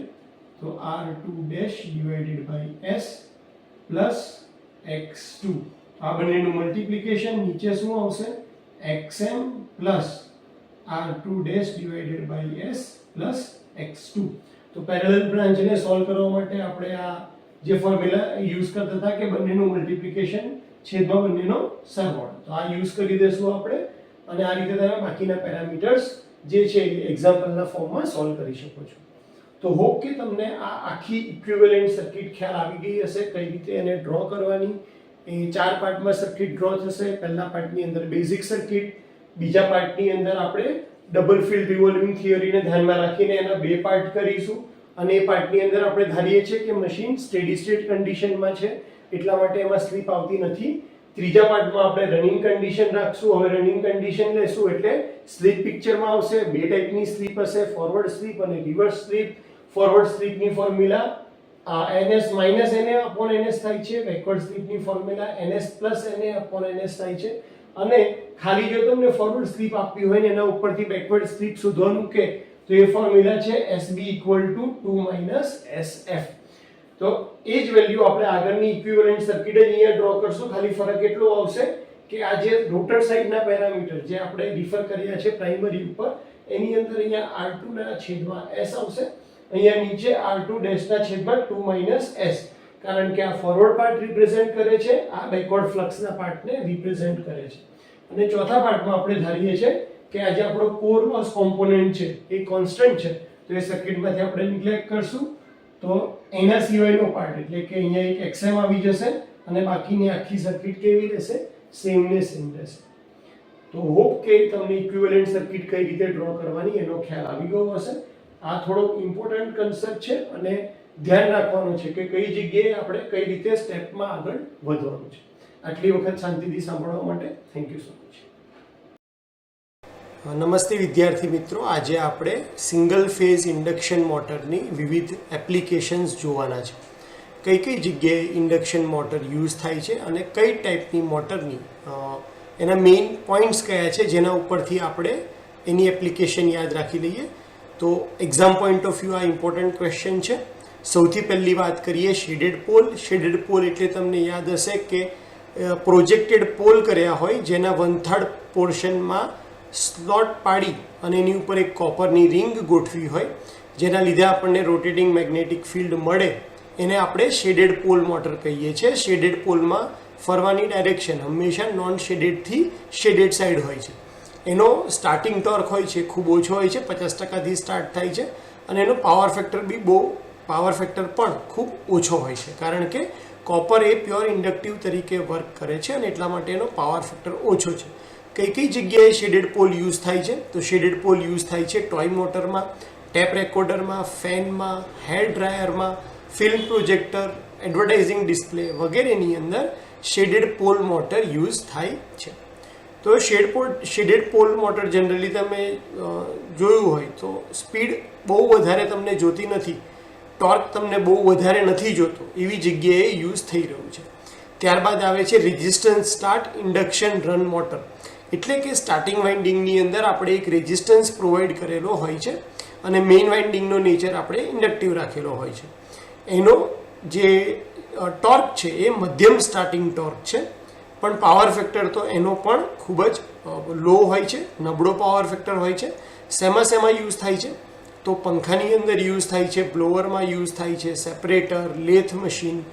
તો R2 dash divided by S plus X2. આ બંનેનું મલ્ટીપ્લિકેશન નીચે શું આવશે? XM plus R2 dash divided by S plus X2. તો પેરેલલ બ્રાન્ચને સોલ્વ કરવા માટે આપણે આ જે ફોર્મ્યુલા યુઝ કરતા હતા કે બંનેનું મલ્ટીપ્લિકેશન છેદમાં બંનેનો સરવાળો, તો આ યુઝ કરી દેશું આપણે અને આ રીતે તમે બાકીના પેરામીટર્સ જે છે એક્ઝામ્પલના ફોર્મમાં સોલ્વ કરી શકો છો. તો હોપ કે તમને આ આખી ઇક્વિવેલન્ટ સર્કિટ ખ્યાલ આવી ગઈ હશે કઈ રીતે એને ડ્રો કરવાની. એ 4 પાર્ટમાં સર્કિટ ડ્રો થશે. પહેલા પાર્ટની અંદર બેઝિક સર્કિટ, બીજા પાર્ટની અંદર આપણે ડબલ ફિલ્ડ રિવોલ્વિંગ થિયરીને ધ્યાનમાં રાખીને એના બે પાર્ટ કરીશું અને એ પાર્ટની અંદર આપણે ધારીએ છીએ કે મશીન સ્ટેડી સ્ટેટ કન્ડિશનમાં છે, એટલા માટે એમાં સ્લીપ આવતી નથી. ત્રીજા પાર્ટમાં આપણે રનિંગ કન્ડિશન રાખશું. હવે રનિંગ કન્ડિશન લેશું એટલે સ્લીપ પિક્ચરમાં આવશે. બે ટાઈપની સ્લીપ હશે, ફોરવર્ડ સ્લીપ અને રિવર્સ સ્લીપ. ફોરવર્ડ સ્લીપની formula ns minus na upon ns થાય છે. બેકવર્ડ સ્લીપની formula ns plus na upon ns થાય છે. અને ખાલી જો તમને ફોરવર્ડ સ્લીપ આપી હોય ને એના ઉપરથી બેકવર્ડ સ્લીપ શોધવાનું કે તો એ ફોર્મ્યુલા છે SB = 2 - SF. તો એ જ વેલ્યુ આપણે આગળની ઇક્વિવેલન્ટ સર્કિટ જ અહીંયા ડ્રો કરશું. ખાલી ફરક એટલો આવશે કે આ જે રોટર સાઈડના પેરામીટર જે આપણે રિફર કર્યા છે પ્રાઇમરી ઉપર, એની અંદર અહીંયા R2 ના છેદમાં S આવશે, અહીંયા નીચે R2 ડેશના છેદમાં 2 - S, કારણ કે આ ફોરવર્ડ પાર્ટ રિપ્રેઝેન્ટ કરે છે, આ બેકવર્ડ ફ્લક્સના પાર્ટને રિપ્રેઝેન્ટ કરે છે. અને ચોથા પાર્ટમાં આપણે ધારીએ છીએ કે આજે આપણો કોર લોસ કોમ્પોનન્ટ છે એ કોન્સ્ટન્ટ છે, તો એ સર્કિટમાંથી આપણે નિગ્લેક્ટ કરશું. તો એના સિવાયનો પાર્ટ એટલે કે અહીંયા એક XM આવી જશે અને બાકીની આખી સર્કિટ કેવી રહેશે? સેમ ને સેમ રહેશે. તો હોપ કે તમને ઇક્વિવેલન્ટ સર્કિટ કઈ રીતે ડ્રો કરવાની એનો ખ્યાલ આવી ગયો હશે. આ થોડો ઇમ્પોર્ટન્ટ કન્સેપ્ટ છે અને ધ્યાન રાખવાનું છે કે કઈ જગ્યાએ આપણે કઈ રીતે સ્ટેપમાં આગળ વધવાનું છે. આટલી વખત શાંતિથી સાંભળવા માટે થેન્ક યુ સો મચ. નમસ્તે વિદ્યાર્થી મિત્રો, આજે આપણે સિંગલ ફેઝ ઇન્ડક્શન મોટરની વિવિધ એપ્લિકેશન્સ જોવાના છે. કઈ કઈ જગ્યાએ ઇન્ડક્શન મોટર યુઝ થાય છે અને કઈ ટાઈપની મોટરની એના મેઇન પોઈન્ટ્સ કયા છે જેના ઉપરથી આપણે એની એપ્લિકેશન યાદ રાખી લઈએ. તો એક્ઝામ પોઈન્ટ ઓફ વ્યૂ આ ઇમ્પોર્ટન્ટ ક્વેશ્ચન છે. સૌથી પહેલી વાત કરીએ શેડેડ પોલ. શેડેડ પોલ એટલે તમને યાદ હશે કે પ્રોજેક્ટેડ પોલ કર્યા હોય જેના 1/3 પોર્શનમાં સ્લોટ પાડી અને એની ઉપર એક કોપરની રિંગ ગોઠવી હોય, જેના લીધે આપણને રોટેટિંગ મેગ્નેટિક ફિલ્ડ મળે, એને આપણે શેડેડ પોલ મોટર કહીએ છીએ. શેડેડ પોલમાં ફરવાની ડાયરેક્શન હંમેશા નોન શેડેડથી શેડેડ સાઈડ હોય છે. એનો સ્ટાર્ટિંગ ટોર્ક હોય છે ખૂબ ઓછો હોય છે, 50%થી સ્ટાર્ટ થાય છે, અને એનો પાવર ફેક્ટર પણ ખૂબ ઓછો હોય છે, કારણ કે કોપર એ પ્યોર ઇન્ડક્ટિવ તરીકે વર્ક કરે છે અને એટલા માટે એનો પાવર ફેક્ટર ઓછો છે. કઈ જગ્યાએ શેડેડ પોલ યુઝ થાય છે? તો શેડેડ પોલ યુઝ થાય છે ટોય મોટરમાં, ટેપ રેકોર્ડરમાં, ફેનમાં, હેર ડ્રાયરમાં, ફિલ્મ પ્રોજેક્ટર, એડવર્ટાઇઝિંગ ડિસ્પ્લે વગેરેની અંદર શેડેડ પોલ મોટર યુઝ થાય છે. તો શેડેડ પોલ મોટર જનરલી તમે જોયું હોય તો સ્પીડ બહુ વધારે તમને જોતી નથી, ટોર્ક તમને બહુ વધારે નથી જોતો, એવી જગ્યાએ યુઝ થઈ રહ્યું છે. ત્યારબાદ આવે છે resistance start induction run motor. એટલે કે સ્ટાર્ટિંગ વાઇન્ડિંગની અંદર આપણે એક રેઝિસ્ટન્સ પ્રોવાઈડ કરેલો હોય છે અને મેઇન વાઇન્ડિંગનો નેચર આપણે ઇન્ડક્ટિવ રાખેલો હોય છે. એનો જે ટોર્ક છે એ મધ્યમ સ્ટાર્ટિંગ ટોર્ક છે, પણ પાવર ફેક્ટર તો એનો પણ ખૂબ જ લો હોય છે, નબળો પાવર ફેક્ટર હોય છે. શેમાં યુઝ થાય છે? તો પંખાની અંદર યુઝ થાય છે, બ્લોવરમાં યુઝ થાય છે, separator, lathe machine,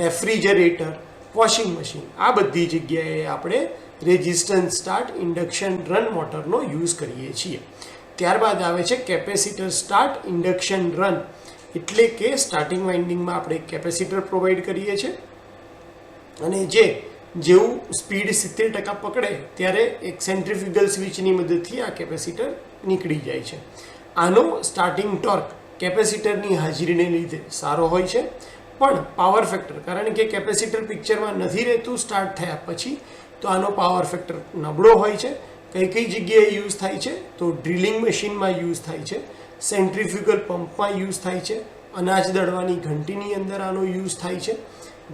refrigerator, washing machine, આ બધી જગ્યાએ આપણે રેઝિસ્ટન્સ સ્ટાર્ટ ઇન્ડક્શન રન મોટરનો યુઝ કરીએ છીએ. ત્યારબાદ આવે છે કેપેસિટર સ્ટાર્ટ ઇન્ડક્શન રન. એટલે કે સ્ટાર્ટિંગ વાઇન્ડિંગમાં આપણે કેપેસિટર પ્રોવાઈડ કરીએ છીએ અને જેવું સ્પીડ 70% પકડે ત્યારે એક સેન્ટ્રીફ્યુગલ સ્વિચની મદદથી આ કેપેસિટર નીકળી જાય છે. આનો સ્ટાર્ટિંગ ટોર્ક કેપેસિટરની હાજરીને લીધે સારો હોય છે, પણ પાવર ફેક્ટર, કારણ કે કેપેસિટર પિક્ચરમાં નથી રહેતું સ્ટાર્ટ થયા પછી, તો આનો પાવર ફેક્ટર નબળો હોય છે. કઈ જગ્યાએ યુઝ થાય છે? તો ડ્રિલિંગ મશીનમાં યુઝ થાય છે, સેન્ટ્રીફ્યુગલ પંપમાં યુઝ થાય છે, અનાજ દળવાની ઘંટીની અંદર આનો યુઝ થાય છે,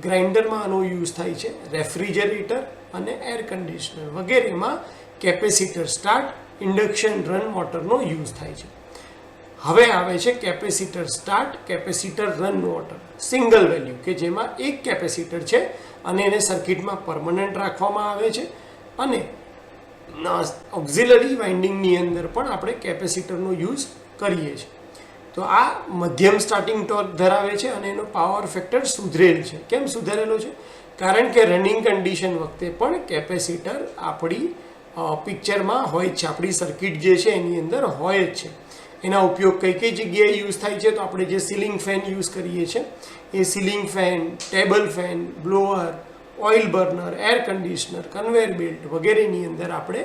ગ્રાઇન્ડરમાં આનો યુઝ થાય છે, રેફ્રિજરેટર અને એર કન્ડિશનર વગેરેમાં કેપેસિટર સ્ટાર્ટ ઇન્ડક્શન રન મોટરનો યુઝ થાય છે. હવે આવે છે capacitor start capacitor run motor single value, કે જેમાં એક કેપેસિટર છે અને એને સર્કિટમાં પરમનન્ટ રાખવામાં આવે છે અને ઓક્ઝિલરી વાઇન્ડિંગની અંદર પણ આપણે કેપેસિટરનો યુઝ કરીએ છીએ. તો આ મધ્યમ સ્ટાર્ટિંગ ટોર્ક ધરાવે છે અને એનો પાવર ફેક્ટર સુધરેલ છે. કેમ સુધરેલો છે? કારણ કે રનિંગ કન્ડિશન વખતે પણ કેપેસિટર આપણી પિક્ચરમાં હોય છે, આપણી સર્કિટ જે છે એની અંદર હોય જ છે. એના ઉપયોગ કઈ જગ્યાએ યુઝ થાય છે? તો આપણે જે સીલિંગ ફેન યુઝ કરીએ છીએ એ ceiling fan, table fan, blower, oil burner, air conditioner, conveyor belt વગેરેની અંદર આપણે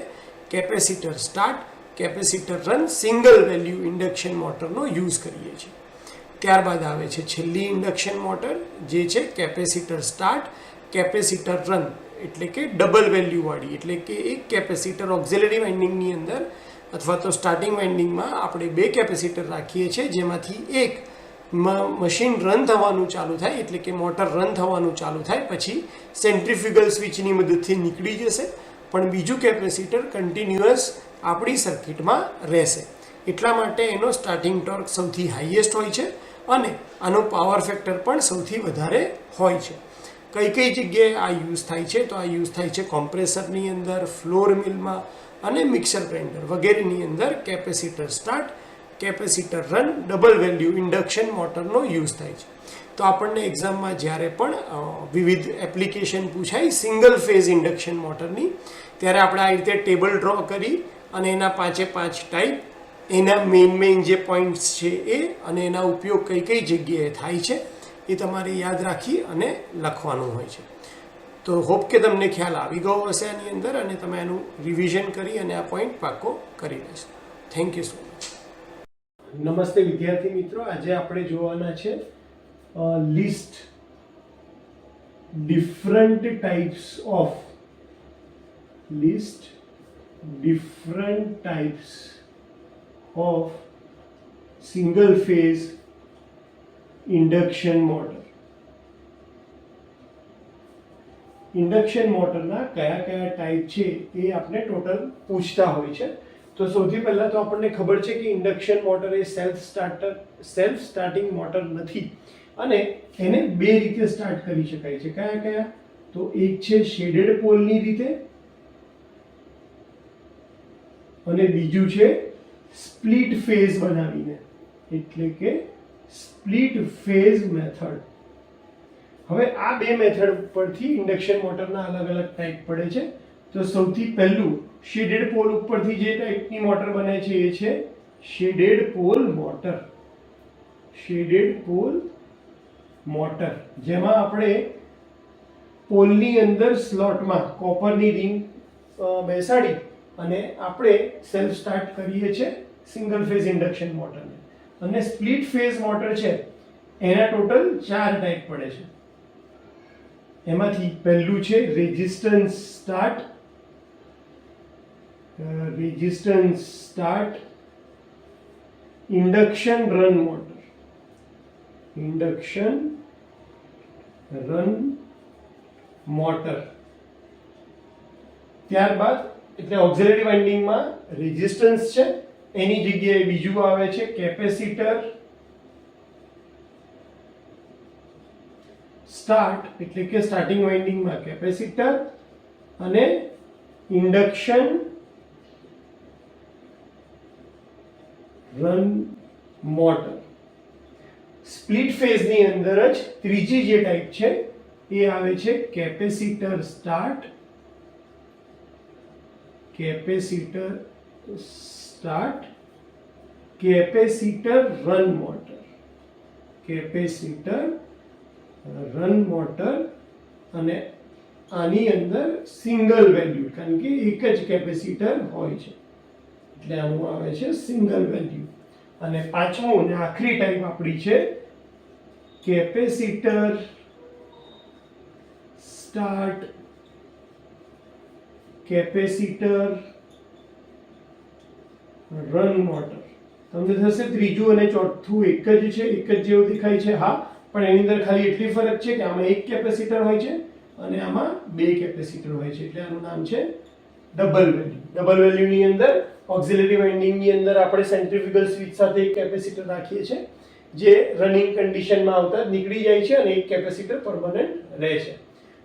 capacitor start capacitor run single value induction મોટરનો યુઝ કરીએ છીએ. ત્યારબાદ આવે છે છેલ્લી ઇન્ડક્શન મોટર જે છે કેપેસિટર સ્ટાર્ટ, કેપેસિટર રન, એટલે કે ડબલ વેલ્યુવાળી, એટલે કે એક કેપેસિટર ઓક્ઝિલરી વાઇન્ડિંગની અંદર અથવા તો સ્ટાર્ટિંગ વાઇન્ડિંગમાં આપણે 2 કેપેસિટર રાખીએ છીએ, જેમાંથી એક મશીન રન થવાનું ચાલુ થાય, એટલે કે મોટર રન થવાનું ચાલુ થાય પછી સેન્ટ્રીફ્યુગલ સ્વિચની મદદથી નીકળી જશે, પણ બીજું કેપેસિટર કન્ટિન્યુઅસ આપણી સર્કિટમાં રહેશે. એટલા માટે એનો સ્ટાર્ટિંગ ટોર્ક સૌથી હાઈએસ્ટ હોય છે અને આનો પાવર ફેક્ટર પણ સૌથી વધારે હોય છે. કઈ જગ્યાએ આ યુઝ થાય છે? તો આ યુઝ થાય છે કોમ્પ્રેસરની અંદર, ફ્લોર મિલમાં અને મિક્સર ગ્રાઇન્ડર વગેરેની અંદર capacitor start, capacitor run, double value induction મોટરનો યુઝ થાય છે. તો આપણને એક્ઝામમાં જ્યારે પણ વિવિધ એપ્લિકેશન પૂછાય સિંગલ ફેઝ ઇન્ડક્શન મોટરની, ત્યારે આપણે આ રીતે ટેબલ ડ્રો કરી અને એના 5 ટાઈપ, એના મેઇન જે પોઈન્ટ્સ છે એ અને એના ઉપયોગ કઈ જગ્યાએ થાય છે એ તમારે યાદ રાખી અને લખવાનું હોય છે. તો હોપ કે તમને ખ્યાલ આવી ગયો હશે આની અંદર અને તમે એનું રિવિઝન કરી અને આ પોઈન્ટ પાકો કરી લેશો. Thank you so much. નમસ્તે વિદ્યાર્થી મિત્રો, આજે આપણે જોવાના છે list different types of single phase induction motor. Induction મોટરના કયા ટાઈપ છે એ આપણે ટોટલ પૂછતા હોય છે. તો સૌથી પહેલા તો આપણને ખબર છે કે ઇન્ડક્શન મોટર એ સેલ્ફ સ્ટાર્ટિંગ મોટર નથી અને એને 2 રીતે સ્ટાર્ટ કરી શકાય છે. કયા? તો એક છે શેડેડ પોલની રીતે અને બીજું છે સ્પ્લિટ ફેઝ બનાવીને, એટલે કે સ્પ્લિટ ફેઝ મેથડ. હવે આ 2 મેથડ પરથી ઇન્ડક્શન મોટરના અલગ ટાઈપ પડે છે. તો સૌથી પહેલું શેડેડ પોલ ઉપરથી જે ટાઈપની મોટર બને છે એ છે શેડેડ પોલ મોટર, જેમાં આપણે પોલની અંદર સ્લોટમાં કોપરની રિંગ બેસાડી અને આપણે સેલ્ફ સ્ટાર્ટ કરીએ છીએ સિંગલ ફેઝ ઇન્ડક્શન મોટરને. અને સ્પ્લિટ ફેઝ મોટર છે એના ટોટલ 4 ટાઈપ પડે છે. એમાંથી પહેલું છે resistance start induction run motor. ત્યારબાદ એટલે ઓક્ઝિલરી વાઇન્ડિંગમાં રેઝિસ્ટન્સ છે, એની જગ્યાએ બીજું આવે છે કેપેસિટર સ્ટાર્ટ, એટલે કે સ્ટાર્ટિંગ વાઇન્ડિંગમાં કેપેસિટર, અને ઇન્ડક્શન રન મોટર. સ્પ્લિટ ફેઝની અંદર જ ત્રીજી જે ટાઈપ છે એ આવે છે capacitor start, capacitor run motor. અને આની અંદર સિંગલ વેલ્યુ, કારણ કે એક જ કેપેસિટર હોય છે એટલે આનું આવે છે સિંગલ વેલ્યુ. અને પાંચમું અને આખરી ટાઈપ આપણી છે capacitor start, capacitor run motor. તમને થશે ત્રીજું અને ચોથું એક જ છે, એક જ જેવું દેખાય છે. હા, પણ એની અંદર ખાલી એટલી ફરક છે કે આમાં એક કેપેસિટર હોય છે અને આમાં 2 કેપેસિટર હોય છે, એટલે આનું નામ છે ડબલ વેલ્યુ. ડબલ વેલ્યુની અંદર ઓક્ઝિલરી વાઇન્ડિંગની અંદર આપણે સેન્ટ્રીફ્યુગલ સ્વિચ સાથે એક કેપેસિટર રાખીએ છીએ જે રનિંગ કન્ડિશનમાં આવતા નીકળી જાય છે અને એક કેપેસિટર પરમનન્ટ રહે છે.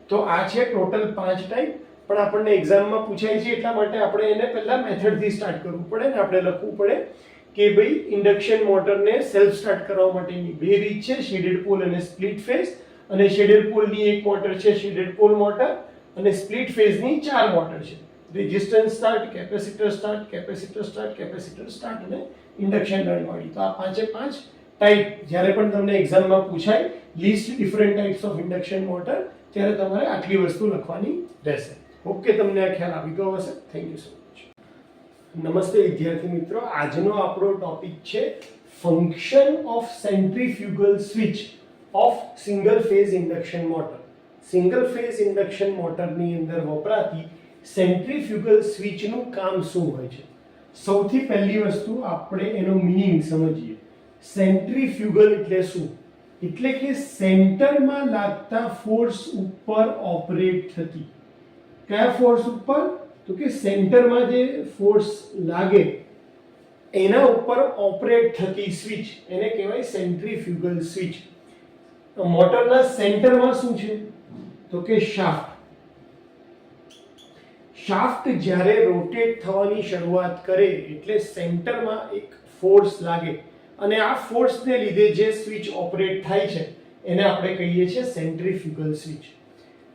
તો આ છે ટોટલ 5 ટાઈપ. પણ આપણને એક્ઝામમાં પૂછાય છે એટલા માટે આપણે એને પહેલા મેથડથી સ્ટાર્ટ કરવું પડે ને આપણે લખવું પડે કે ભાઈ ઇન્ડક્શન મોટરને સેલ્ફ સ્ટાર્ટ કરવા માટેની 2 રીત છે, શેડેડ પોલ અને સ્પ્લિટ ફેઝ. અને શેડેડ પોલની એક મોટર છે શેડેડ પોલ મોટર અને સ્પ્લિટ ફેઝની 4 મોટર છે. રેઝિસ્ટન્સ સ્ટાર્ટ, કેપેસિટર સ્ટાર્ટ અને ઇન્ડક્શન રન વાળી. તો આ 5 ટાઈપ જ્યારે પણ તમને એક્ઝામમાં પૂછાય list different types of induction motor, ત્યારે તમારે આટલી વસ્તુ લખવાની રહેશે. ઓકે, તમને આ ખ્યાલ આવી ગયો હશે. Thank you so much. નમસ્તે વિદ્યાર્થી મિત્રો, આજનો આપણો ટોપિક છે function of centrifugal switch off single phase induction motor. Single phase induction મોટરની અંદર વપરાતી સેન્ટ્રીફ્યુગલ સ્વિચનું કામ શું હોય છે? સૌથી પહેલી વસ્તુ આપણે એનો મીનિંગ સમજીએ. સેન્ટ્રીફ્યુગલ એટલે શું? એટલે કે સેન્ટરમાં લાગતા ફોર્સ ઉપર ઓપરેટ થતી. કયા ફોર્સ ઉપર? તો કે સેન્ટરમાં જે ફોર્સ લાગે એના ઉપર ઓપરેટ થતી સ્વિચ, એને કહેવાય સેન્ટ્રીફ્યુગલ સ્વિચ. તો મોટરના સેન્ટરમાં શું છે? તો કે શાફ્ટ. શાફ્ટ જ્યારે રોટેટ થવાની શરૂઆત કરે એટલે સેન્ટરમાં એક ફોર્સ લાગે અને આ ફોર્સને લીધે જે સ્વિચ ઓપરેટ થાય છે એને આપણે કહીએ છીએ સેન્ટ્રીફ્યુગલ સ્વિચ.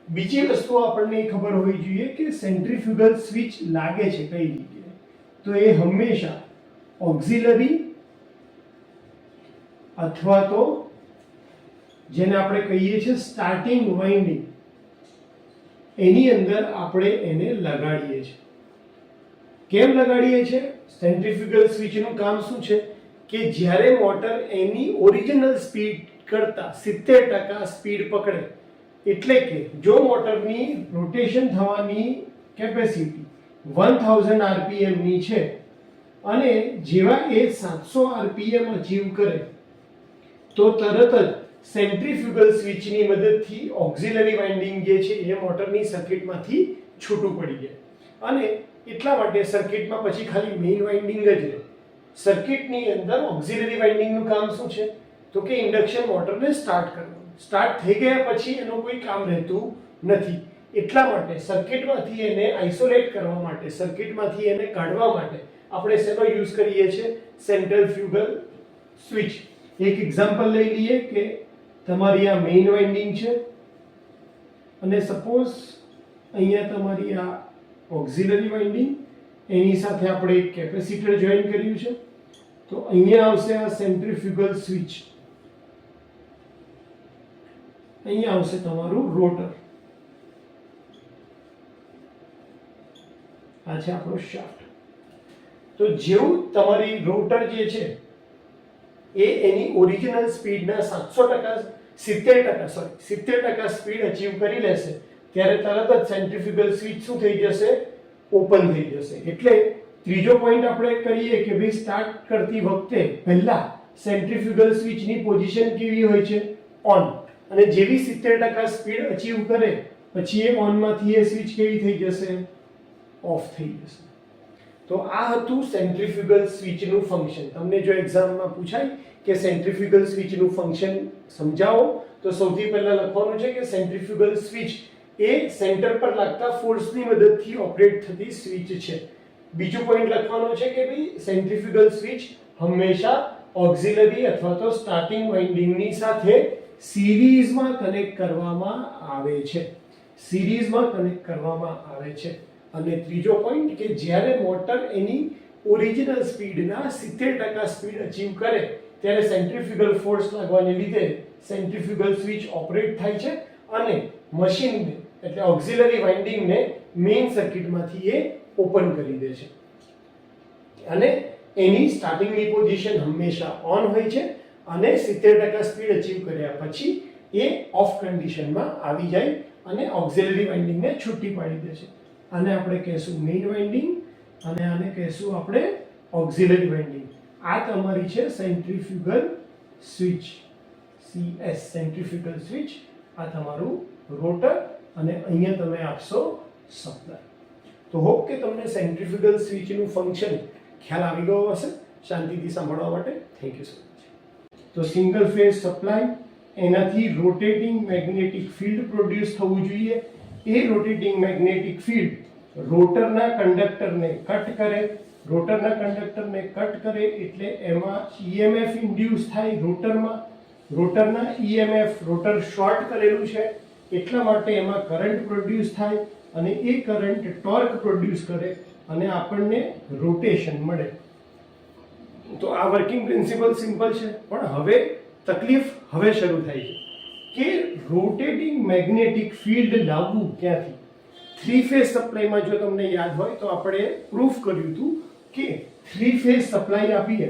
બીજી વસ્તુ આપણને ખબર હોવી જોઈએ કે સેન્ટ્રીફ્યુગલ સ્વિચ લાગે છે કઈ રીતે? તો એ હંમેશા ઓક્ઝિલરી અથવા તો જેને આપણે કહીએ છીએ સ્ટાર્ટિંગ વાઇન્ડિંગ એની અંદર આપણે એને લગાડીએ છીએ. કેમ લગાડીએ છીએ? સેન્ટ્રીફ્યુગલ સ્વિચનું કામ શું છે કે જ્યારે મોટર એની ઓરિજિનલ સ્પીડ કરતા 70% સ્પીડ પકડે, એટલે કે જો મોટરની રોટેશન થવાની કેપેસિટી 1000 rpm ની છે અને જેવા એ 700 rpm અચીવ કરે તો તરત જ સેન્ટ્રીફ્યુગલ સ્વિચની મદદથી ઓક્ઝિલરી વાઇન્ડિંગ જે છે એ મોટરની સર્કિટમાંથી છૂટું પડી જાય અને એટલા માટે સર્કિટમાં પછી ખાલી મેઇન વાઇન્ડિંગ જ રહે. સર્કિટની અંદર ઓક્ઝિલરી વાઇન્ડિંગનું કામ શું છે? તો કે ઇન્ડક્શન મોટરને સ્ટાર્ટ કરવાનું. સ્ટાર્ટ થઈ ગયા પછી એનું કોઈ કામ રહેતું નથી. એટલા માટે સર્કિટમાંથી એને આઇસોલેટ કરવા માટે, સર્કિટમાંથી એને કાઢવા માટે આપણે શેનો યુઝ કરીએ છીએ? Centrifugal switch. એક એક્ઝામ્પલ લઈ લઈએ કે તમારી આ મેઇન વાઇન્ડિંગ છે અને સપોઝ અહીંયા તમારી આ ઓક્ઝિલરી વાઇન્ડિંગ, એની સાથે આપણે એક કેપેસિટર જોઈન કર્યું છે. તો અહીંયા આવશે આ સેન્ટ્રીફ્યુગલ સ્વિચ, અહીંયા આવશે તમારું રોટર, આ છે આપણો શાફ્ટ. તો જેવું તમારી રોટર જે છે એ એની ઓરિજિનલ સ્પીડના 70% સ્પીડ અચીવ કરી લેશે ત્યારે તરત જ સેન્ટ્રીફ્યુગલ સ્વિચ શું થઈ જશે? ઓપન થઈ જશે. એટલે ત્રીજો પોઈન્ટ આપણે કરીએ કે ભાઈ સ્ટાર્ટ કરતી વખતે પહેલા સેન્ટ્રીફ્યુગલ સ્વિચની પોઝિશન કેવી હોય છે? ઓન. અને જેવી 70% સ્પીડ અચીવ કરે પછી એ ઓનમાંથી એ સ્વિચ કેવી થઈ જશે? ઓફ થઈ જશે. તો આ હતું સેન્ટ્રીફ્યુગલ સ્વિચનું ફંક્શન. તમને જો એક્ઝામમાં પૂછાય કે સેન્ટ્રીફ્યુગલ સ્વિચનું ફંક્શન સમજાવો તો સૌથી પહેલા લખવાનું છે કે સેન્ટ્રીફ્યુગલ સ્વિચ એ સેન્ટર પર લાગતા ફોર્સની મદદથી ઓપરેટ થતી સ્વિચ છે. બીજો પોઈન્ટ લખવાનો છે કે ભાઈ સેન્ટ્રીફ્યુગલ સ્વિચ હંમેશા ઓક્ઝિલરી અથવા તો સ્ટાર્ટિંગ વાઇન્ડિંગની સાથે સિરીઝમાં કનેક્ટ કરવામાં આવે છે. સિરીઝમાં કનેક્ટ કરવામાં આવે છે. અને ત્રીજો પોઈન્ટ કે જ્યારે મોટર એની ઓરિજિનલ સ્પીડના 70% સ્પીડ અચીવ કરે ત્યારે સેન્ટ્રીફ્યુગલ ફોર્સ લાગવાને લીધે સેન્ટ્રીફ્યુગલ સ્વિચ ઓપરેટ થાય છે અને મશીનને એટલે ઓક્ઝિલરી વાઇન્ડિંગને મેઇન સર્કિટમાંથી એ ઓપન કરી દે છે અને એની સ્ટાર્ટિંગની પોઝિશન હંમેશા ઓન હોય છે અને 70% સ્પીડ અચીવ કર્યા પછી એ ઓફ કન્ડિશનમાં આવી જાય અને ઓક્ઝિલરી વાઇન્ડિંગને છૂટી પાડી દે છે. આને આપણે કહેશું મેઇન વાઇન્ડિંગ અને આને કહેશું આપણે ઓક્ઝિલરી વાઇન્ડિંગ. આ તમારી છે centrifugal switch, CS centrifugal switch. આ તમારું રોટર અને અહીંયા તમે આપશો સપ્લાય. તો હોપ કે તમને સેન્ટ્રીફ્યુગલ સ્વિચનું ફંક્શન ખ્યાલ આવી ગયો હશે. શાંતિથી સાંભળવા માટે થેન્ક યુ સો મચ. તો સિંગલ ફેઝ સપ્લાય, એનાથી રોટેટિંગ મેગ્નેટિક ફિલ્ડ પ્રોડ્યુસ થવું જોઈએ. એ રોટેટિંગ મેગ્નેટિક ફિલ્ડ રોટરના કંડક્ટરને કટ કરે. રોટરના કંડક્ટરને કટ કરે એટલે એમાં EMF ઇન્ડ્યુસ થાય રોટરમાં. રોટરના EMF, રોટર શોર્ટ કરેલું છે એટલા માટે એમાં કરંટ પ્રોડ્યુસ થાય અને એ કરંટ ટોર્ક પ્રોડ્યુસ કરે અને આપણને રોટેશન મળે. તો આ વર્કિંગ પ્રિન્સિપલ સિમ્પલ છે, પણ હવે તકલીફ હવે શરૂ થાય છે કે રોટેટિંગ મેગ્નેટિક ફિલ્ડ લાવવું ક્યાંથી. 3 ફેઝ સપ્લાયમાં જો તમને યાદ હોય તો આપણે પ્રૂફ કર્યું હતું કે 3 ફેઝ સપ્લાય આપીએ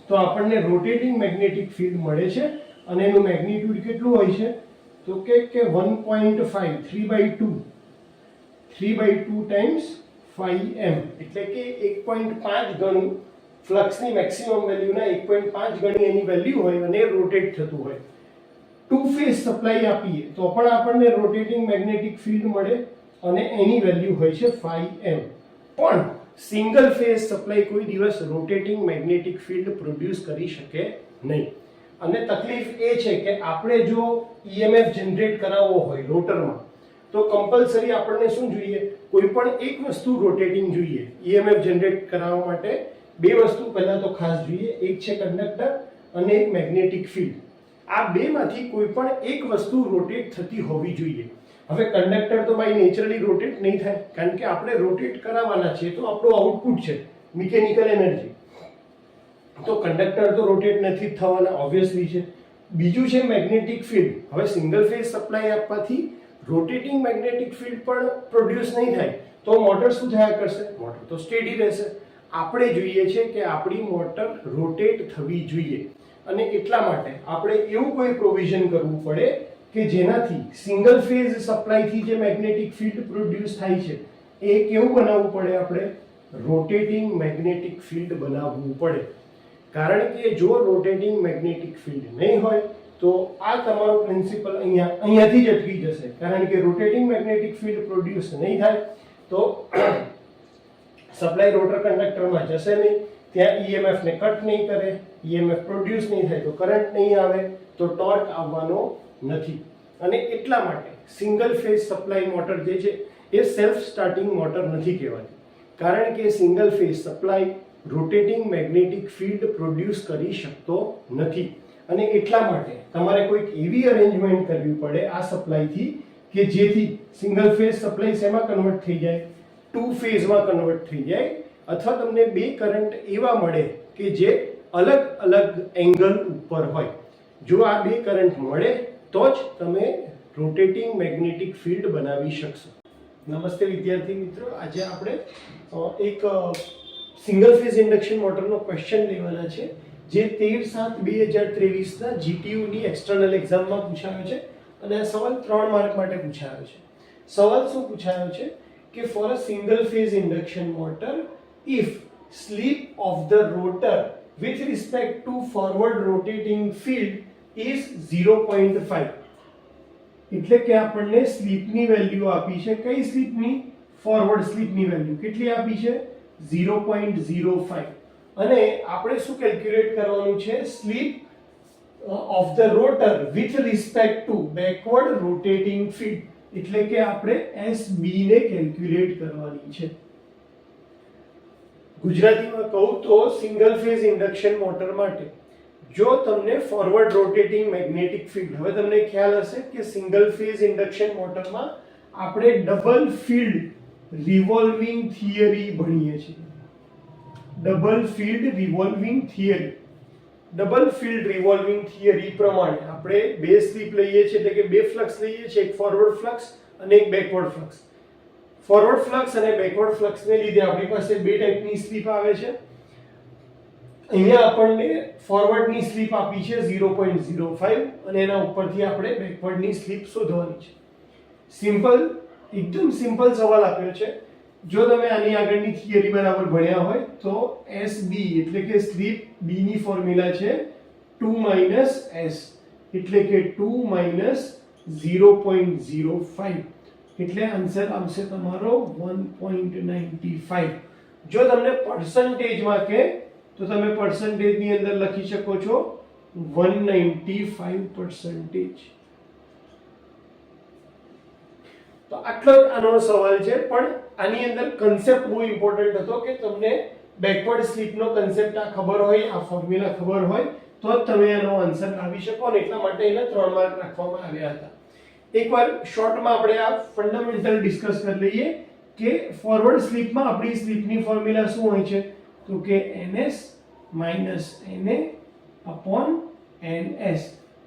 તો આપણને રોટેટિંગ મેગ્નેટિક ફિલ્ડ મળે છે અને એનું મેગ્નિટ્યુડ કેટલું હોય છે તો કે 1.5 3/2 ટાઈમ્સ 5m એટલે કે 1.5 ગણું ફ્લક્સની મેક્સિમમ વેલ્યુના 1.5 ગણી એની વેલ્યુ હોય અને રોટેટ થતું હોય. ટુ ફેઝ સપ્લાય આપીએ તો પણ આપણને રોટેટિંગ મેગ્નેટિક ફિલ્ડ મળે અને એની વેલ્યુ હોય છે 5m. પણ સિંગલ ફેઝ સપ્લાય કોઈ દિવસ રોટેટિંગ મેગ્નેટિક ફિલ્ડ પ્રોડ્યુસ કરી શકે નહીં. અને તકલીફ એ છે કે આપણે જો EMF જનરેટ કરાવવો હોય રોટરમાં તો કમ્પલસરી આપણને શું જોઈએ, કોઈ પણ એક વસ્તુ રોટેટિંગ જોઈએ. EMF જનરેટ કરાવવા માટે બે વસ્તુ પહેલા તો ખાસ જોઈએ, એક છે કંડક્ટર અને એક મેગ્નેટિક ફિલ્ડ. આ બેમાંથી કોઈ પણ એક વસ્તુ રોટેટ થતી હોવી જોઈએ. હવે કંડક્ટર તો બાય નેચરલી રોટેટ નહીં થાય કારણ કે આપણે રોટેટ કરાવવાના છે તો આપણું આઉટપુટ છે મિકેનિકલ એનર્જી, તો કંડક્ટર તો રોટેટ નથી થવાના, ઓબ્વિયસલી છે. બીજું છે મેગ્નેટિક ફિલ્ડ. હવે સિંગલ ફેઝ સપ્લાય આપવાથી રોટેટિંગ મેગ્નેટિક ફિલ્ડ પણ પ્રોડ્યુસ નહીં થાય તો મોટર શું થયા કરશે, મોટર તો સ્ટેડી રહેશે. આપણે જોઈએ છે કે આપણી મોટર રોટેટ થવી જોઈએ અને એટલા માટે આપણે એવું કોઈ પ્રોવિઝન કરવું પડે કે જેનાથી સિંગલ ફેઝ સપ્લાયથી જે મેગ્નેટિક ફિલ્ડ પ્રોડ્યુસ થાય છે એ કેવું બનાવવું પડે, આપણે રોટેટિંગ મેગ્નેટિક ફિલ્ડ બનાવવું પડે. કારણ કે જો રોટેટિંગ મેગ્નેટિક ફિલ્ડ નહીં હોય તો આ તમારો પ્રિન્સિપલ અહીંયાથી જ અટકી જશે. કારણ કે રોટેટિંગ મેગ્નેટિક ફિલ્ડ પ્રોડ્યુસ નહીં થાય તો સપ્લાય રોટર કંડક્ટરમાં જશે નહીં, ત્યાં EMF ને કટ નહીં કરે, EMF પ્રોડ્યુસ નહીં થાય તો કરંટ નહીં આવે, તો ટોર્ક આવવાનો નથી. અને એટલા માટે સિંગલ ફેઝ સપ્લાય મોટર જે છે એ સેલ્ફ સ્ટાર્ટિંગ મોટર નથી કહેવાતી. કારણ કે single phase supply rotating magnetic field produce કરી શકતો નથી. અને એટલા માટે તમારે કોઈક એવી અરેન્જમેન્ટ કરવી પડે આ સપ્લાયથી કે જેથી સિંગલ ફેઝ સપ્લાય શેમાં કન્વર્ટ થઈ જાય, ટુ ફેઝમાં કન્વર્ટ થઈ જાય, અથવા તમને બે કરંટ એવા મળે કે જે અલગ અલગ એંગલ ઉપર હોય. જો આ બે કરંટ મળે તો જ તમે રોટેટિંગ મેગ્નેટિક ફિલ્ડ બનાવી શકશો. નમસ્તે વિદ્યાર્થી મિત્રો, આજે આપણે એક સિંગલ ફેઝ ઇન્ડક્શન મોટરનો ક્વેશ્ચન લેવાના છે જે 13/7/2023 ના GTU ની એક્સટર્નલ એક્ઝામમાં પૂછાયો છે અને આ સવાલ 3 માર્ક માટે પૂછાયો છે. સવાલ શું પૂછાયો છે કે for a single phase induction motor if slip of the rotor with respect to forward rotating field is 0.5, એટલે કે આપણને સ્લીપની વેલ્યુ આપી છે. કઈ સ્લીપની? ફોરવર્ડ સ્લીપની વેલ્યુ કેટલી આપી છે? 0.05. અને આપણે શું કેલ્ક્યુલેટ કરવાનું છે? Slip of the rotor with respect to backward rotating field, એટલે કે આપણે SB ને કેલ્ક્યુલેટ કરવાની છે. ગુજરાતીમાં કહું તો સિંગલ ફેઝ ઇન્ડક્શન મોટર માટે જો તમને ફોરવર્ડ રોટેટિંગ મેગ્નેટિક ફિલ્ડ, હવે તમને ખ્યાલ હશે કે સિંગલ ફેઝ ઇન્ડક્શન મોટરમાં આપણે ડબલ ફિલ્ડ રિવોલ્વિંગ થિયરી ભણીએ છીએ. Double field revolving theory. Double field revolving theory પ્રમાણે આપણે બે સ્લીપ લઈએ છીએ, એટલે કે બે ફ્લક્સ લઈએ છીએ, એક ફોરવર્ડ ફ્લક્સ અને એક બેકવર્ડ ફ્લક્સ. ફોરવર્ડ ફ્લક્સ અને બેકવર્ડ ફ્લક્સને લીધે આપણી પાસે બે ટાઈપની સ્લીપ આવે છે. અહીંયા આપણને ફોરવર્ડની સ્લીપ આપી છે 0.05 અને એના ઉપરથી આપણે બેકવર્ડની સ્લીપ શોધવાની છે. સિમ્પલ, એકદમ સિમ્પલ સવાલ આપ્યો છે. જો તમે આની આગળની થિયરી બરાબર ભણ્યા હોય તો SB એટલે કે સ્લીપ B ની ફોર્મ્યુલા છે 2 - S, એટલે કે 2 - 0.05, એટલે આન્સર આવશે તમારો 1.95. જો તમને પર્સન્ટેજમાં કે તો તમે પર્સન્ટેજની અંદર લખી શકો છો 195%. તો આટલો આનો સવાલ છે, પણ આની અંદર કન્સેપ્ટ બહુ ઇમ્પોર્ટન્ટ હતો કે તમને બેકવર્ડ સ્લીપનો કન્સેપ્ટ આ ખબર હોય, આ ફોર્મ્યુલા ખબર હોય તો જ તમે એનો આન્સર લાવી શકો, અને એટલા માટે એને 3 માર્ક રાખવામાં આવ્યા હતા. એકવાર શોર્ટમાં આપણે આ ફંડામેન્ટલ ડિસ્કસ કરી લઈએ કે ફોરવર્ડ સ્લીપમાં આપણી સ્લીપની ફોર્મ્યુલા શું હોય છે તો કે ns - na/ns.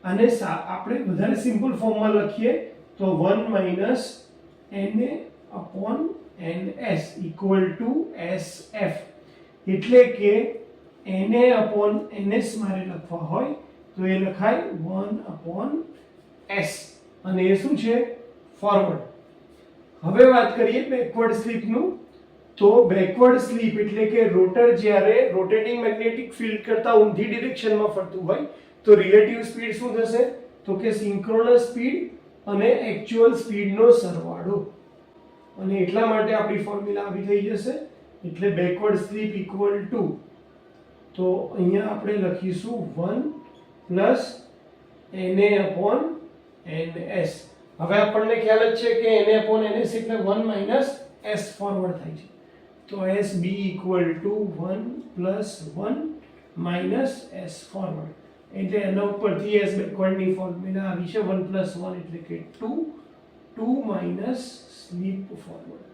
અને આપણે વધારે સિમ્પલ ફોર્મમાં લખીએ તો 1 - na/ns = SF, એટલે કે Na upon ns મારે લખવા હોય તો એ લખાય 1 upon s અને એ શું છે ફોરવર્ડ. હવે વાત કરીએ બેકવર્ડ સ્લીપનું. તો બેકવર્ડ સ્લીપ એટલે કે રોટર જ્યારે રોટેટિંગ મેગ્નેટિક ફિલ્ડ કરતા ઊંધી ડિરેક્શનમાં ફરતું હોય તો રિલેટિવ સ્પીડ શું થશે તો કે સિન્ક્રોનસ સ્પીડ અને એક્ચ્યુઅલ સ્પીડનો સરવાળો. અને એટલા માટે આપણી ફોર્મ્યુલા આવી થઈ જશે એટલે બેકવર્ડ સ્લીપ ઇક્વલ ટુ તો અહીંયા આપણે લખીશું 1 પ્લસ Na upon ns. હવે આપણને ખ્યાલ જ છે કે Na upon ns એટલે 1 માઇનસ s ફોરવર્ડ થાય છે તો sb equal to 1 plus 1 minus s forward એટલે એના ઉપરથી s બેકવર્ડની ફોર્મ્યુલા આવી છે 1 પ્લસ 1 એટલે કે 2 માઇનસ સ્લીપ ફોરવર્ડ.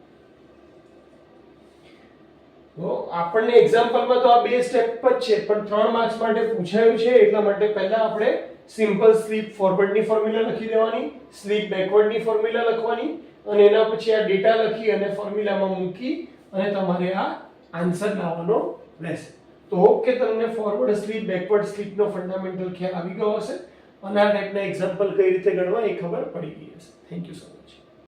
તો આપણને એક્ઝામ્પલમાં તો આ બે સ્ટેપ જ છે પણ 3 માર્ક્સ માટે પૂછાયું છે એટલા માટે પહેલા આપણે સિમ્પલ સ્લીપ ફોરવર્ડની ફોર્મ્યુલા લખી દેવાની, સ્લીપ બેકવર્ડની ફોર્મ્યુલા લખવાની અને એના પછી આ ડેટા લખી અને ફોર્મ્યુલામાં મૂકી અને તમારે આ આન્સર લાવવાનો રહેશે. તો હોપ કે તમને ફોરવર્ડ સ્લીપ બેકવર્ડ સ્લીપનો ફંડામેન્ટલ ખ્યાલ આવી ગયો હશે અને આ ટાઈપના એક્ઝામ્પલ કઈ રીતે ગણવા એ ખબર પડી ગઈ હશે. Thank you so much.